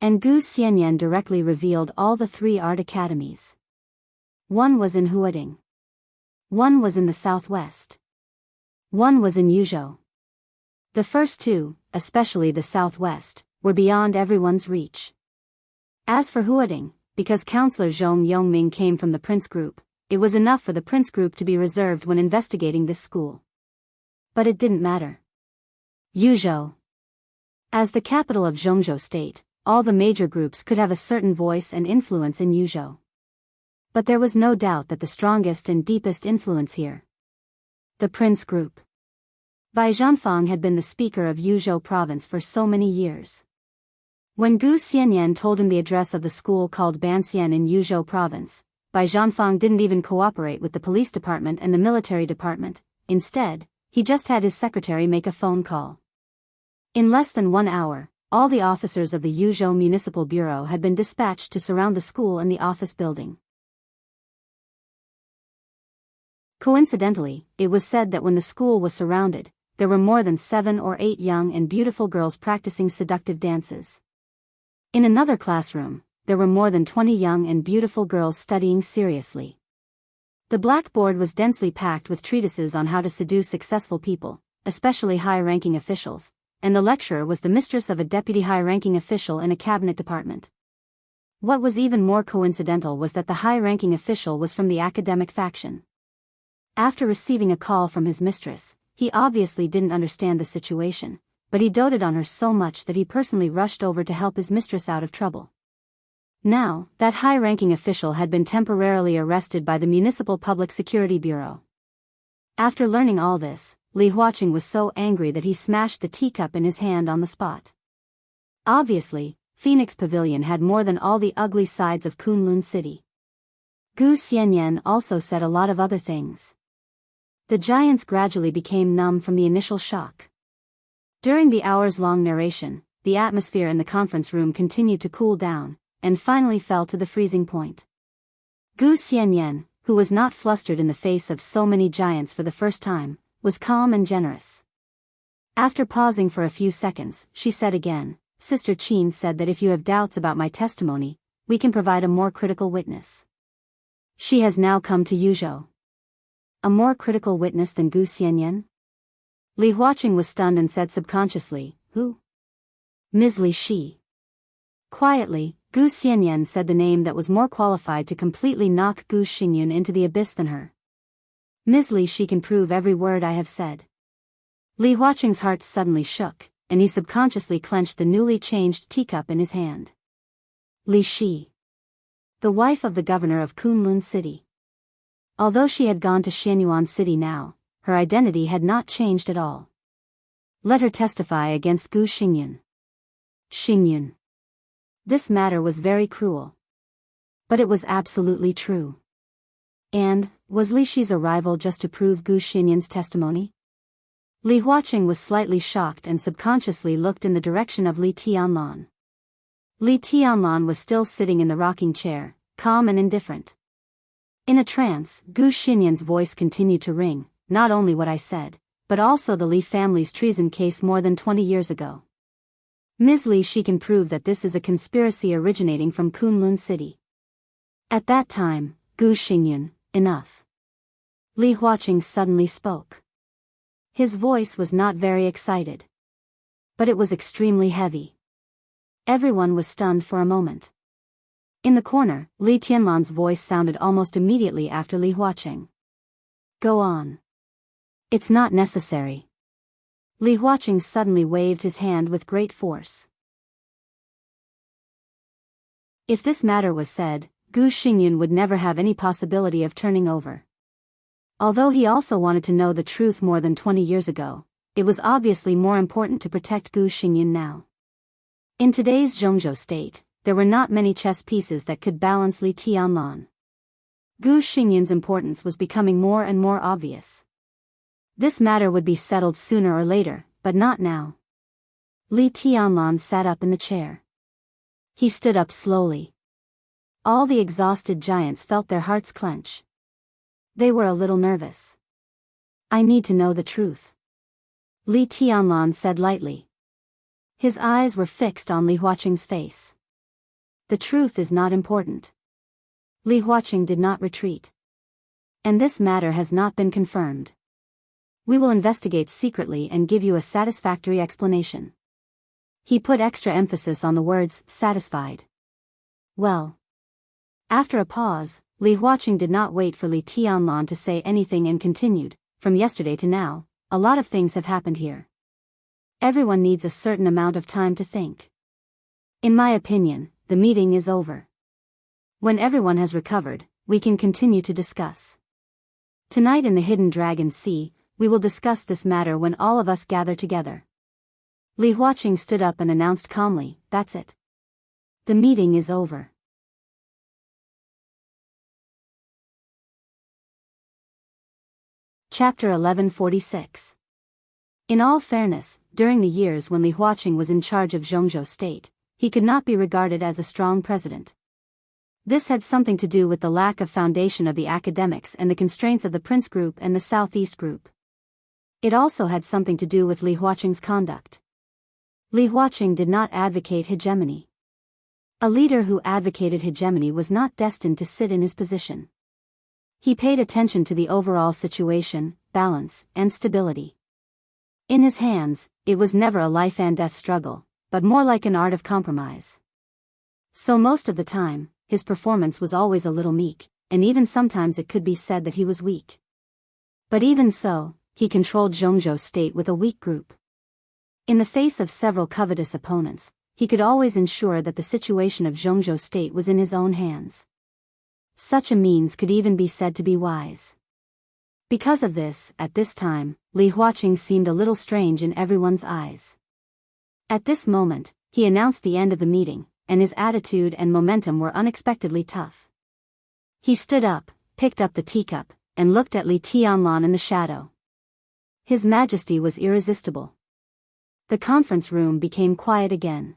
And Gu Xianyan directly revealed all the 3 art academies. One was in Huading. One was in the southwest. One was in Yuzhou. The first 2, especially the southwest, were beyond everyone's reach. As for Huading, because Counselor Zhong Yongming came from the Prince Group, it was enough for the Prince Group to be reserved when investigating this school. But it didn't matter. Yuzhou. As the capital of Zhongzhou State, all the major groups could have a certain voice and influence in Yuzhou. But there was no doubt that the strongest and deepest influence here. The Prince Group. Bai Zhanfang had been the speaker of Yuzhou province for so many years. When Gu Xianyan told him the address of the school called Banxian in Yuzhou province, Bai Zhanfang didn't even cooperate with the police department and the military department. Instead, he just had his secretary make a phone call. In less than 1 hour, all the officers of the Yuzhou Municipal Bureau had been dispatched to surround the school and the office building. Coincidentally, it was said that when the school was surrounded, there were more than 7 or 8 young and beautiful girls practicing seductive dances. In another classroom, there were more than 20 young and beautiful girls studying seriously. The blackboard was densely packed with treatises on how to seduce successful people, especially high-ranking officials, and the lecturer was the mistress of a deputy high-ranking official in a cabinet department. What was even more coincidental was that the high-ranking official was from the academic faction. After receiving a call from his mistress, he obviously didn't understand the situation, but he doted on her so much that he personally rushed over to help his mistress out of trouble. Now, that high-ranking official had been temporarily arrested by the Municipal Public Security Bureau. After learning all this, Li Huaqing was so angry that he smashed the teacup in his hand on the spot. Obviously, Phoenix Pavilion had more than all the ugly sides of Kunlun City. Gu Xianyan also said a lot of other things. The giants gradually became numb from the initial shock. During the hours-long narration, the atmosphere in the conference room continued to cool down, and finally fell to the freezing point. Gu Xianyan, who was not flustered in the face of so many giants for the first time, was calm and generous. After pausing for a few seconds, she said again, Sister Qin said that if you have doubts about my testimony, we can provide a more critical witness. She has now come to Yuzhou. A more critical witness than Gu Xianyan? Li Huaqing was stunned and said subconsciously, Who? Ms. Li Shi. Quietly, Gu Xianyan said the name that was more qualified to completely knock Gu Xingyun into the abyss than her. Ms. Li Shi can prove every word I have said. Li Huaqing's heart suddenly shook, and he subconsciously clenched the newly changed teacup in his hand. Li Shi. The wife of the governor of Kunlun City. Although she had gone to Xianyuan City now, her identity had not changed at all. Let her testify against Gu Xingyun. Xingyun. This matter was very cruel. But it was absolutely true. And, was Li Shi's arrival just to prove Gu Xinyan's testimony? Li Huaqing was slightly shocked and subconsciously looked in the direction of Li Tianlan. Li Tianlan was still sitting in the rocking chair, calm and indifferent. In a trance, Gu Xinyan's voice continued to ring, not only what I said, but also the Li family's treason case more than 20 years ago. Ms. Li Shi can prove that this is a conspiracy originating from Kunlun City. At that time, Gu Xingyun, enough. Li Huaqing suddenly spoke. His voice was not very excited. But it was extremely heavy. Everyone was stunned for a moment. In the corner, Li Tianlan's voice sounded almost immediately after Li Huaqing. Go on. It's not necessary. Li Huaqing suddenly waved his hand with great force. If this matter was said, Gu Xingyun would never have any possibility of turning over. Although he also wanted to know the truth more than 20 years ago, it was obviously more important to protect Gu Xingyun now. In today's Jianghu state, there were not many chess pieces that could balance Li Tianlan. Gu Xingyun's importance was becoming more and more obvious. This matter would be settled sooner or later, but not now. Li Tianlan sat up in the chair. He stood up slowly. All the exhausted giants felt their hearts clench. They were a little nervous. I need to know the truth. Li Tianlan said lightly. His eyes were fixed on Li Huaqing's face. The truth is not important. Li Huaqing did not retreat. And this matter has not been confirmed. We will investigate secretly and give you a satisfactory explanation. He put extra emphasis on the words, satisfied. Well. After a pause, Li Huaqing did not wait for Li Tianlan to say anything and continued, from yesterday to now, a lot of things have happened here. Everyone needs a certain amount of time to think. In my opinion, the meeting is over. When everyone has recovered, we can continue to discuss. Tonight in the Hidden Dragon Sea, we will discuss this matter when all of us gather together. Li Huaqing stood up and announced calmly, that's it. The meeting is over. Chapter 1146. In all fairness, during the years when Li Huaqing was in charge of Jianghu state, he could not be regarded as a strong president. This had something to do with the lack of foundation of the academics and the constraints of the Prince Group and the Southeast Group. It also had something to do with Li Huaqing's conduct. Li Huaqing did not advocate hegemony. A leader who advocated hegemony was not destined to sit in his position. He paid attention to the overall situation, balance, and stability. In his hands, it was never a life and death struggle, but more like an art of compromise. So most of the time, his performance was always a little meek, and even sometimes it could be said that he was weak. But even so, he controlled Jianghu's state with a weak group. In the face of several covetous opponents, he could always ensure that the situation of Jianghu's state was in his own hands. Such a means could even be said to be wise. Because of this, at this time, Li Huaqing seemed a little strange in everyone's eyes. At this moment, he announced the end of the meeting, and his attitude and momentum were unexpectedly tough. He stood up, picked up the teacup, and looked at Li Tianlan in the shadow. His majesty was irresistible. The conference room became quiet again.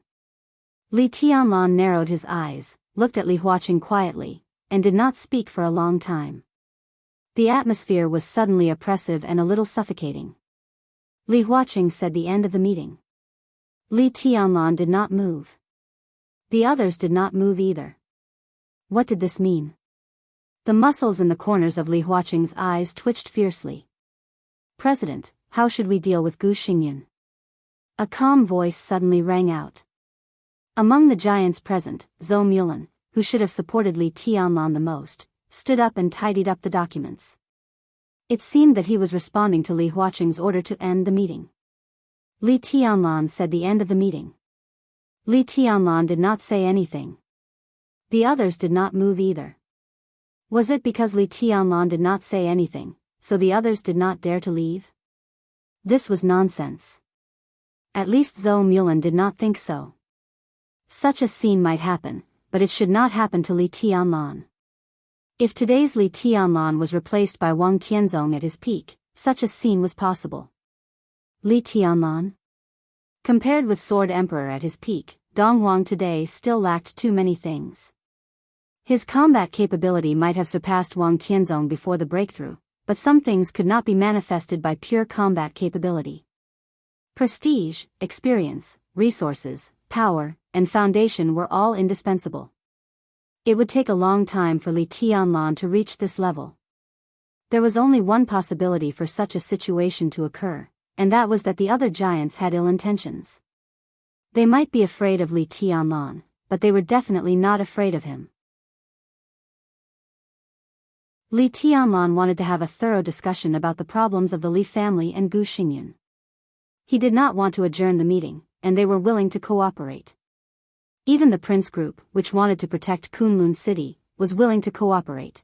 Li Tianlan narrowed his eyes, looked at Li Huaqing quietly, and did not speak for a long time. The atmosphere was suddenly oppressive and a little suffocating. Li Huaqing said the end of the meeting. Li Tianlan did not move. The others did not move either. What did this mean? The muscles in the corners of Li Huaqing's eyes twitched fiercely. President, how should we deal with Gu Xingyan? A calm voice suddenly rang out. Among the giants present, Zhou Mulan, who should have supported Li Tianlan the most, stood up and tidied up the documents. It seemed that he was responding to Li Huaqing's order to end the meeting. Li Tianlan said the end of the meeting. Li Tianlan did not say anything. The others did not move either. Was it because Li Tianlan did not say anything, so the others did not dare to leave? This was nonsense. At least Zhou Mulan did not think so. Such a scene might happen, but it should not happen to Li Tianlan. If today's Li Tianlan was replaced by Wang Tianzong at his peak, such a scene was possible. Li Tianlan? Compared with Sword Emperor at his peak, Dong Huang today still lacked too many things. His combat capability might have surpassed Wang Tianzong before the breakthrough, but some things could not be manifested by pure combat capability. Prestige, experience, resources, power, and foundation were all indispensable. It would take a long time for Li Tianlan to reach this level. There was only one possibility for such a situation to occur, and that was that the other giants had ill intentions. They might be afraid of Li Tianlan, but they were definitely not afraid of him. Li Tianlan wanted to have a thorough discussion about the problems of the Li family and Gu Xingyan. He did not want to adjourn the meeting, and they were willing to cooperate. Even the Prince Group, which wanted to protect Kunlun City, was willing to cooperate.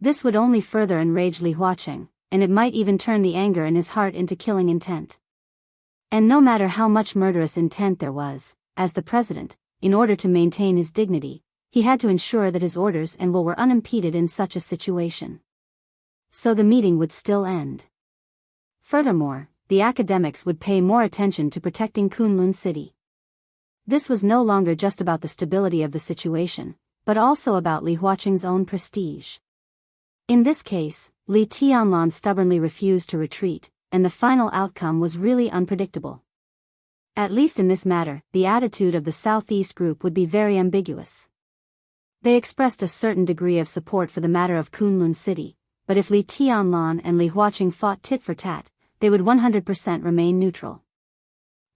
This would only further enrage Li Huaqing, and it might even turn the anger in his heart into killing intent. And no matter how much murderous intent there was, as the president, in order to maintain his dignity, he had to ensure that his orders and will were unimpeded in such a situation. So the meeting would still end. Furthermore, the academics would pay more attention to protecting Kunlun City. This was no longer just about the stability of the situation, but also about Li Huaqing's own prestige. In this case, Li Tianlan stubbornly refused to retreat, and the final outcome was really unpredictable. At least in this matter, the attitude of the Southeast group would be very ambiguous. They expressed a certain degree of support for the matter of Kunlun City, but if Li Tianlan and Li Huaqing fought tit for tat, they would 100% remain neutral.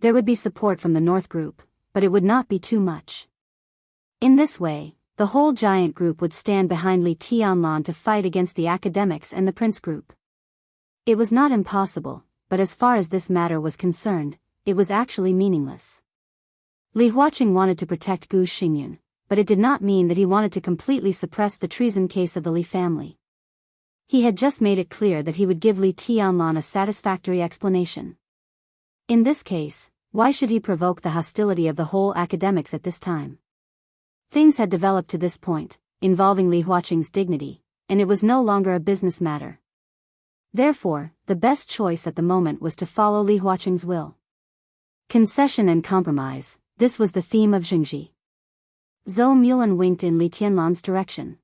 There would be support from the North group, but it would not be too much. In this way, the whole giant group would stand behind Li Tianlan to fight against the academics and the Prince group. It was not impossible, but as far as this matter was concerned, it was actually meaningless. Li Huaqing wanted to protect Gu Xingyan, but it did not mean that he wanted to completely suppress the treason case of the Li family. He had just made it clear that he would give Li Tianlan a satisfactory explanation. In this case, why should he provoke the hostility of the whole academics at this time? Things had developed to this point, involving Li Huaqing's dignity, and it was no longer a business matter. Therefore, the best choice at the moment was to follow Li Huaqing's will. Concession and compromise, this was the theme of Jianghu. Zhou Mulan winked in Li Tianlan's direction.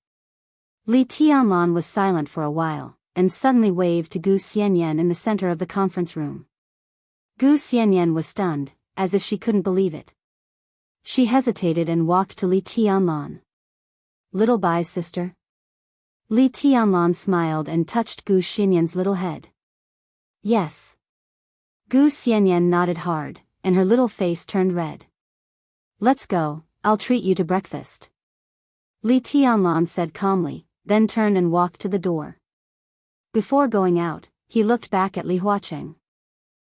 Li Tianlan was silent for a while, and suddenly waved to Gu Xianyan in the center of the conference room. Gu Xianyan was stunned, as if she couldn't believe it. She hesitated and walked to Li Tianlan. "Little Bai's sister?" Li Tianlan smiled and touched Gu Xianyan's little head. "Yes." Gu Xianyan nodded hard, and her little face turned red. "Let's go, I'll treat you to breakfast." Li Tianlan said calmly, then turned and walked to the door. Before going out, he looked back at Li Huaqing.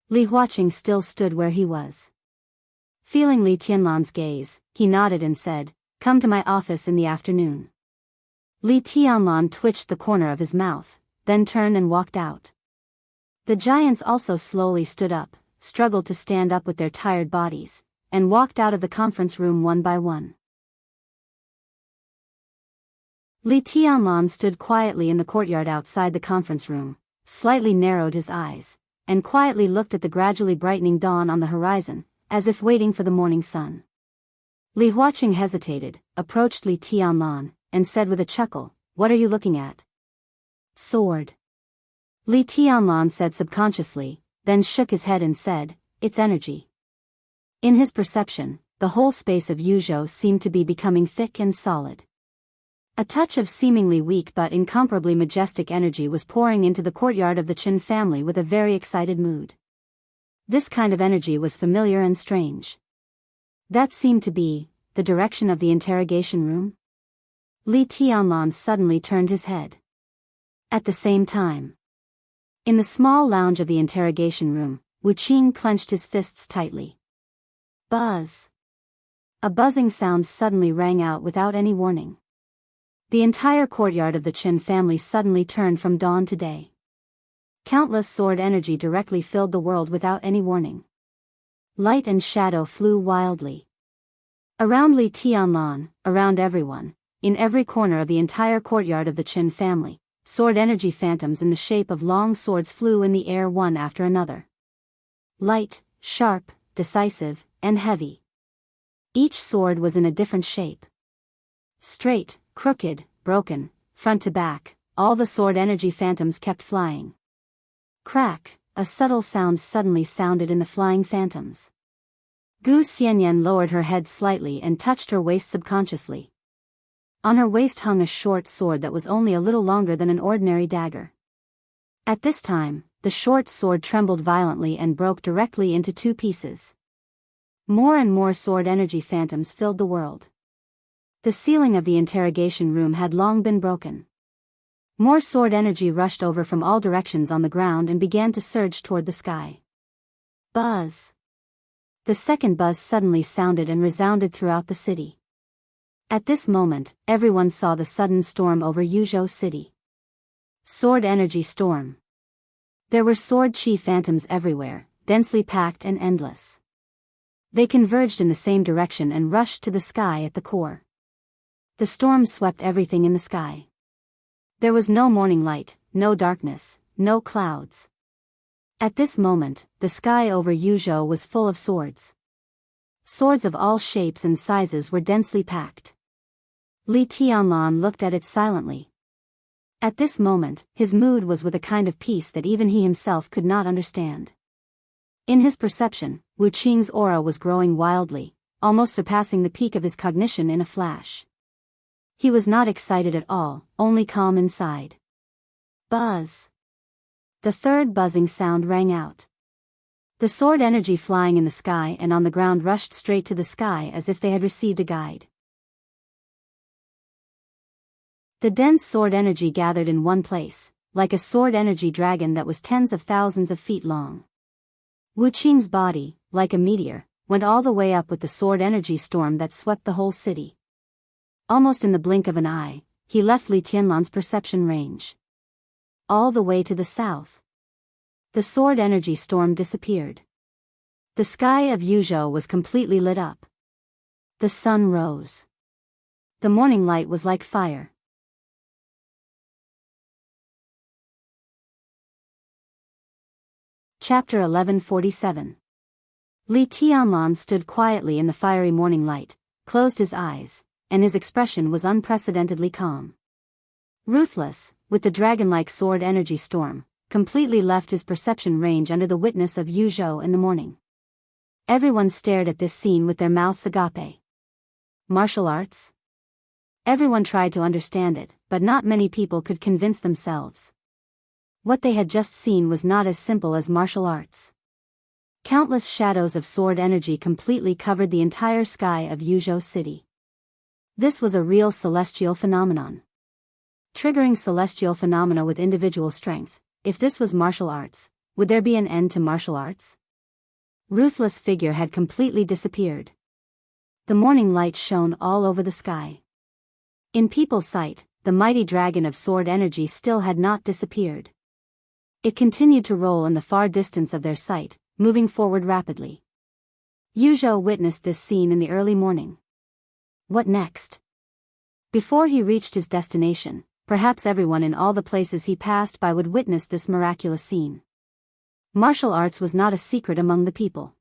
Li Huaqing still stood where he was. Feeling Li Tianlan's gaze, he nodded and said, "Come to my office in the afternoon." Li Tianlan twitched the corner of his mouth, then turned and walked out. The giants also slowly stood up, struggled to stand up with their tired bodies, and walked out of the conference room one by one. Li Tianlan stood quietly in the courtyard outside the conference room, slightly narrowed his eyes, and quietly looked at the gradually brightening dawn on the horizon, as if waiting for the morning sun. Li Huaqing hesitated, approached Li Tianlan, and said with a chuckle, "What are you looking at?" "Sword." Li Tianlan said subconsciously, then shook his head and said, "It's energy." In his perception, the whole space of Yuzhou seemed to be becoming thick and solid. A touch of seemingly weak but incomparably majestic energy was pouring into the courtyard of the Qin family with a very excited mood. This kind of energy was familiar and strange. That seemed to be the direction of the interrogation room. Li Tianlan suddenly turned his head. At the same time, in the small lounge of the interrogation room, Wu Qing clenched his fists tightly. Buzz! A buzzing sound suddenly rang out without any warning. The entire courtyard of the Qin family suddenly turned from dawn to day. Countless sword energy directly filled the world without any warning. Light and shadow flew wildly. Around Li Tianlan, around everyone, in every corner of the entire courtyard of the Qin family, sword energy phantoms in the shape of long swords flew in the air one after another. Light, sharp, decisive, and heavy. Each sword was in a different shape. Straight, crooked, broken, front to back, all the sword energy phantoms kept flying. Crack, a subtle sound suddenly sounded in the flying phantoms. Gu Xianyan lowered her head slightly and touched her waist subconsciously. On her waist hung a short sword that was only a little longer than an ordinary dagger. At this time, the short sword trembled violently and broke directly into two pieces. More and more sword energy phantoms filled the world. The ceiling of the interrogation room had long been broken. More sword energy rushed over from all directions on the ground and began to surge toward the sky. Buzz! The second buzz suddenly sounded and resounded throughout the city. At this moment, everyone saw the sudden storm over Yuzhou City. Sword energy storm. There were sword chi phantoms everywhere, densely packed and endless. They converged in the same direction and rushed to the sky at the core. The storm swept everything in the sky. There was no morning light, no darkness, no clouds. At this moment, the sky over Yuzhou was full of swords. Swords of all shapes and sizes were densely packed. Li Tianlan looked at it silently. At this moment, his mood was with a kind of peace that even he himself could not understand. In his perception, Wu Qing's aura was growing wildly, almost surpassing the peak of his cognition in a flash. He was not excited at all, only calm inside. Buzz! The third buzzing sound rang out. The sword energy flying in the sky and on the ground rushed straight to the sky as if they had received a guide. The dense sword energy gathered in one place, like a sword energy dragon that was tens of thousands of feet long. Wu Qing's body, like a meteor, went all the way up with the sword energy storm that swept the whole city. Almost in the blink of an eye, he left Li Tianlan's perception range. All the way to the south. The sword energy storm disappeared. The sky of Yuzhou was completely lit up. The sun rose. The morning light was like fire. Chapter 1147. Li Tianlan stood quietly in the fiery morning light, closed his eyes, and his expression was unprecedentedly calm. Ruthless, with the dragon-like sword energy storm, completely left his perception range under the witness of Yuzhou in the morning. Everyone stared at this scene with their mouths agape. Martial arts? Everyone tried to understand it, but not many people could convince themselves. What they had just seen was not as simple as martial arts. Countless shadows of sword energy completely covered the entire sky of Yuzhou City. This was a real celestial phenomenon. triggering celestial phenomena with individual strength. If this was martial arts, would there be an end to martial arts? Ruthless figure had completely disappeared. The morning light shone all over the sky. In people's sight, the mighty dragon of sword energy still had not disappeared. It continued to roll in the far distance of their sight, moving forward rapidly. Yuzhou witnessed this scene in the early morning. What next? Before he reached his destination, perhaps everyone in all the places he passed by would witness this miraculous scene. Martial arts was not a secret among the people.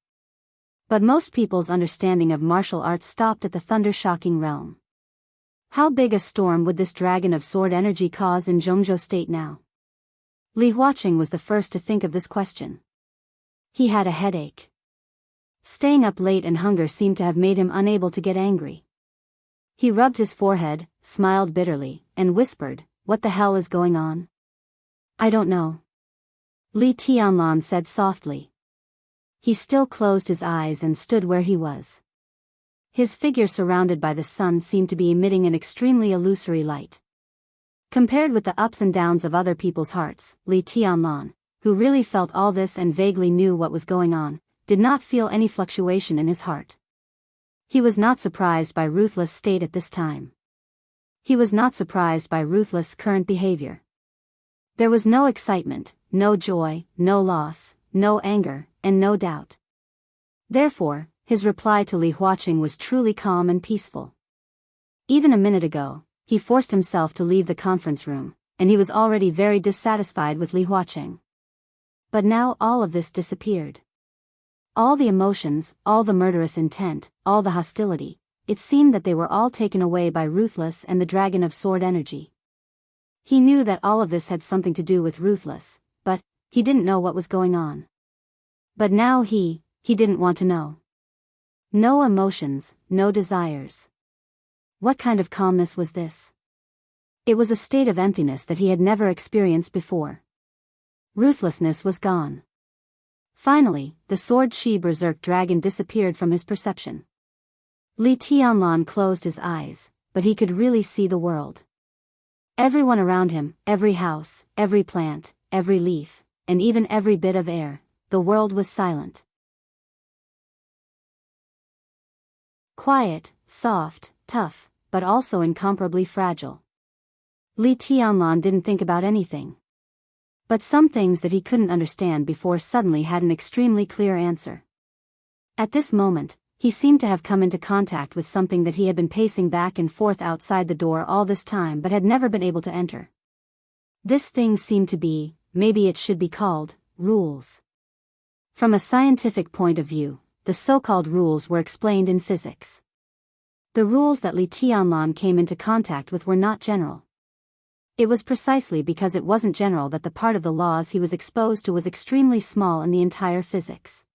But most people's understanding of martial arts stopped at the thunder-shocking realm. How big a storm would this dragon of sword energy cause in Jianghu state now? Li Huaqing was the first to think of this question. He had a headache. Staying up late and hunger seemed to have made him unable to get angry. He rubbed his forehead, smiled bitterly, and whispered, "What the hell is going on?" "I don't know," Li Tianlan said softly. He still closed his eyes and stood where he was. His figure surrounded by the sun seemed to be emitting an extremely illusory light. Compared with the ups and downs of other people's hearts, Li Tianlan, who really felt all this and vaguely knew what was going on, did not feel any fluctuation in his heart. He was not surprised by Ruthless' state at this time. He was not surprised by Ruthless' current behavior. There was no excitement, no joy, no loss, no anger, and no doubt. Therefore, his reply to Li Huaqing was truly calm and peaceful. Even a minute ago, he forced himself to leave the conference room, and he was already very dissatisfied with Li Huaqing. But now all of this disappeared. All the emotions, all the murderous intent, all the hostility, it seemed that they were all taken away by Ruthless and the dragon of sword energy. He knew that all of this had something to do with Ruthless, but he didn't know what was going on. But now he didn't want to know. No emotions, no desires. What kind of calmness was this? It was a state of emptiness that he had never experienced before. Ruthlessness was gone. Finally, the sword Shi berserk dragon disappeared from his perception. Li Tianlan closed his eyes, but he could really see the world. Everyone around him, every house, every plant, every leaf, and even every bit of air, the world was silent. Quiet, soft, tough, but also incomparably fragile. Li Tianlan didn't think about anything. But some things that he couldn't understand before suddenly had an extremely clear answer. At this moment, he seemed to have come into contact with something that he had been pacing back and forth outside the door all this time but had never been able to enter. This thing seemed to be, maybe it should be called, rules. From a scientific point of view, the so-called rules were explained in physics. The rules that Li Tianlan came into contact with were not general. It was precisely because it wasn't general that the part of the laws he was exposed to was extremely small in the entire physics.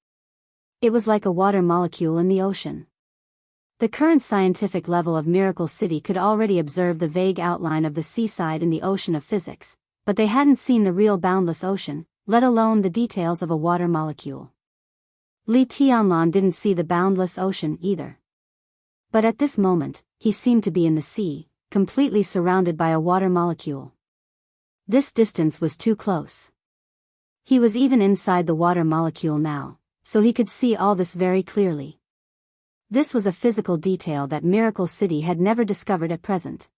It was like a water molecule in the ocean. The current scientific level of Miracle City could already observe the vague outline of the seaside in the ocean of physics, but they hadn't seen the real boundless ocean, let alone the details of a water molecule. Li Tianlan didn't see the boundless ocean either. But at this moment, he seemed to be in the sea, completely surrounded by a water molecule. This distance was too close. He was even inside the water molecule now, so he could see all this very clearly. This was a physical detail that Miracle City had never discovered at present.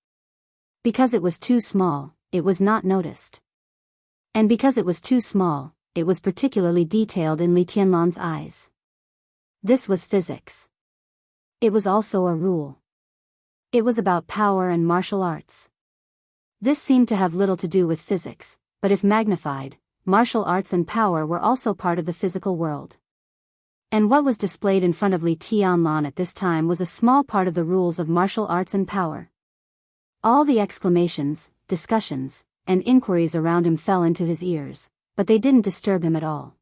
Because it was too small, it was not noticed. And because it was too small, it was particularly detailed in Li Tianlan's eyes. This was physics. It was also a rule. It was about power and martial arts. This seemed to have little to do with physics, but if magnified, martial arts and power were also part of the physical world. And what was displayed in front of Li Tianlan at this time was a small part of the rules of martial arts and power. All the exclamations, discussions, and inquiries around him fell into his ears, but they didn't disturb him at all.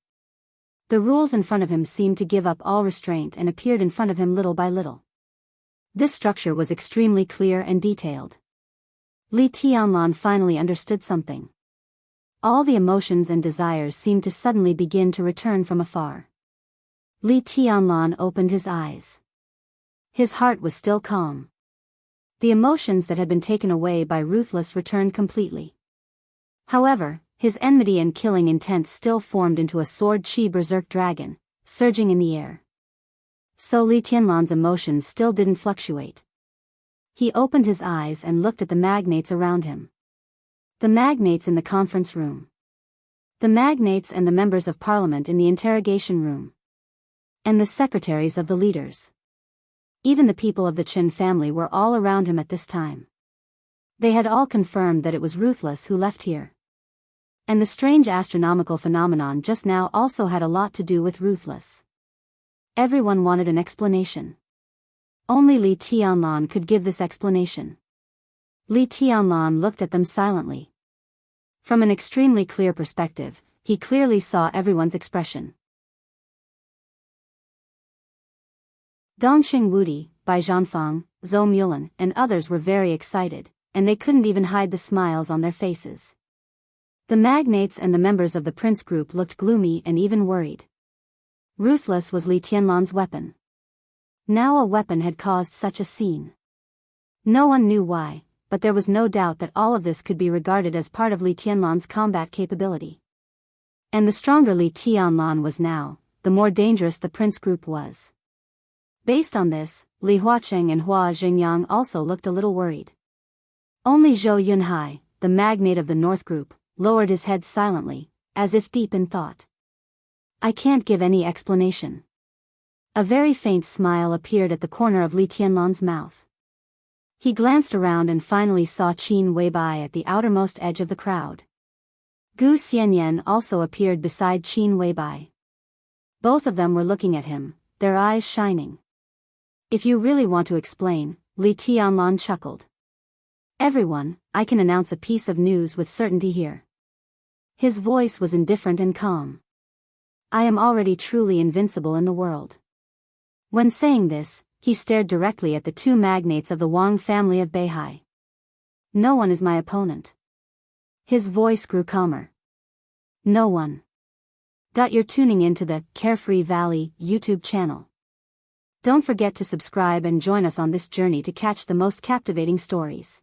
The rules in front of him seemed to give up all restraint and appeared in front of him little by little. This structure was extremely clear and detailed. Li Tianlan finally understood something. All the emotions and desires seemed to suddenly begin to return from afar. Li Tianlan opened his eyes. His heart was still calm. The emotions that had been taken away by Ruthless returned completely. However, his enmity and killing intent still formed into a sword chi berserk dragon, surging in the air. So Li Tianlan's emotions still didn't fluctuate. He opened his eyes and looked at the magnates around him. The magnates in the conference room. The magnates and the members of parliament in the interrogation room. And the secretaries of the leaders. Even the people of the Qin family were all around him at this time. They had all confirmed that it was Ruthless who left here. And the strange astronomical phenomenon just now also had a lot to do with Ruthless. Everyone wanted an explanation. Only Li Tianlan could give this explanation. Li Tianlan looked at them silently. From an extremely clear perspective, he clearly saw everyone's expression. Dongxing Wudi, Bai Zhanfang, Zhou Mulan, and others were very excited, and they couldn't even hide the smiles on their faces. The magnates and the members of the prince group looked gloomy and even worried. Ruthless was Li Tianlan's weapon. Now a weapon had caused such a scene. No one knew why, but there was no doubt that all of this could be regarded as part of Li Tianlan's combat capability. And the stronger Li Tianlan was now, the more dangerous the prince group was. Based on this, Li Huacheng and Hua Xingyang also looked a little worried. Only Zhou Yunhai, the magnate of the North Group, lowered his head silently, as if deep in thought. I can't give any explanation. A very faint smile appeared at the corner of Li Tianlan's mouth. He glanced around and finally saw Qin Weibai at the outermost edge of the crowd. Gu Xianyan also appeared beside Qin Weibai. Both of them were looking at him, their eyes shining. If you really want to explain, Li Tianlan chuckled. Everyone, I can announce a piece of news with certainty here. His voice was indifferent and calm. I am already truly invincible in the world. When saying this, he stared directly at the two magnates of the Wang family of Beihai. No one is my opponent. His voice grew calmer. No one. You're tuning into the Carefree Valley YouTube channel. Don't forget to subscribe and join us on this journey to catch the most captivating stories.